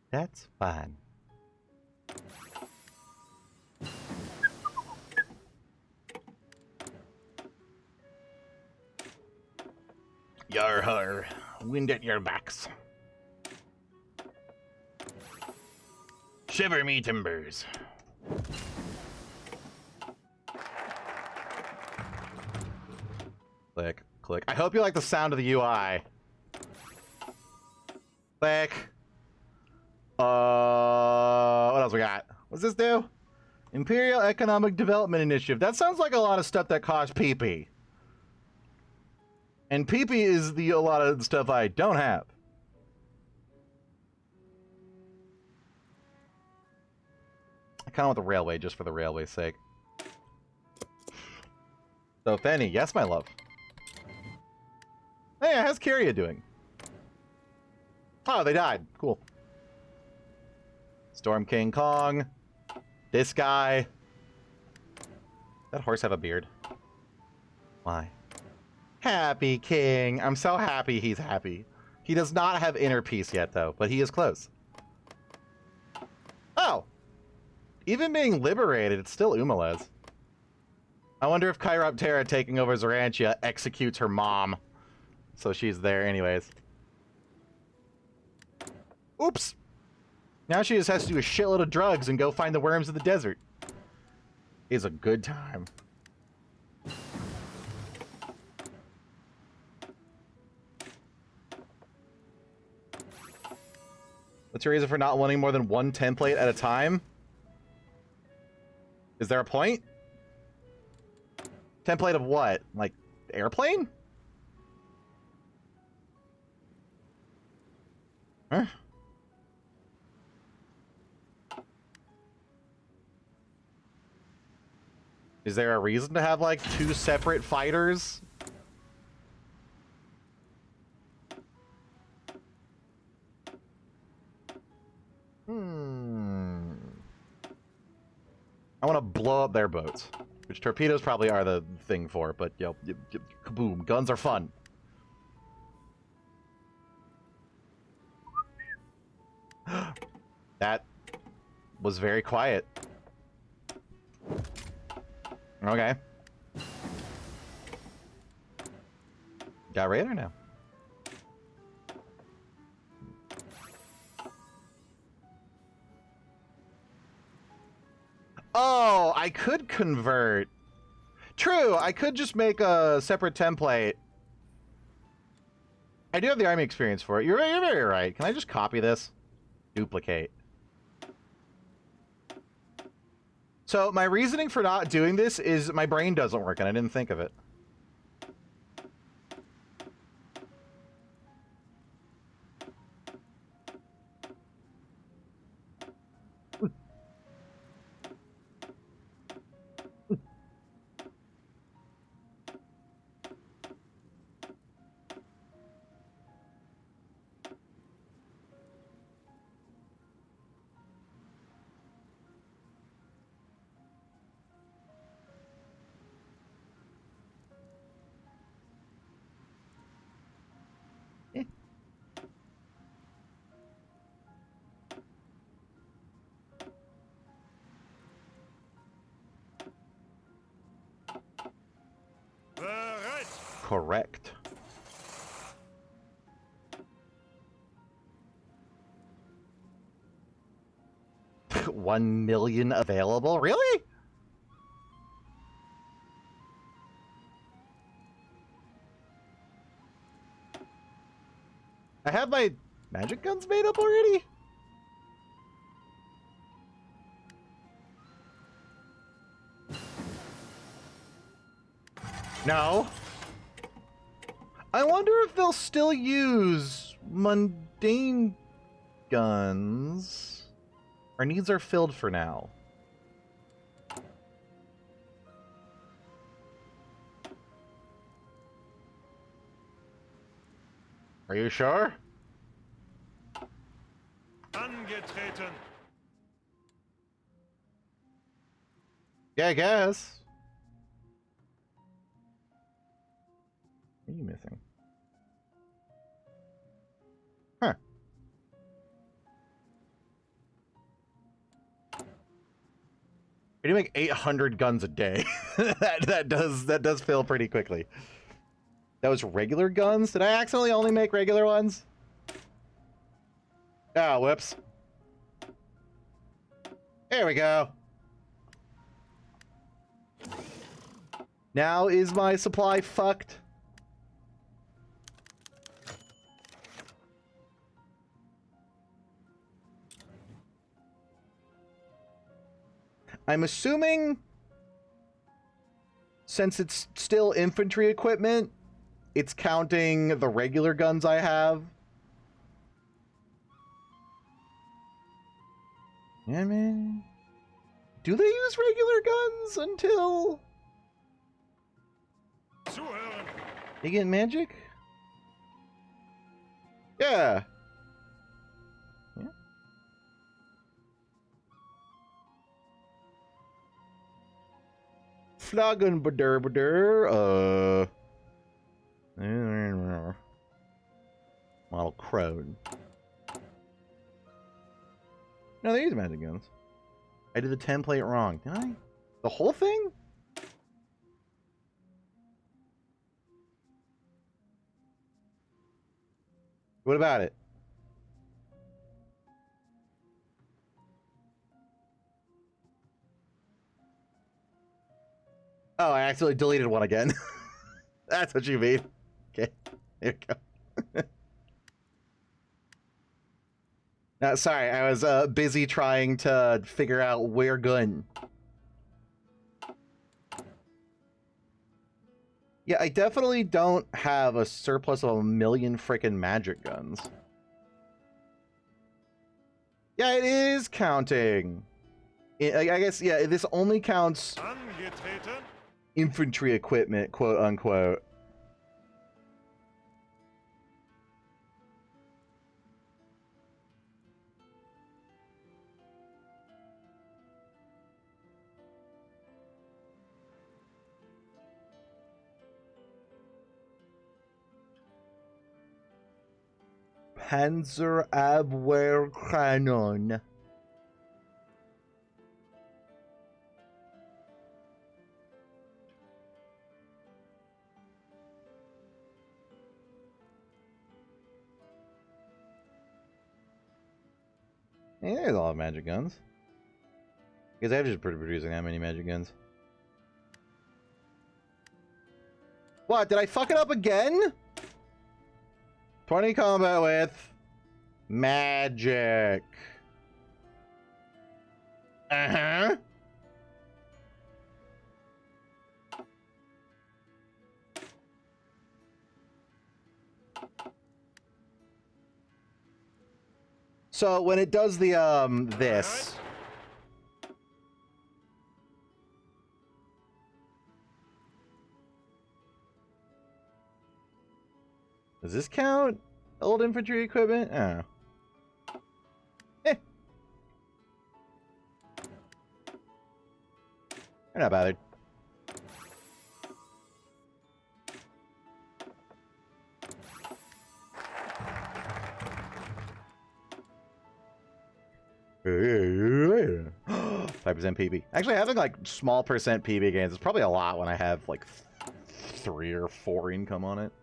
That's fine. Yar har, wind at your backs. Shiver me timbers. Click, click. I hope you like the sound of the UI. Click. What else we got? What's this do? Imperial Economic Development Initiative. That sounds like a lot of stuff that costs PP. And PP is a lot of the stuff I don't have. I kind of want the railway just for the railway's sake. So, Fanny, yes, my love. Hey, how's Kyria doing? Oh, they died. Cool. Storm King Kong. This guy. That horse have a beard? Why? Happy King. I'm so happy he's happy. He does not have inner peace yet, though, but he is close. Oh! Even being liberated, it's still Umalez. I wonder if Chiroptera taking over Zorantia executes her mom. So she's there anyways. Oops! Now she just has to do a shitload of drugs and go find the worms of the desert. It's a good time. What's your reason for not wanting more than one template at a time? Is there a point? Template of what? Like, airplane? Huh? Is there a reason to have, like, 2 separate fighters? I want to blow up their boats, which torpedoes probably are the thing for, but, you know, kaboom, guns are fun. That was very quiet. Okay. Got radar now. Oh, I could convert. True, I could just make a separate template. I do have the army experience for it. You're very right. Can I just copy this? Duplicate. So my reasoning for not doing this is my brain doesn't work and I didn't think of it. Bereit. Correct. $1 million available? Really? I have my magic guns made up already? No. I wonder if they'll still use mundane guns. Our needs are filled for now. Are you sure? Angetreten. Yeah, I guess. What are you missing? Huh. We do make 800 guns a day. that does fill pretty quickly. That was regular guns? Did I accidentally only make regular ones? Oh, whoops. There we go. Now is my supply fucked? I'm assuming, since it's still infantry equipment, it's counting the regular guns I have. Yeah, man. Do they use regular guns until Zuhören. they get magic? Yeah. Yeah. Flaggenbederbeder, model crone. No, they use magic guns. I did the template wrong, did I? The whole thing? What about it? Oh, I accidentally deleted one again. That's what you mean. Okay, here we go. No, sorry, I was busy trying to figure out where gun. Yeah, I definitely don't have a surplus of 1 million frickin' magic guns. Yeah, it is counting. I guess, yeah, this only counts Angetreten. infantry equipment, quote unquote. Panzerabwehrkanone. Yeah, there's a lot of magic guns. Because I've just been producing that many magic guns. What? Did I fuck it up again? 20 combat with magic. Uh-huh. So when it does the this, does this count? Old infantry equipment? Oh. Eh. I'm not bothered. %, 5% PB. Actually, having like small percent PB gains is probably a lot when I have like 3 or 4 income on it.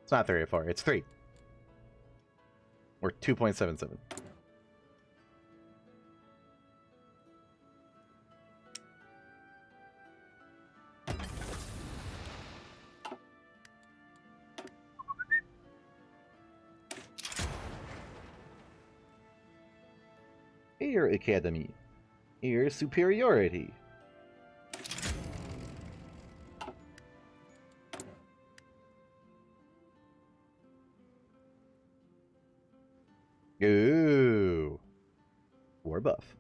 It's not 3 or 4, it's 3. Or 2.77. Air Academy. Air Superiority. Ooh. War buff.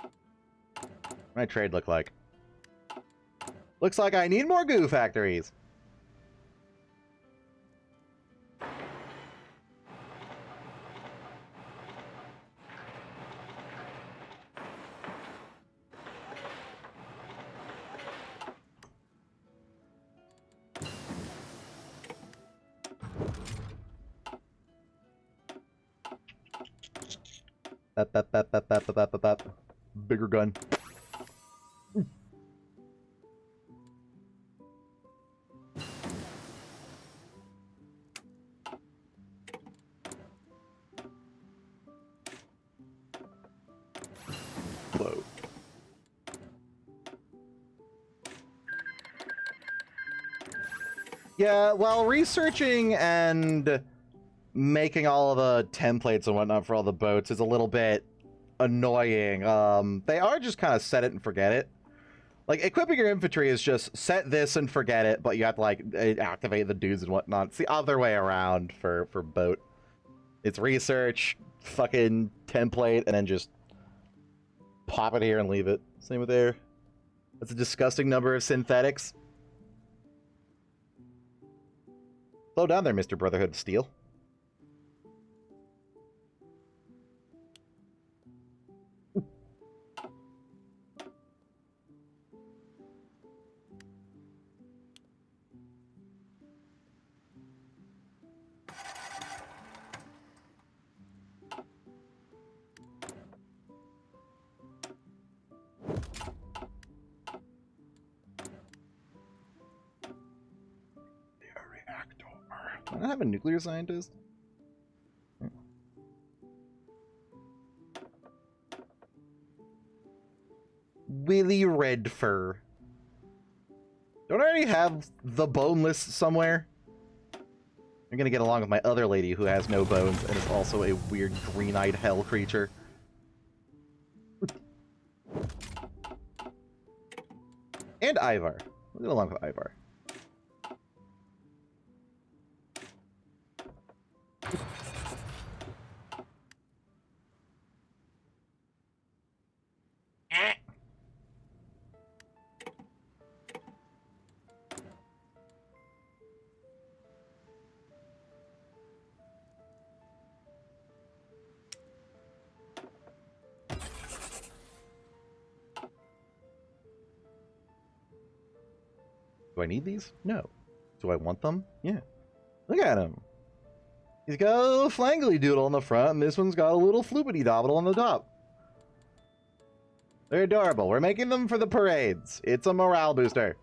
What my trade look like? Looks like I need more goo factories. Bigger gun. Whoa. Yeah, while researching and making all of the templates and whatnot for all the boats is a little bit annoying. They are just kind of set it and forget it. Like, equipping your infantry is just set this and forget it, but you have to, like, activate the dudes and whatnot. It's the other way around for boat. It's research, fucking template, and then just pop it here and leave it. Same with air. That's a disgusting number of synthetics. Slow down there, Mr. Brotherhood of Steel. Can I have a nuclear scientist? Willie Redfur. Don't I already have the boneless somewhere? I'm gonna get along with my other lady who has no bones and is also a weird green-eyed hell creature. And Ivar. We'll get along with Ivar. Do I need these? No. Do I want them? Yeah. Look at him. He's got a little flangly doodle on the front, and this one's got a little floopity doddle on the top. They're adorable. We're making them for the parades. It's a morale booster.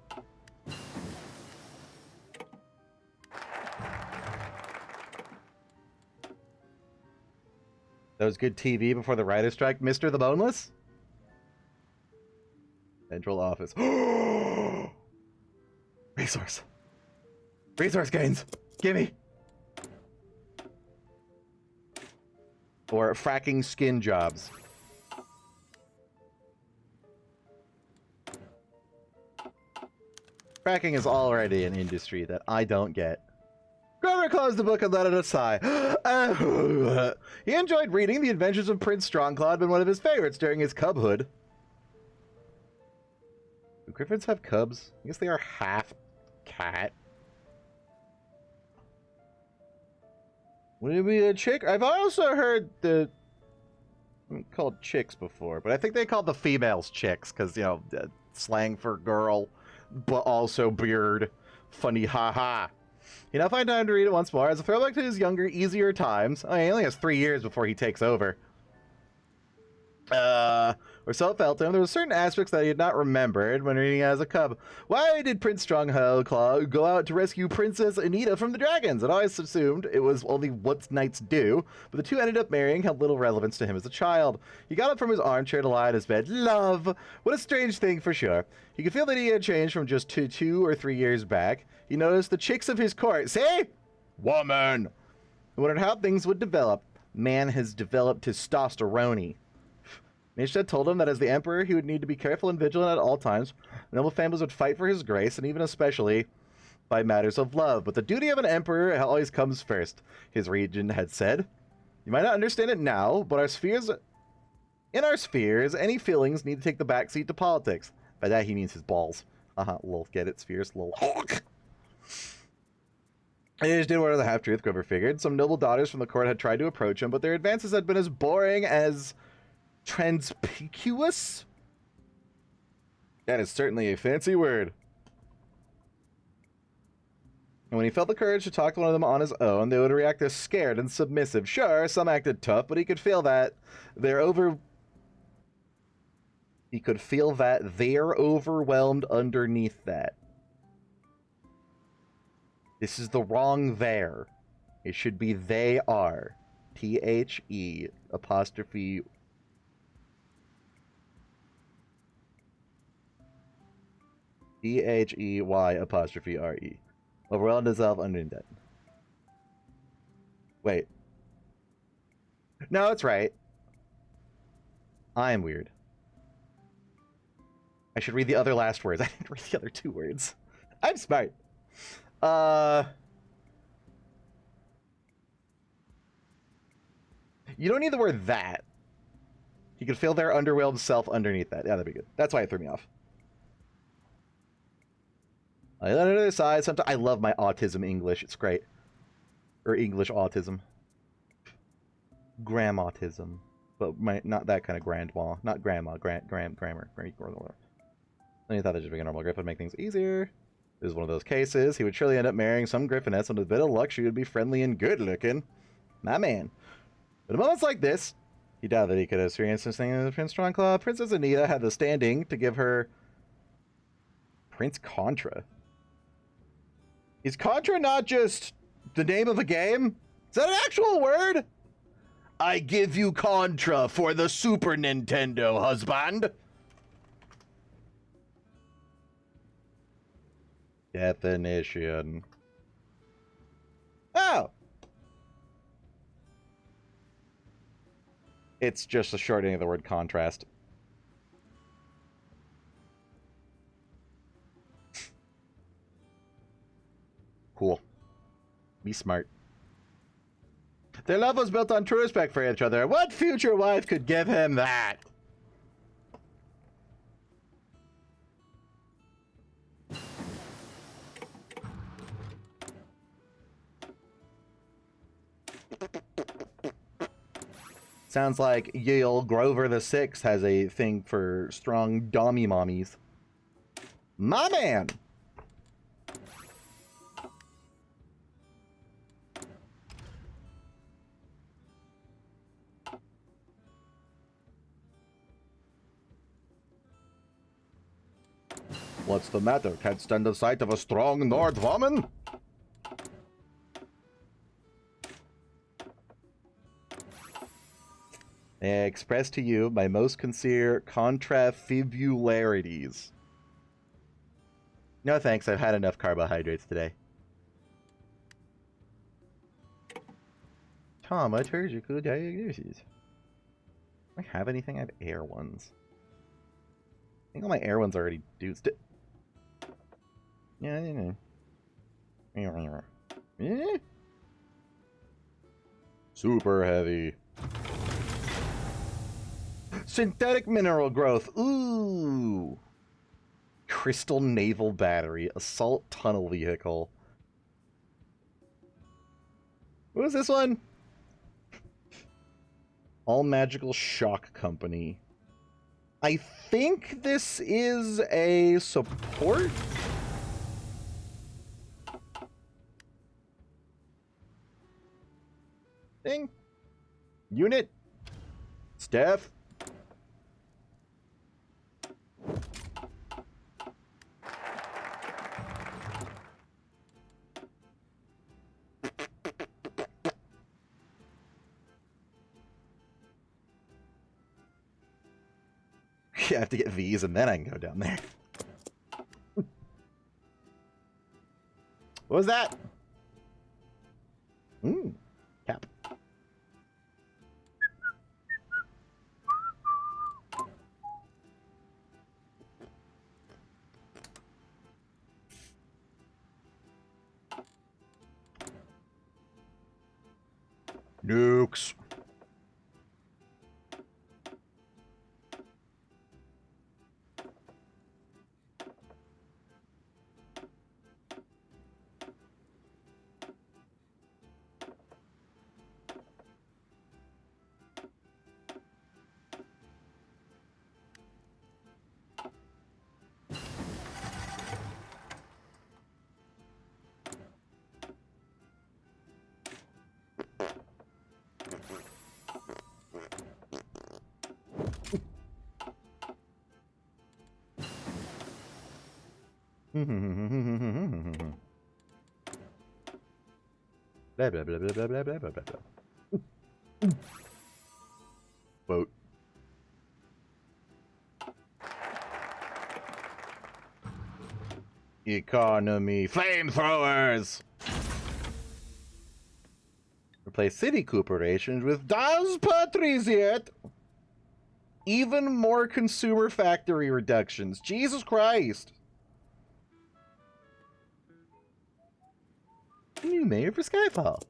That was good TV before the writer's strike. Mr. the Boneless? Central office. Resource. Resource gains. Gimme. Or fracking skin jobs. Fracking is already an industry that I don't get. Grover closed the book and let out a sigh. He enjoyed reading The Adventures of Prince Strongclaw, been one of his favorites during his cubhood. Do griffins have cubs? I guess they are half cat. Would it be a chick? I've also heard the called chicks before, but I think they called the females chicks because, you know, slang for girl, but also beard. Funny, haha. He now find time to read it once more as a throwback to his younger, easier times. Oh, he only has 3 years before he takes over. Or so it felt to him. There were certain aspects that he had not remembered when reading as a cub. Why did Prince Strongclaw go out to rescue Princess Anita from the dragons? I'd always assumed it was only what knights do, but the two ended up marrying had little relevance to him as a child. He got up from his armchair to lie in his bed. Love! What a strange thing for sure. He could feel that he had changed from just 2 or 3 years back. He noticed the chicks of his court. See? Woman! He wondered how things would develop. Man has developed testosterone. Nishad told him that as the emperor, he would need to be careful and vigilant at all times. Noble families would fight for his grace, and even especially by matters of love. But the duty of an emperor always comes first, his regent had said. You might not understand it now, but in our spheres, any feelings need to take the backseat to politics. By that, he means his balls. Lol, get it, spheres, lol. He just did whatever the half-truth Grover figured. Some noble daughters from the court had tried to approach him, but their advances had been as boring as transpicuous? That is certainly a fancy word. And when he felt the courage to talk to one of them on his own, they would react as scared and submissive. Sure, some acted tough, but he could feel that they're overwhelmed underneath that. This is the wrong there. It should be they are. THE apostrophe DHEY apostrophe RE. Overwhelmed himself underneath that. Wait. No, it's right. I'm weird. I should read the other last words. I didn't read the other 2 words. I'm smart. You don't need the word that. You can feel their underwhelmed self underneath that. Yeah, that'd be good. That's why it threw me off. On the other side, sometimes I love my autism English. It's great. Or English autism. Gram-autism. But not that kind of grandma. Not grandma. Grammar. Then he thought that just being a normal griffin would make things easier. This is one of those cases. He would surely end up marrying some griffiness, and with a bit of luck, she would be friendly and good-looking. My man. But at moments like this, he doubted that he could experience this thing as Prince Strongclaw. Princess Anita had the standing to give her Prince Contra. Is Contra not just the name of a game? Is that an actual word? I give you Contra for the Super Nintendo, husband. Definition. Oh! It's just a shortening of the word contrast. Cool. Be smart. Their love was built on true respect for each other. What future wife could give him that? Sounds like Yale Grover the Sixth has a thing for strong dommy mommies. My man! What's the matter? Can't stand the sight of a strong Nord woman? I express to you my most sincere contrafibularities. No thanks, I've had enough carbohydrates today. Tom, what surgical diagnosis? Do I have anything? I have air ones. I think all my air ones already do. Yeah. Super heavy. Synthetic mineral growth. Ooh. Crystal naval battery. Assault tunnel vehicle. What was this one? All Magical Shock Company. I think this is a support? Thing? Unit? Staff? I have to get V's and then I can go down there. What was that? Cap. Nukes. Blah blah blah blah blah blah blah blah blah. Boat. Economy. Flamethrowers! Replace city corporations with Das Patriciat. Even more consumer factory reductions. Jesus Christ. New mayor for Skyfall.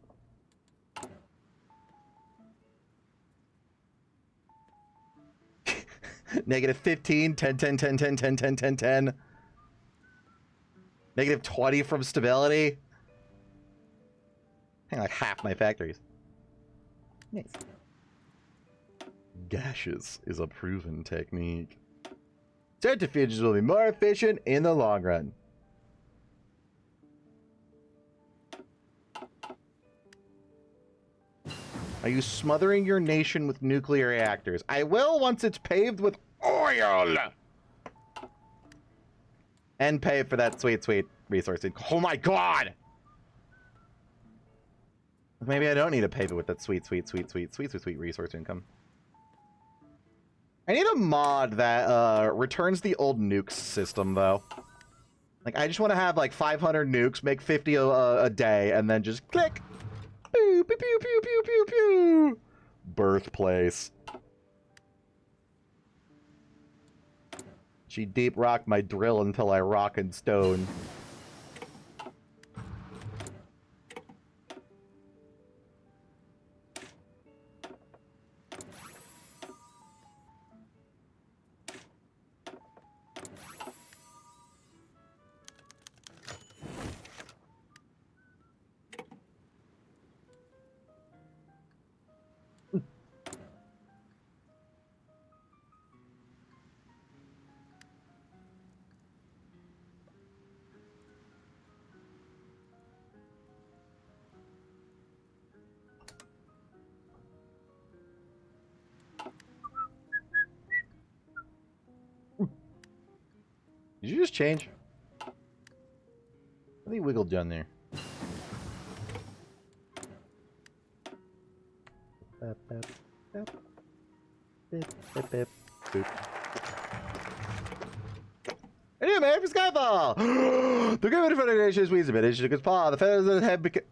Negative 15, 10, 10, 10, 10, 10, 10, 10, 10. Negative 20 from stability. I think like half my factories. Nice. Gashes is a proven technique. Centrifuges will be more efficient in the long run. Are you smothering your nation with nuclear reactors? I will once it's paved with oil! And pay for that sweet, sweet resource. Oh my god! Maybe I don't need to pave it with that sweet, sweet, sweet, sweet, sweet, sweet, sweet resource income. I need a mod that returns the old nukes system, though. Like, I just want to have, like, 500 nukes, make 50 a day, and then just click! Pew, pew, pew, pew, pew, pew, pew! Birthplace. She deep rocked my drill until I rock and stone. Did you just change? I think wiggled down there. Boop. I knew, man, for Skyfall! The Griffin Federation squeezed a bit. It shook his paw. The feathers of the head became...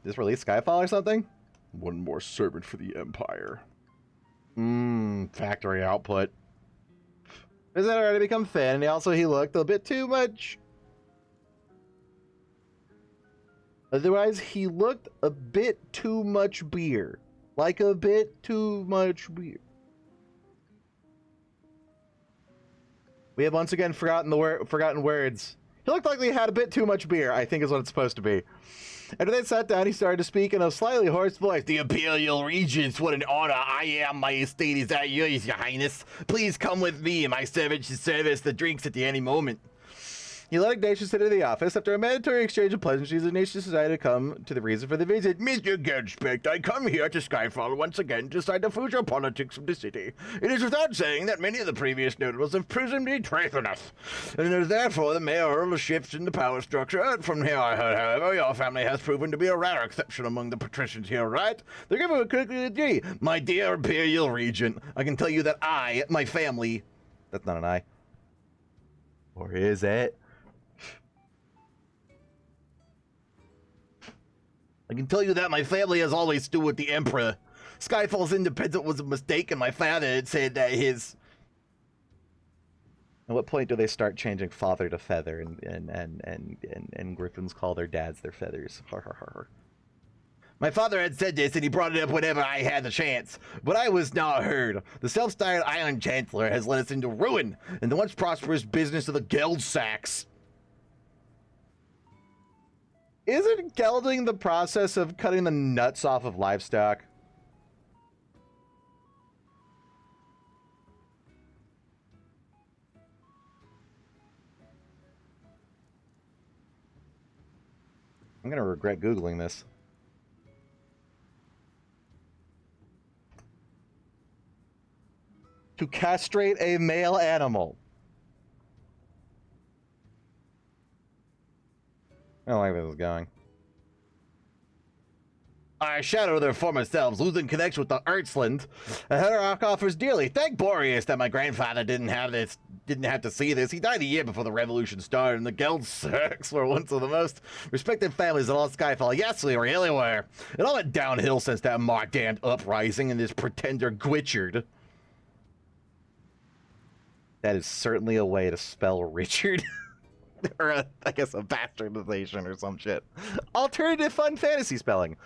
This release Skyfall or something? One more servant for the Empire. Factory output. His head already become thin, and he looked a bit too much... Otherwise, he looked a bit too much beer. Like a bit too much beer. We have once again forgotten words. He looked like he had a bit too much beer, I think is what it's supposed to be. After they sat down, he started to speak in a slightly hoarse voice. The Imperial Regents, what an honor. I am, my estate is at yours, your highness. Please come with me, and my servant should service the drinks at any moment. He let Ignatius into the office. After a mandatory exchange of pleasantries, Ignatius decided to come to the reason for the visit. Mr. Gedspect, I come here to Skyfall once again to decide the future politics of the city. It is without saying that many of the previous notables have proven to be traitorous, and therefore the mayoral shifts in the power structure. From here I heard, however, your family has proven to be a rare exception among the patricians here, right? The giver would quickly agree. My dear Imperial Regent, I can tell you that my family... That's not an I. Or is it? I can tell you that my family has always stood with the Emperor. Skyfall's independence was a mistake, and my father had said that his... At what point do they start changing father to feather, and griffins call their dads their feathers? Har har har har. My father had said this, and he brought it up whenever I had the chance, but I was not heard. The self-styled Iron Chancellor has led us into ruin, and the once prosperous business of the Geld Sacks. Isn't gelding the process of cutting the nuts off of livestock? I'm gonna regret Googling this. To castrate a male animal. I don't like where this is going. I shadow their former selves, losing connection with the Earthsland. Herrock offers dearly. Thank Boreas that my grandfather didn't have to see this. He died a year before the revolution started, and the Geldsirks were one of the most respected families in all Skyfall. Yes, they really were. It all went downhill since that mock-damned uprising and this pretender Gwitchard. That is certainly a way to spell Richard. Or I guess a bastardization or some shit. Alternative fun fantasy spelling.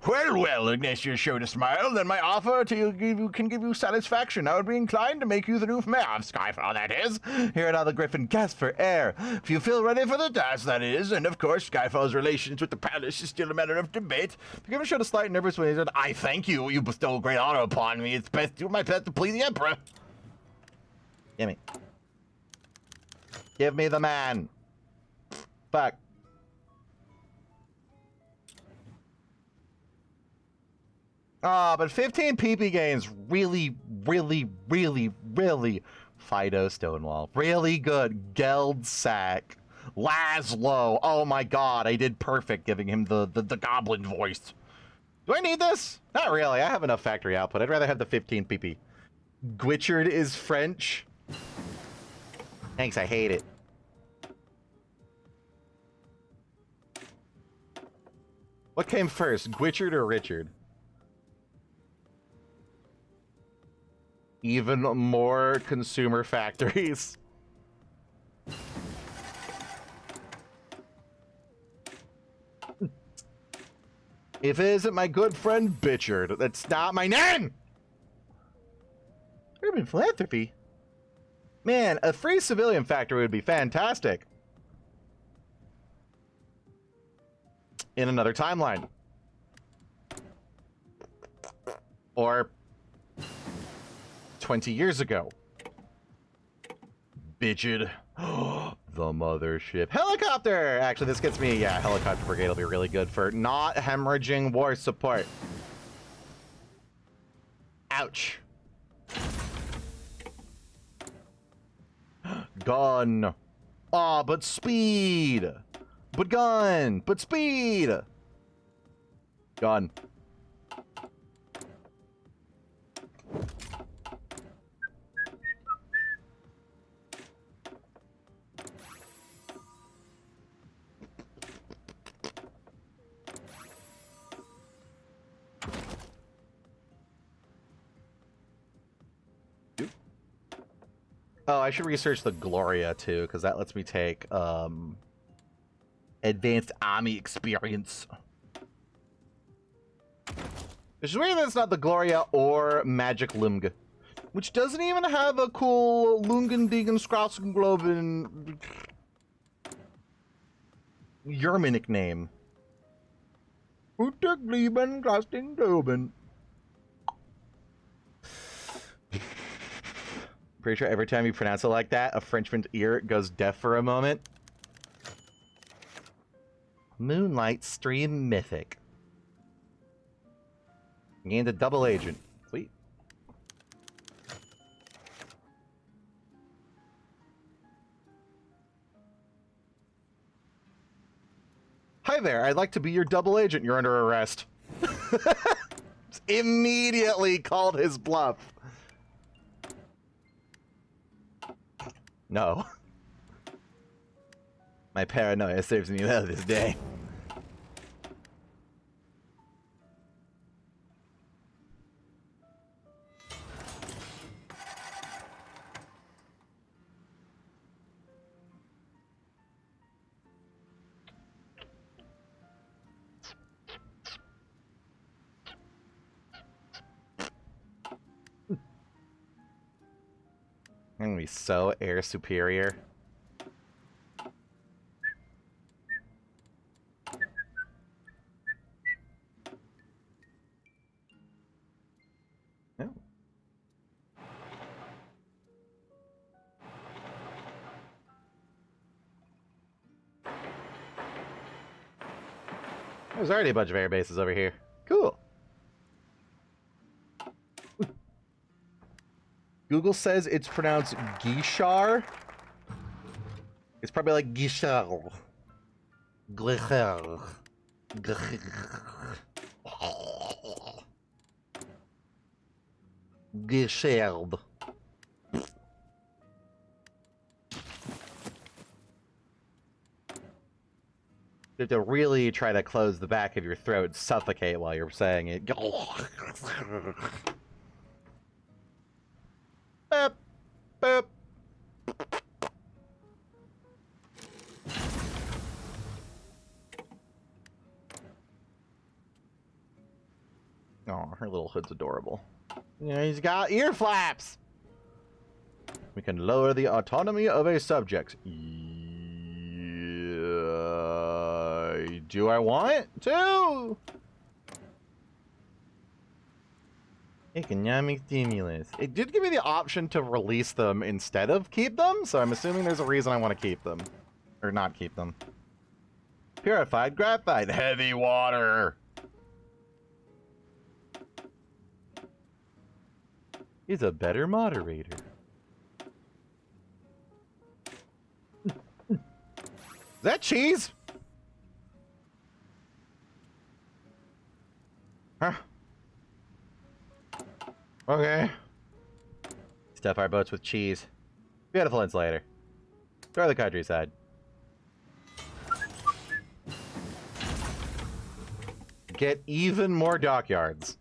Well, Ignatius showed a smile. Then my offer can give you satisfaction. I would be inclined to make you the new mayor of Skyfall, that is. Here and now the Griffin gasped for air. If you feel ready for the task, that is. And of course, Skyfall's relations with the palace is still a matter of debate. The Griffin showed a slight nervous when he said, I thank you. You bestow great honor upon me. It's best to do my best to please the Emperor. Gimme. Give me the man. Fuck. Ah, but 15 PP gains really Fido Stonewall. Really good. Geldsack. Laszlo. Oh my god, I did perfect giving him the goblin voice. Do I need this? Not really. I have enough factory output. I'd rather have the 15 PP. Gwitchard is French. Thanks, I hate it. What came first, Gwitchard or Richard? Even more consumer factories. If it isn't my good friend Bitchard, that's not my name! Urban philanthropy? Man, a free civilian factory would be fantastic. In another timeline. Or 20 years ago. Bitched. The mothership. Helicopter! Actually, this gets me, yeah, helicopter brigade will be really good for not hemorrhaging war support. Ouch. Gun. Aw, but speed. But gun. But speed. Gun. Oh, I should research the Gloria too, because that lets me take advanced army experience. It's weird that it's not the Gloria or Magic Lumg, which doesn't even have a cool Lungendigen Straussengloben Germanic name. Unterglieben Grastingloben. Pretty sure every time you pronounce it like that, a Frenchman's ear goes deaf for a moment. Moonlight Stream Mythic. Gained a double agent. Sweet. Hi there, I'd like to be your double agent. You're under arrest. Immediately called his bluff. No. My paranoia serves me well this day. I'm gonna be so air superior. No. There's already a bunch of air bases over here. Cool. Google says it's pronounced Guichard. It's probably like Guichard. Guichard. Guichard. You have to really try to close the back of your throat and suffocate while you're saying it. Boop, boop. Oh, her little hood's adorable. Yeah, he's got ear flaps! We can lower the autonomy of a subject. Do I want to? Economic stimulus. It did give me the option to release them instead of keep them, so I'm assuming there's a reason I want to keep them. Or not keep them. Purified graphite. Heavy water. He's a better moderator. Is that cheese? Huh? Okay. Stuff our boats with cheese. Beautiful insulator. Throw the countryside. Get even more dockyards.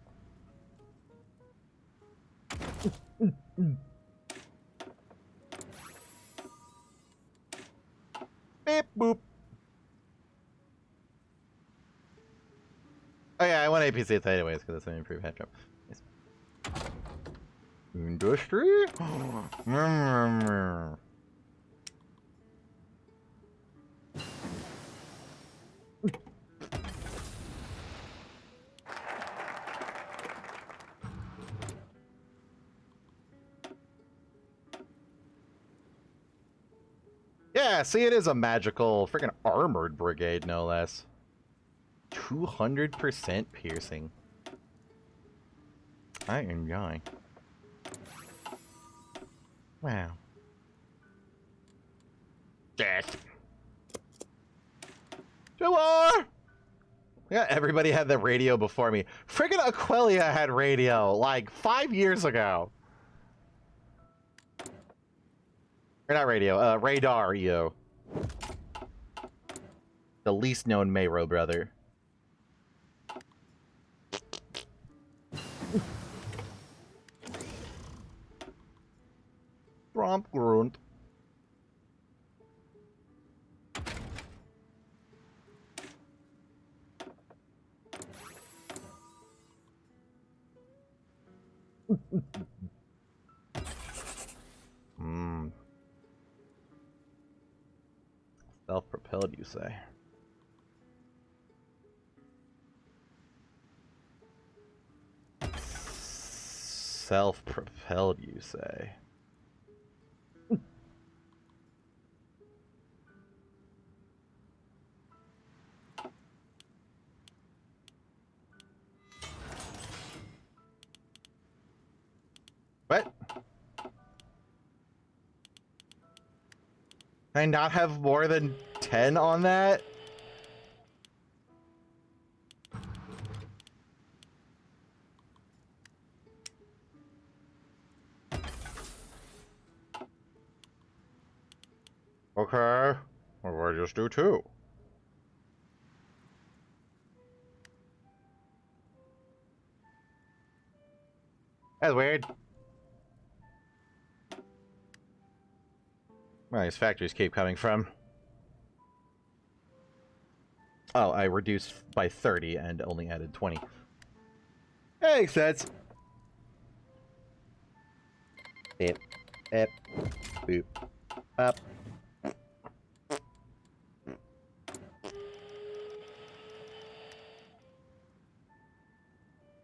Beep boop. Oh yeah, I want APC anyways because it's an improved head jump. Nice. Industry. Yeah, see, it is a magical freaking armored brigade, no less. 200% piercing. I enjoy. Wow. Death. Sure. Yeah, everybody had the radio before me. Friggin' Aquelia had radio like 5 years ago. Or not radio, radar, yo. The least known Mayro brother. Trump grunt. Hmm. Self-propelled, you say? Self-propelled, you say? What? Can I not have more than 10 on that? Okay. Well, we'll just do 2. That's weird. Where these factories keep coming from? Oh, I reduced by 30 and only added 20. That makes sense. Beep. Beep. Boop. Up.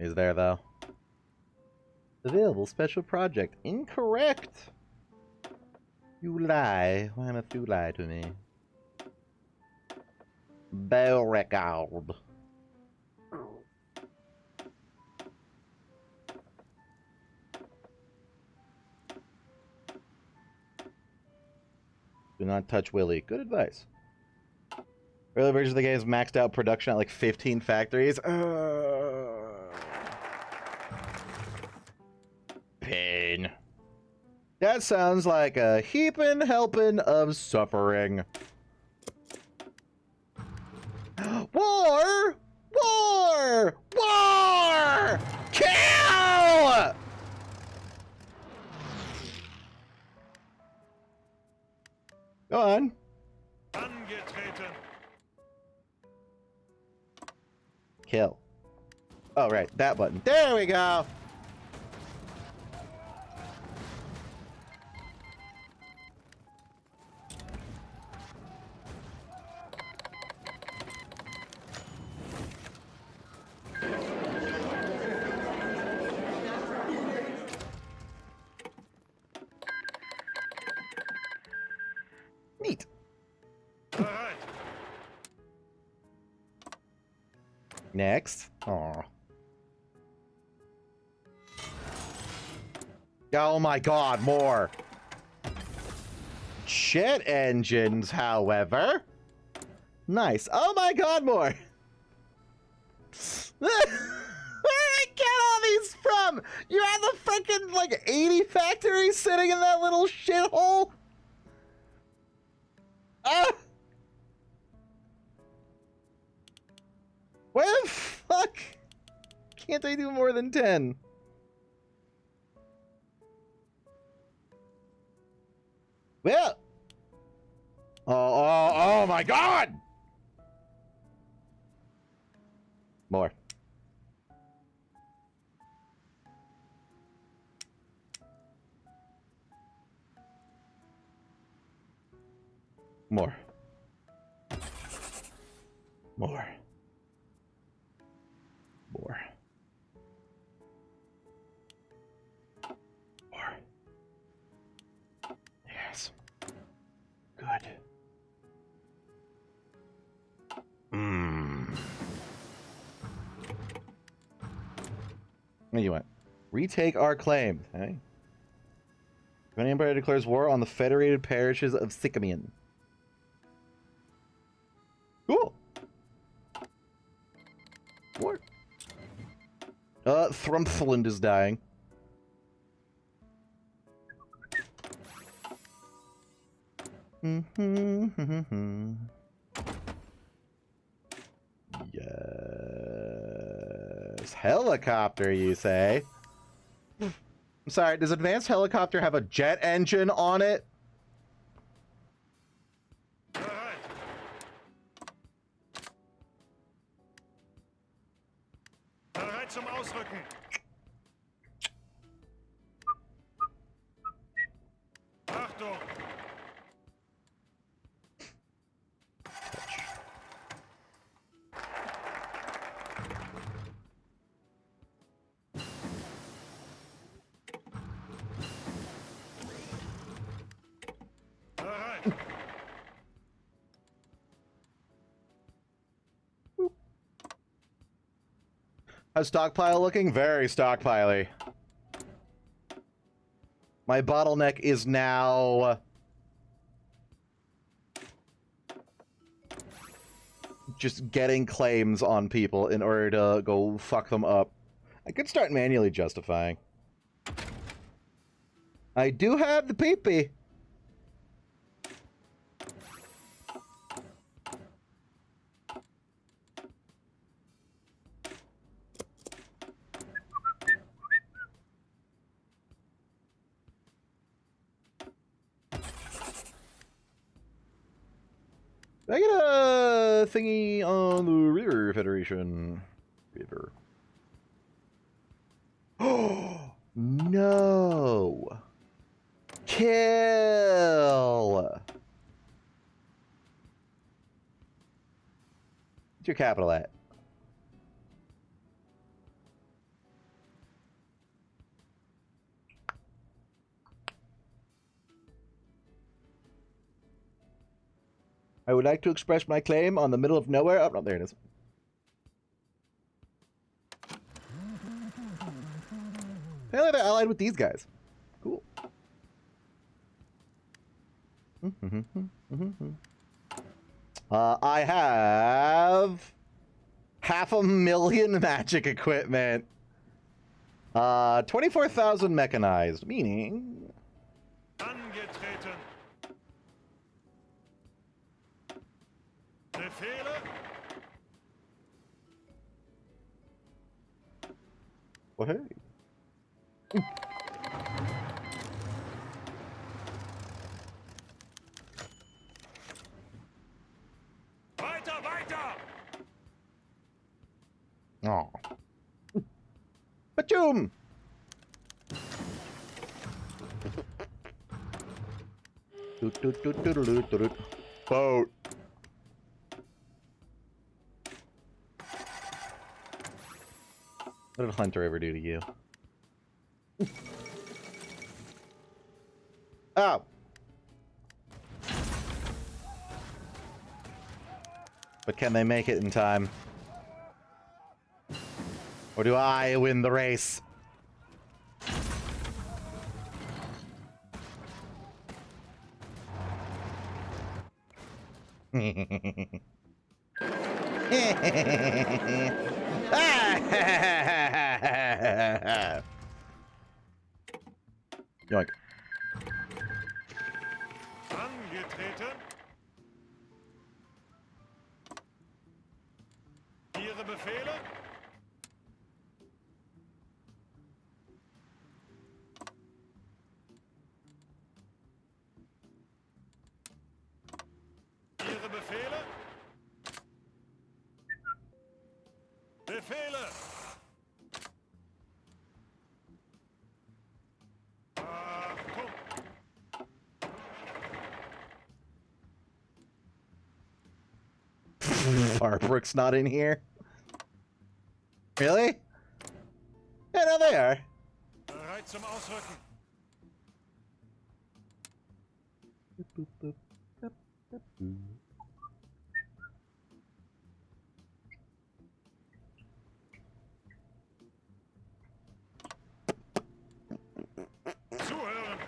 Is there, though? Available special project. Incorrect! You lie. Why must you lie to me? Bell record. Do not touch Willy. Good advice. Early versions of the game is maxed out production at like 15 factories. Pain. That sounds like a heaping helping of suffering. War! War! War! Kill! Go on. Angetreten. Kill. Oh, right. That button. There we go. Neat. Bereit. Next. Aw. Oh my god, more. Jet engines, however. Nice. Oh my god, more. Where did I get all these from? You had the freaking like 80 factories sitting in that little shithole? Ah! Where the fuck can't I do more than 10? Well. Oh my god! More. More. More. More. More. Yes. Good. What do you want? Retake our claim. Hey. When the Empire declares war on the Federated Parishes of Sycamian. Cool. What? Thrumthland is dying. Yes. Helicopter, you say? I'm sorry, does advanced helicopter have a jet engine on it? Bereit. Bereit zum Ausrücken. Achtung. Bereit. How's stockpile looking? Very stockpiley. My bottleneck is now just getting claims on people in order to go fuck them up. I could start manually justifying. I do have the peepee. Did I get a thingy on the River Federation? River. Oh no! Kill! What's your capital at? I would like to express my claim on the middle of nowhere. Oh, no, there it is. Apparently they're allied with these guys. Cool. I have 500,000 magic equipment. 24,000 mechanized, meaning... Angetreten. Befehle. Oh, hey. Weiter, weiter. Oh. Bachoom! Boat. What did Hunter ever do to you? Oh. But can they make it in time? Or do I win the race? Yoink. Angetreten. Ihre Befehle. Ihre Befehle. Befehle. Achtung. Farbrook's not in here. Really? Yeah, no, they are. Bereit zum Ausrücken. Zuhören.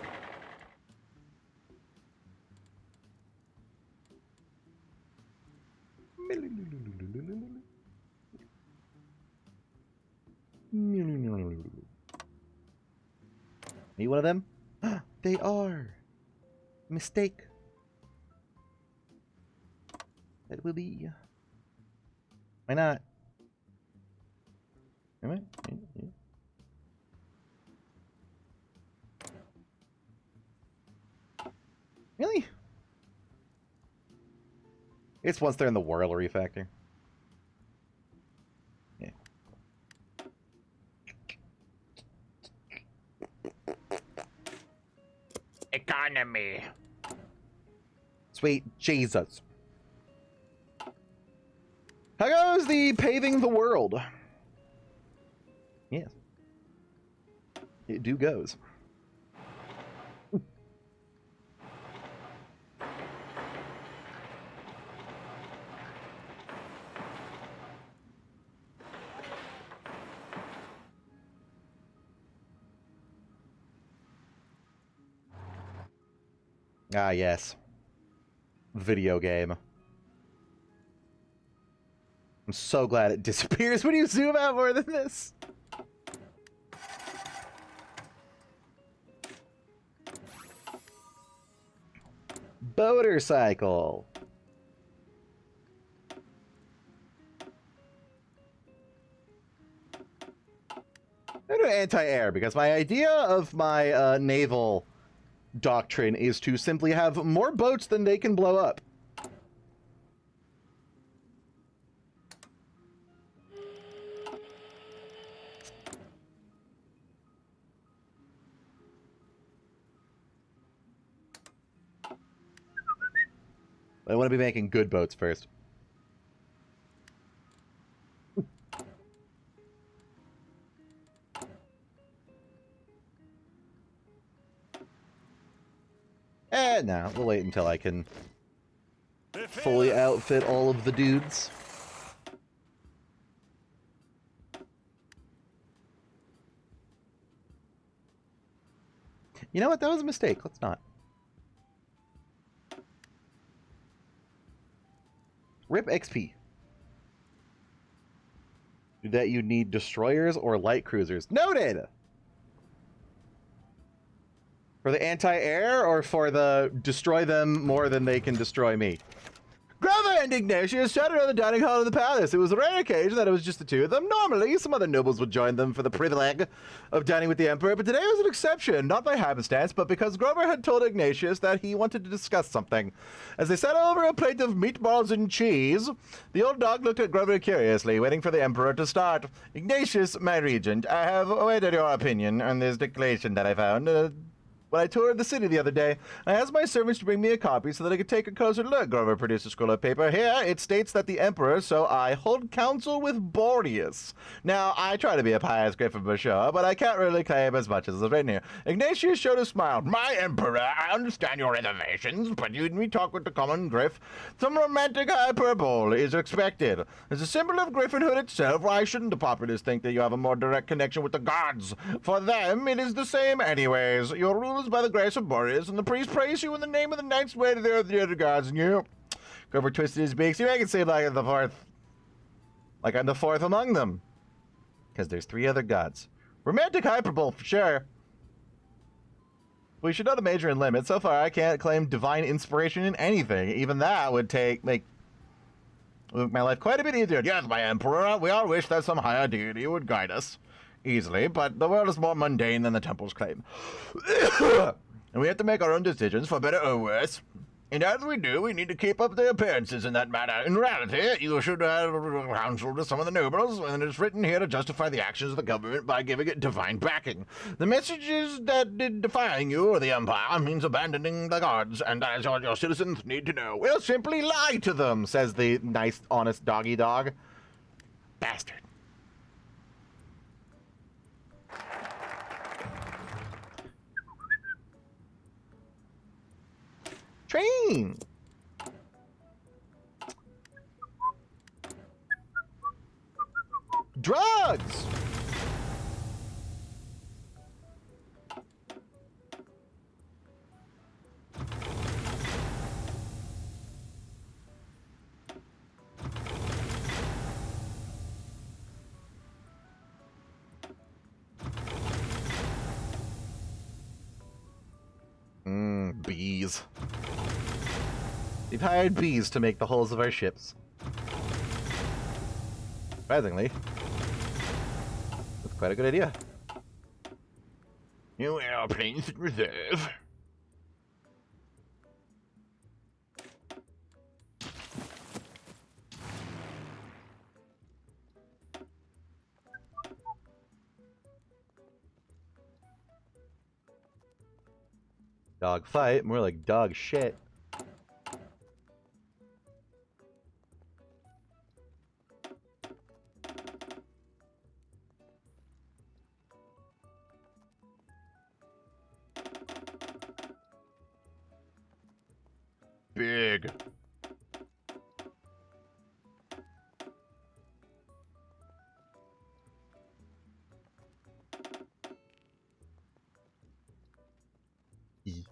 Are you one of them? They are. Mistake. That will be. Why not? Am I? It's once they're in the whirlery factor. Yeah. Economy. Sweet Jesus. How goes the paving the world? Yes. It do goes. Ah, yes. Video game. I'm so glad it disappears when you zoom out more than this. Motorcycle. I do anti-air because my idea of my naval doctrine is to simply have more boats than they can blow up. I want to be making good boats first. No, we'll wait until I can fully outfit all of the dudes. You know what? That was a mistake. Let's not. Rip XP. That you need destroyers or light cruisers. Noted! For the anti-air or for the destroy them more than they can destroy me? Grover and Ignatius chatted on the dining hall of the palace. It was a rare occasion that it was just the two of them. Normally, some other nobles would join them for the privilege of dining with the Emperor, but today was an exception, not by happenstance, but because Grover had told Ignatius that he wanted to discuss something. As they sat over a plate of meatballs and cheese, the old dog looked at Grover curiously, waiting for the Emperor to start. Ignatius, my regent, I have awaited your opinion on this declaration that I found. When I toured the city the other day, I asked my servants to bring me a copy so that I could take a closer look. Grover produced a scroll of paper. Here, it states that the Emperor, so I hold counsel with Boreas. Now, I try to be a pious griffin for sure, but I can't really claim as much as is written here. Ignatius showed a smile. My Emperor, I understand your reservations, but you and me talk with the common griff. Some romantic hyperbole is expected. As a symbol of griffinhood itself, why shouldn't the populace think that you have a more direct connection with the gods? For them, it is the same anyways. Your rule by the grace of Boreas, and the priest praise you in the name of the knights way to the other gods, and you. Grover twisted his beaks. You make it seem like I'm the fourth. Like I'm the fourth among them. Because there's three other gods. Romantic hyperbole, for sure. We should know the major and limit. So far, I can't claim divine inspiration in anything. Even that would make my life quite a bit easier. Yes, my Emperor, we all wish that some higher deity would guide us. Easily, but the world is more mundane than the temples claim. And we have to make our own decisions, for better or worse. And as we do, we need to keep up the appearances in that matter. In reality, you should counsel to some of the nobles, and it's written here to justify the actions of the government by giving it divine backing. The message is that defying you or the Empire means abandoning the gods, and that is all your citizens need to know. We'll simply lie to them, says the nice, honest doggy dog. Bastard. Train! Drugs! Bees. We've hired bees to make the hulls of our ships. Surprisingly, that's quite a good idea. New airplanes in reserve. Dog fight, more like dog shit. Big. E.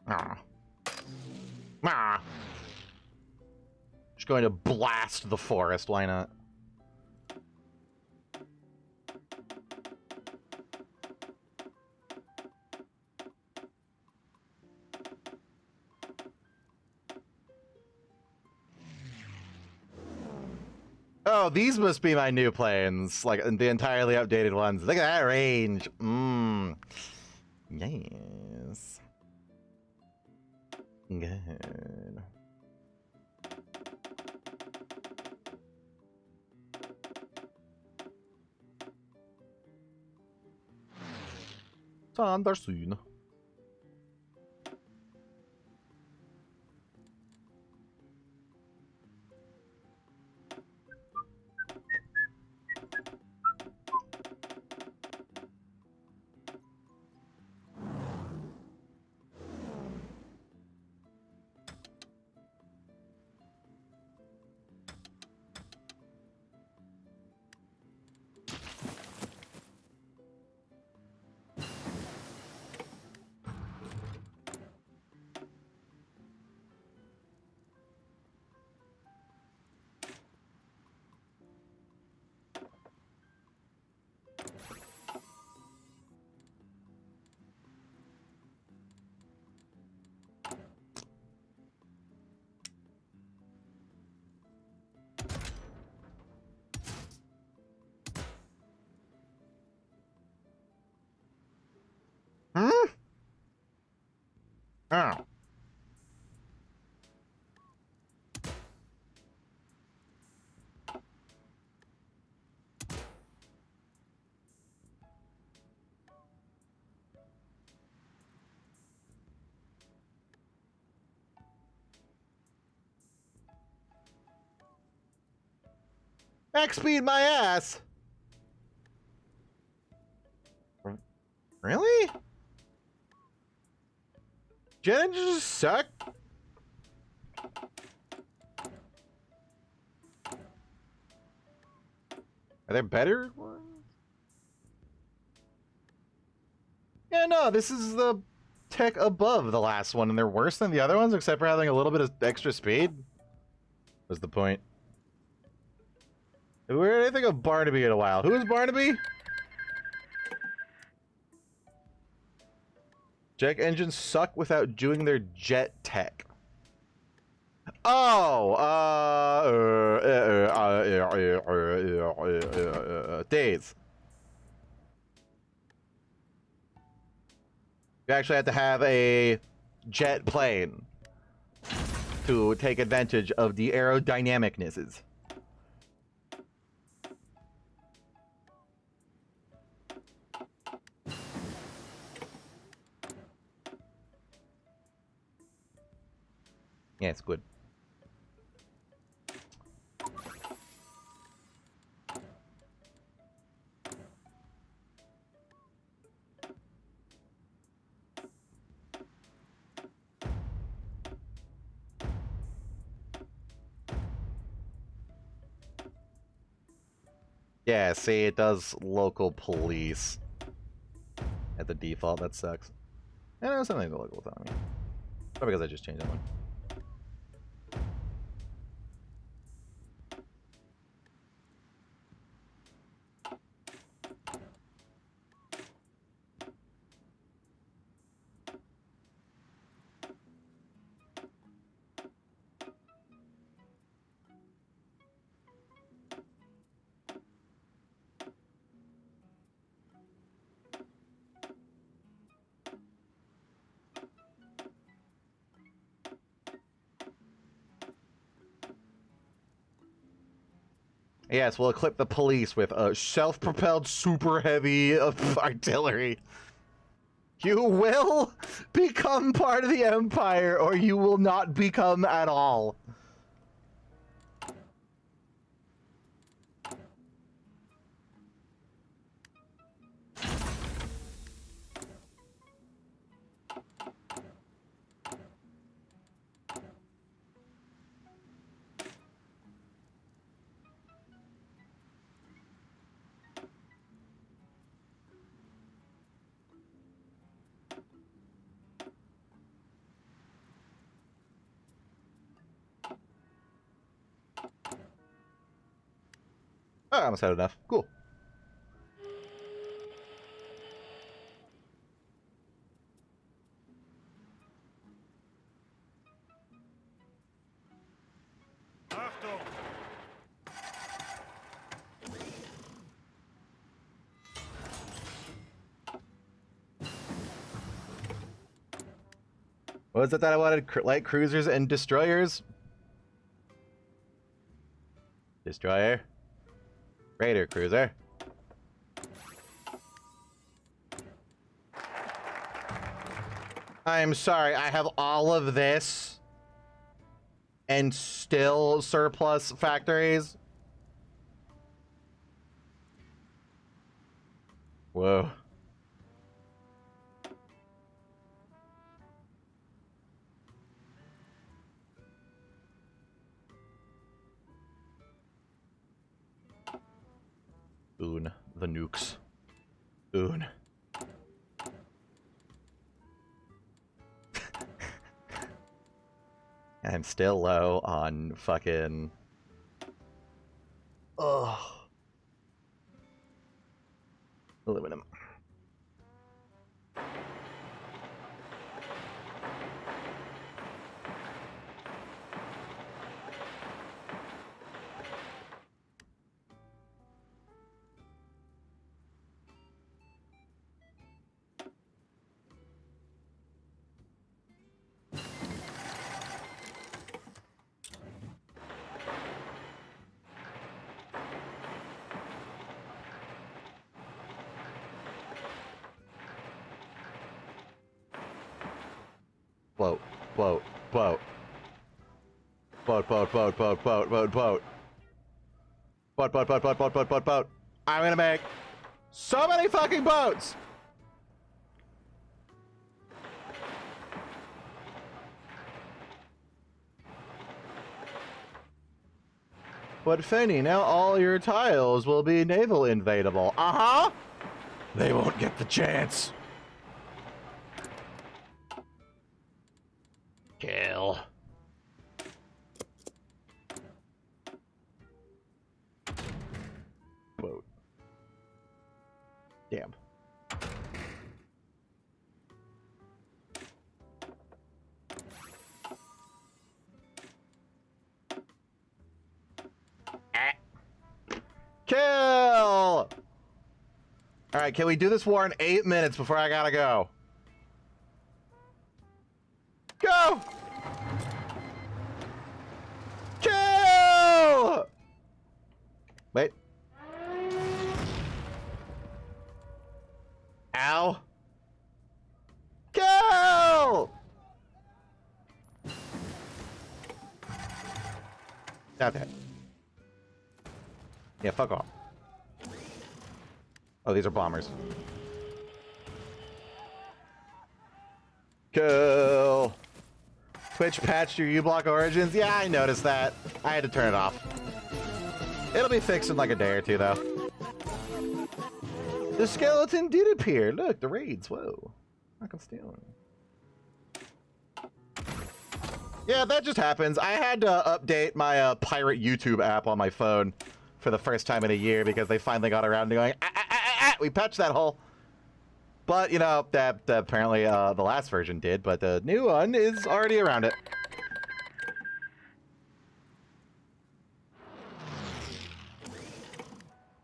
Ah. Ah. Just going to blast the forest, why not? Oh, these must be my new planes, like the entirely updated ones. Look at that range. Mmm. Yes. Good. Ta där syn. Hmm? Oh. Max speed my ass! Really? Jet engines just suck? Are there better ones? Yeah, no, this is the tech above the last one, and they're worse than the other ones, except for having a little bit of extra speed? Was the point. Where did I think of Barnaby in a while? Who is Barnaby? Jet engines suck without doing their jet tech. Oh, days. You actually have to have a jet plane to take advantage of the aerodynamicnesses. Yeah, it's good. Yeah, see, it does local police at the default. That sucks. I know something to local autonomy. Probably because I just changed that one. Yes, we'll equip the police with a self-propelled super heavy artillery. You will become part of the Empire, or you will not become at all. Oh, I almost had enough. Cool. Achtung! What was it that I wanted? Light cruisers and destroyers? Destroyer. Raider cruiser. I'm sorry, I have all of this and still surplus factories? Whoa. Oon, the nukes. Oon. I'm still low on fucking... Ugh. Aluminum. Boat, boat, boat. Boat, boat, boat, boat, boat, boat, boat. Boat, boat, boat, boat, boat, boat, boat, boat. I'm gonna make so many fucking boats! But Fenny, now all your tiles will be naval invadable. Uh-huh! They won't get the chance. Kill. Boat. Damn. Kill! Alright, can we do this war in 8 minutes before I gotta go? Go! Kill! Wait. Ow. Kill! Okay. Yeah, fuck off. Oh, these are bombers. Cool. Twitch patched your U-block origins? Yeah, I noticed that. I had to turn it off. It'll be fixed in like a day or two, though. The skeleton did appear. Look, the raids. Whoa. I can steal it. Yeah, that just happens. I had to update my pirate YouTube app on my phone for the first time in a year because they finally got around to going, we patched that hole. But, you know, that apparently the last version did, but the new one is already around it.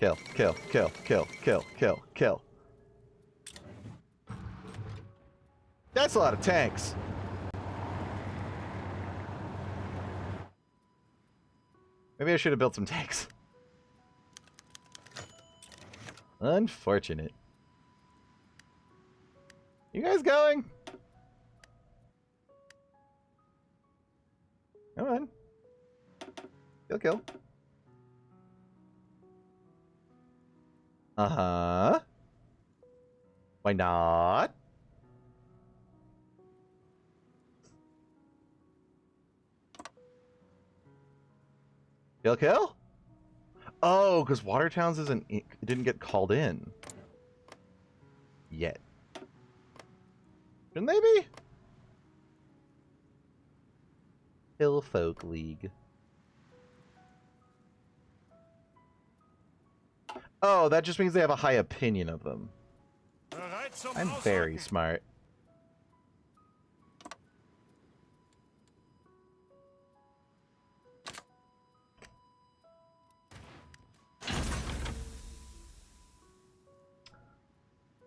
Kill, kill, kill, kill, kill, kill, kill. That's a lot of tanks. Maybe I should have built some tanks. Unfortunate. You guys going? Come on. Kill, kill. Uh-huh. Why not? Kill, kill? Oh, because Watertowns didn't get called in. Yet. Shouldn't they be? Hill Folk League. Oh, that just means they have a high opinion of them. I'm very smart.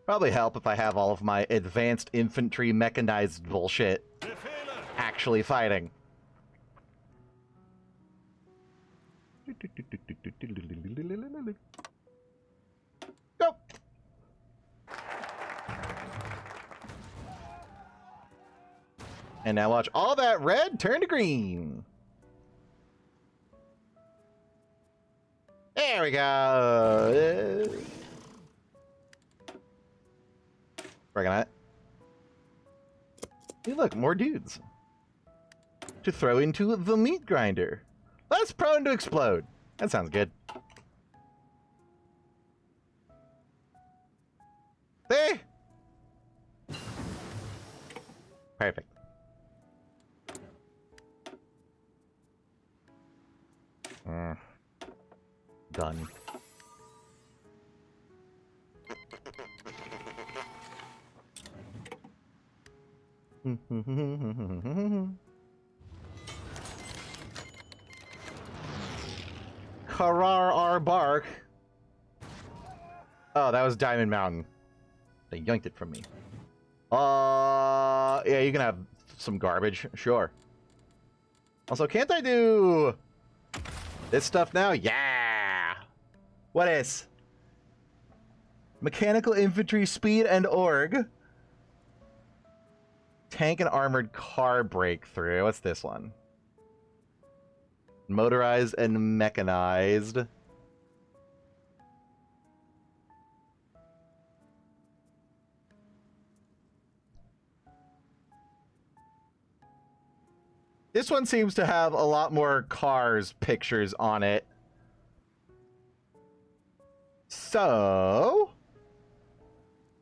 Probably help if I have all of my advanced infantry mechanized bullshit actually fighting. Go! And now watch all that red turn to green. There we go. Working on it. Hey, look, more dudes. To throw into the meat grinder. Less prone to explode. That sounds good. See? Perfect. Done. Karar our bark. Oh, that was Diamond Mountain. They yanked it from me. Yeah, you can have some garbage, sure. Also, can't I do this stuff now? Yeah. What is? Mechanical infantry, speed, and org. Tank and armored car breakthrough. What's this one? Motorized and mechanized. This one seems to have a lot more cars pictures on it. So...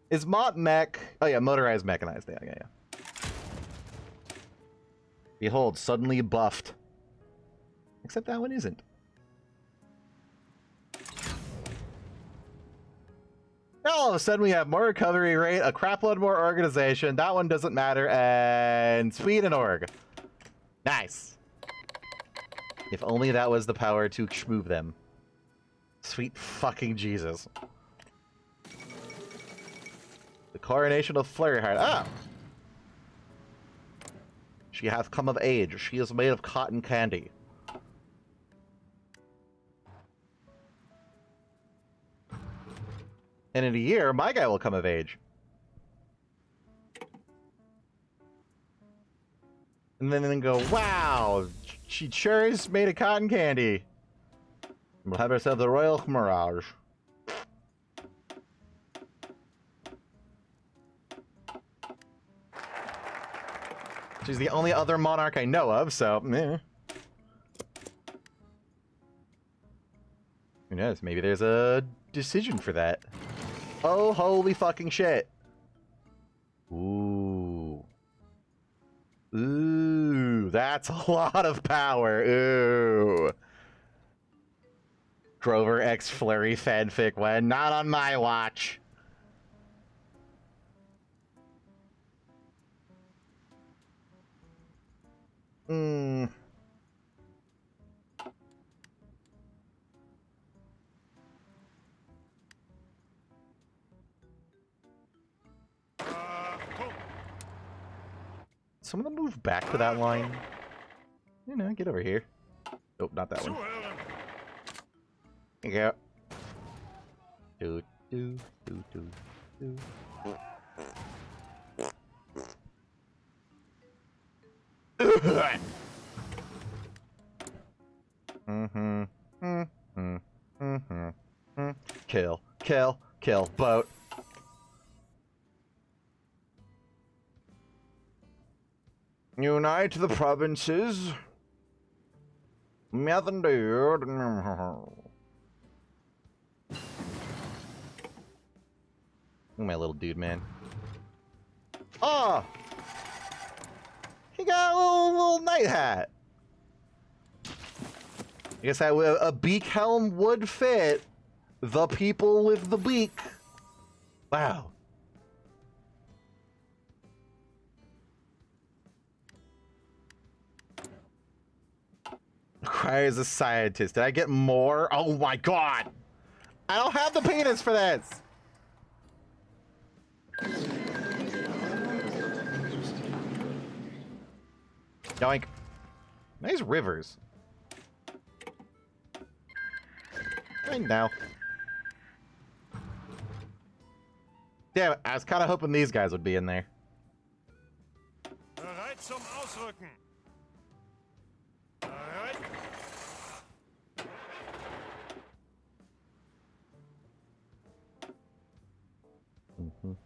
is Mott Mech... oh yeah, motorized mechanized. Yeah. Behold, suddenly buffed. Except that one isn't. Now all of a sudden we have more recovery rate, a crapload more organization, that one doesn't matter, and speed and org. Nice. If only that was the power to schmoove them. Sweet fucking Jesus. The coronation of Flurryheart. Ah! She hath come of age. She is made of cotton candy. And in a year, my guy will come of age. And then go, wow, she sure is made of cotton candy. We'll have ourselves a royal mirage. She's the only other monarch I know of, so, eh. Who knows? Maybe there's a decision for that. Oh, holy fucking shit. Ooh. Ooh, that's a lot of power. Ooh. Grover X Flurry fanfic when not on my watch. Hmm. Achtung! Someone move back to that line. You know, get over here. Nope, not that one. Zuhören! Here you go. Do, do, do, do, do. Mm-hmm. Mm-hmm. Mm-hmm. Kill, kill, kill, boat. Unite the provinces. Methandude. My little dude, man. Oh! He got a little night hat. I guess that a beak helm would fit the people with the beak. Wow. Requires a scientist. Did I get more? Oh my god! I don't have the penis for this! Yoink. Nice rivers. Right now. Damn it, I was kind of hoping these guys would be in there. Bereit zum Ausrücken! Bereit!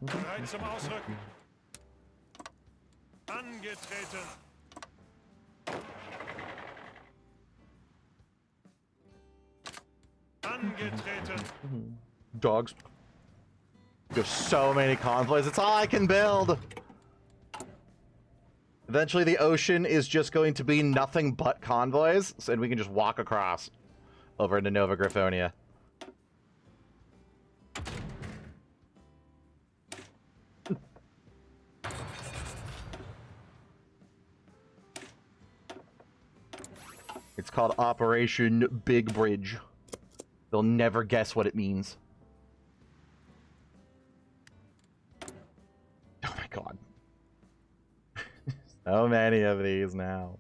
Bereit zum Ausrücken! Angetreten! Angetreten! Dogs. You have so many convoys. It's all I can build. Eventually, the ocean is just going to be nothing but convoys, and we can just walk across over into Nova Griffonia. It's called Operation Big Bridge. They'll never guess what it means. Oh my god. So many of these now.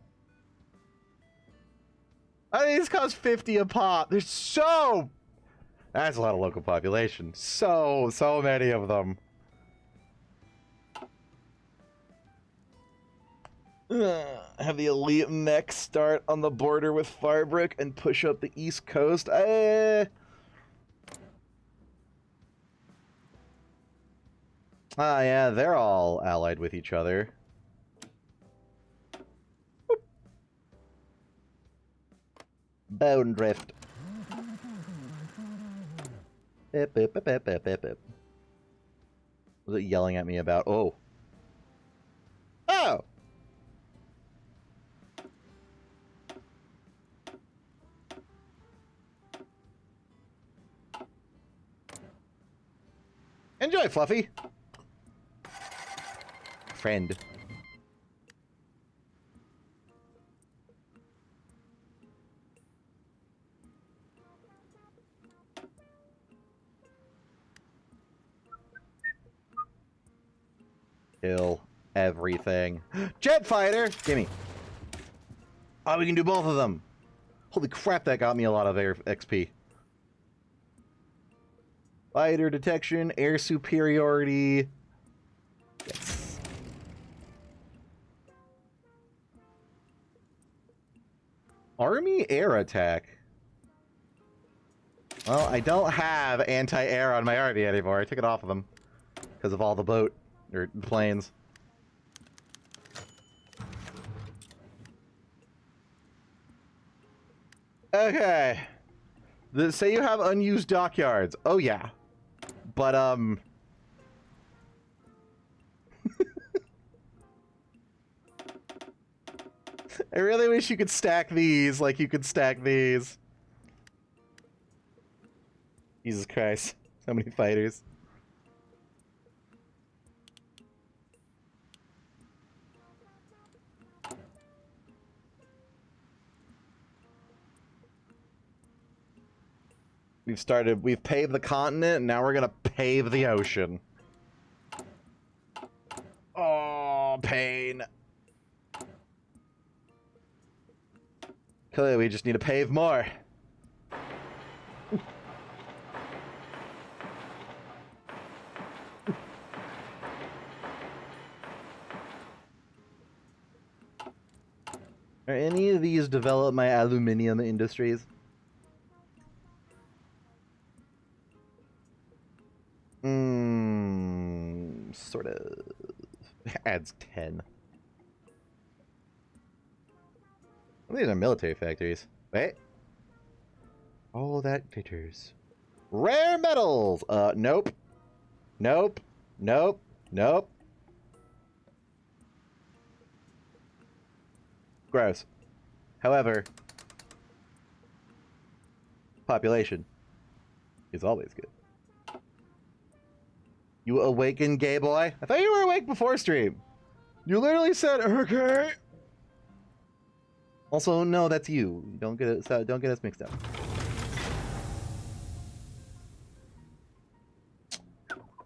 I mean, these cost 50 a pop. There's so... That's a lot of local population. So many of them. Have the elite mech start on the border with Firebrick and push up the east coast. Ah, yeah, they're all allied with each other. Boop. Bone drift. Bip, bip, bip, bip, bip, bip, bip. What was it yelling at me about? Oh. Oh! Enjoy, Fluffy. Friend. Kill everything. Jet fighter! Gimme. Oh, we can do both of them. Holy crap, that got me a lot of air XP. Fighter detection, air superiority. Yes. Army air attack. Well, I don't have anti-air on my army anymore. I took it off of them because of all the boat or planes. Okay. Say you have unused dockyards. Oh yeah. But, I really wish you could stack these like you could stack these. Jesus Christ. So many fighters. We've paved the continent, and now we're gonna pave the ocean. Oh, pain. Clearly, we just need to pave more. Are any of these developed by aluminium industries? Sort of. Adds 10. These are military factories. Wait. All that glitters. Rare metals! Nope. Nope. Nope. Nope. Gross. However, population is always good. You awakened, gay boy? I thought you were awake before stream. You literally said, okay. Also, no, that's you. Don't get it. Don't get us mixed up.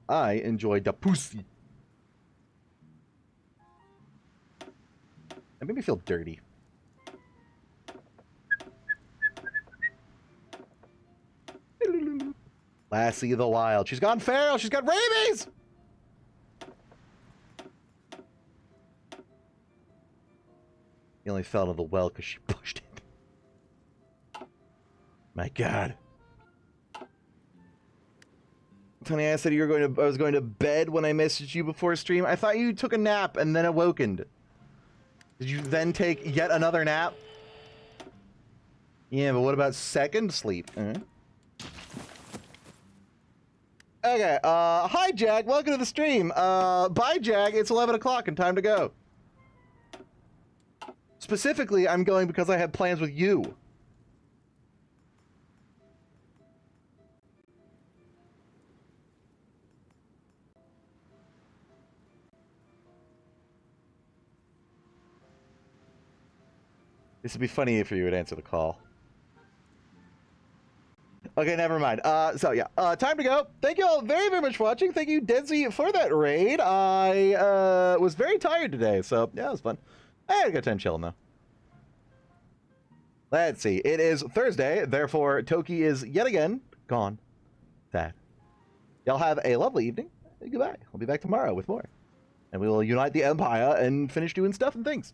I enjoy the pussy. That made me feel dirty. Lassie the Wild. She's gone feral. She's got rabies. He only fell into the well because she pushed it. My God. Tony, I said I was going to bed when I messaged you before stream. I thought you took a nap and then awakened. Did you then take yet another nap? Yeah, but what about second sleep? Okay, hi Jack, welcome to the stream. Bye Jack, it's 11 o'clock and time to go. Specifically, I'm going because I have plans with you. This would be funny if you would answer the call. Okay, never mind. So yeah, time to go. Thank you all very, very much for watching. Thank you, Denzi, for that raid. I was very tired today, so yeah, it was fun. I had a good time chilling though. Let's see. It is Thursday, therefore Toki is yet again gone. Sad. Y'all have a lovely evening. Goodbye. I'll be back tomorrow with more, and we will unite the Empire and finish doing stuff and things.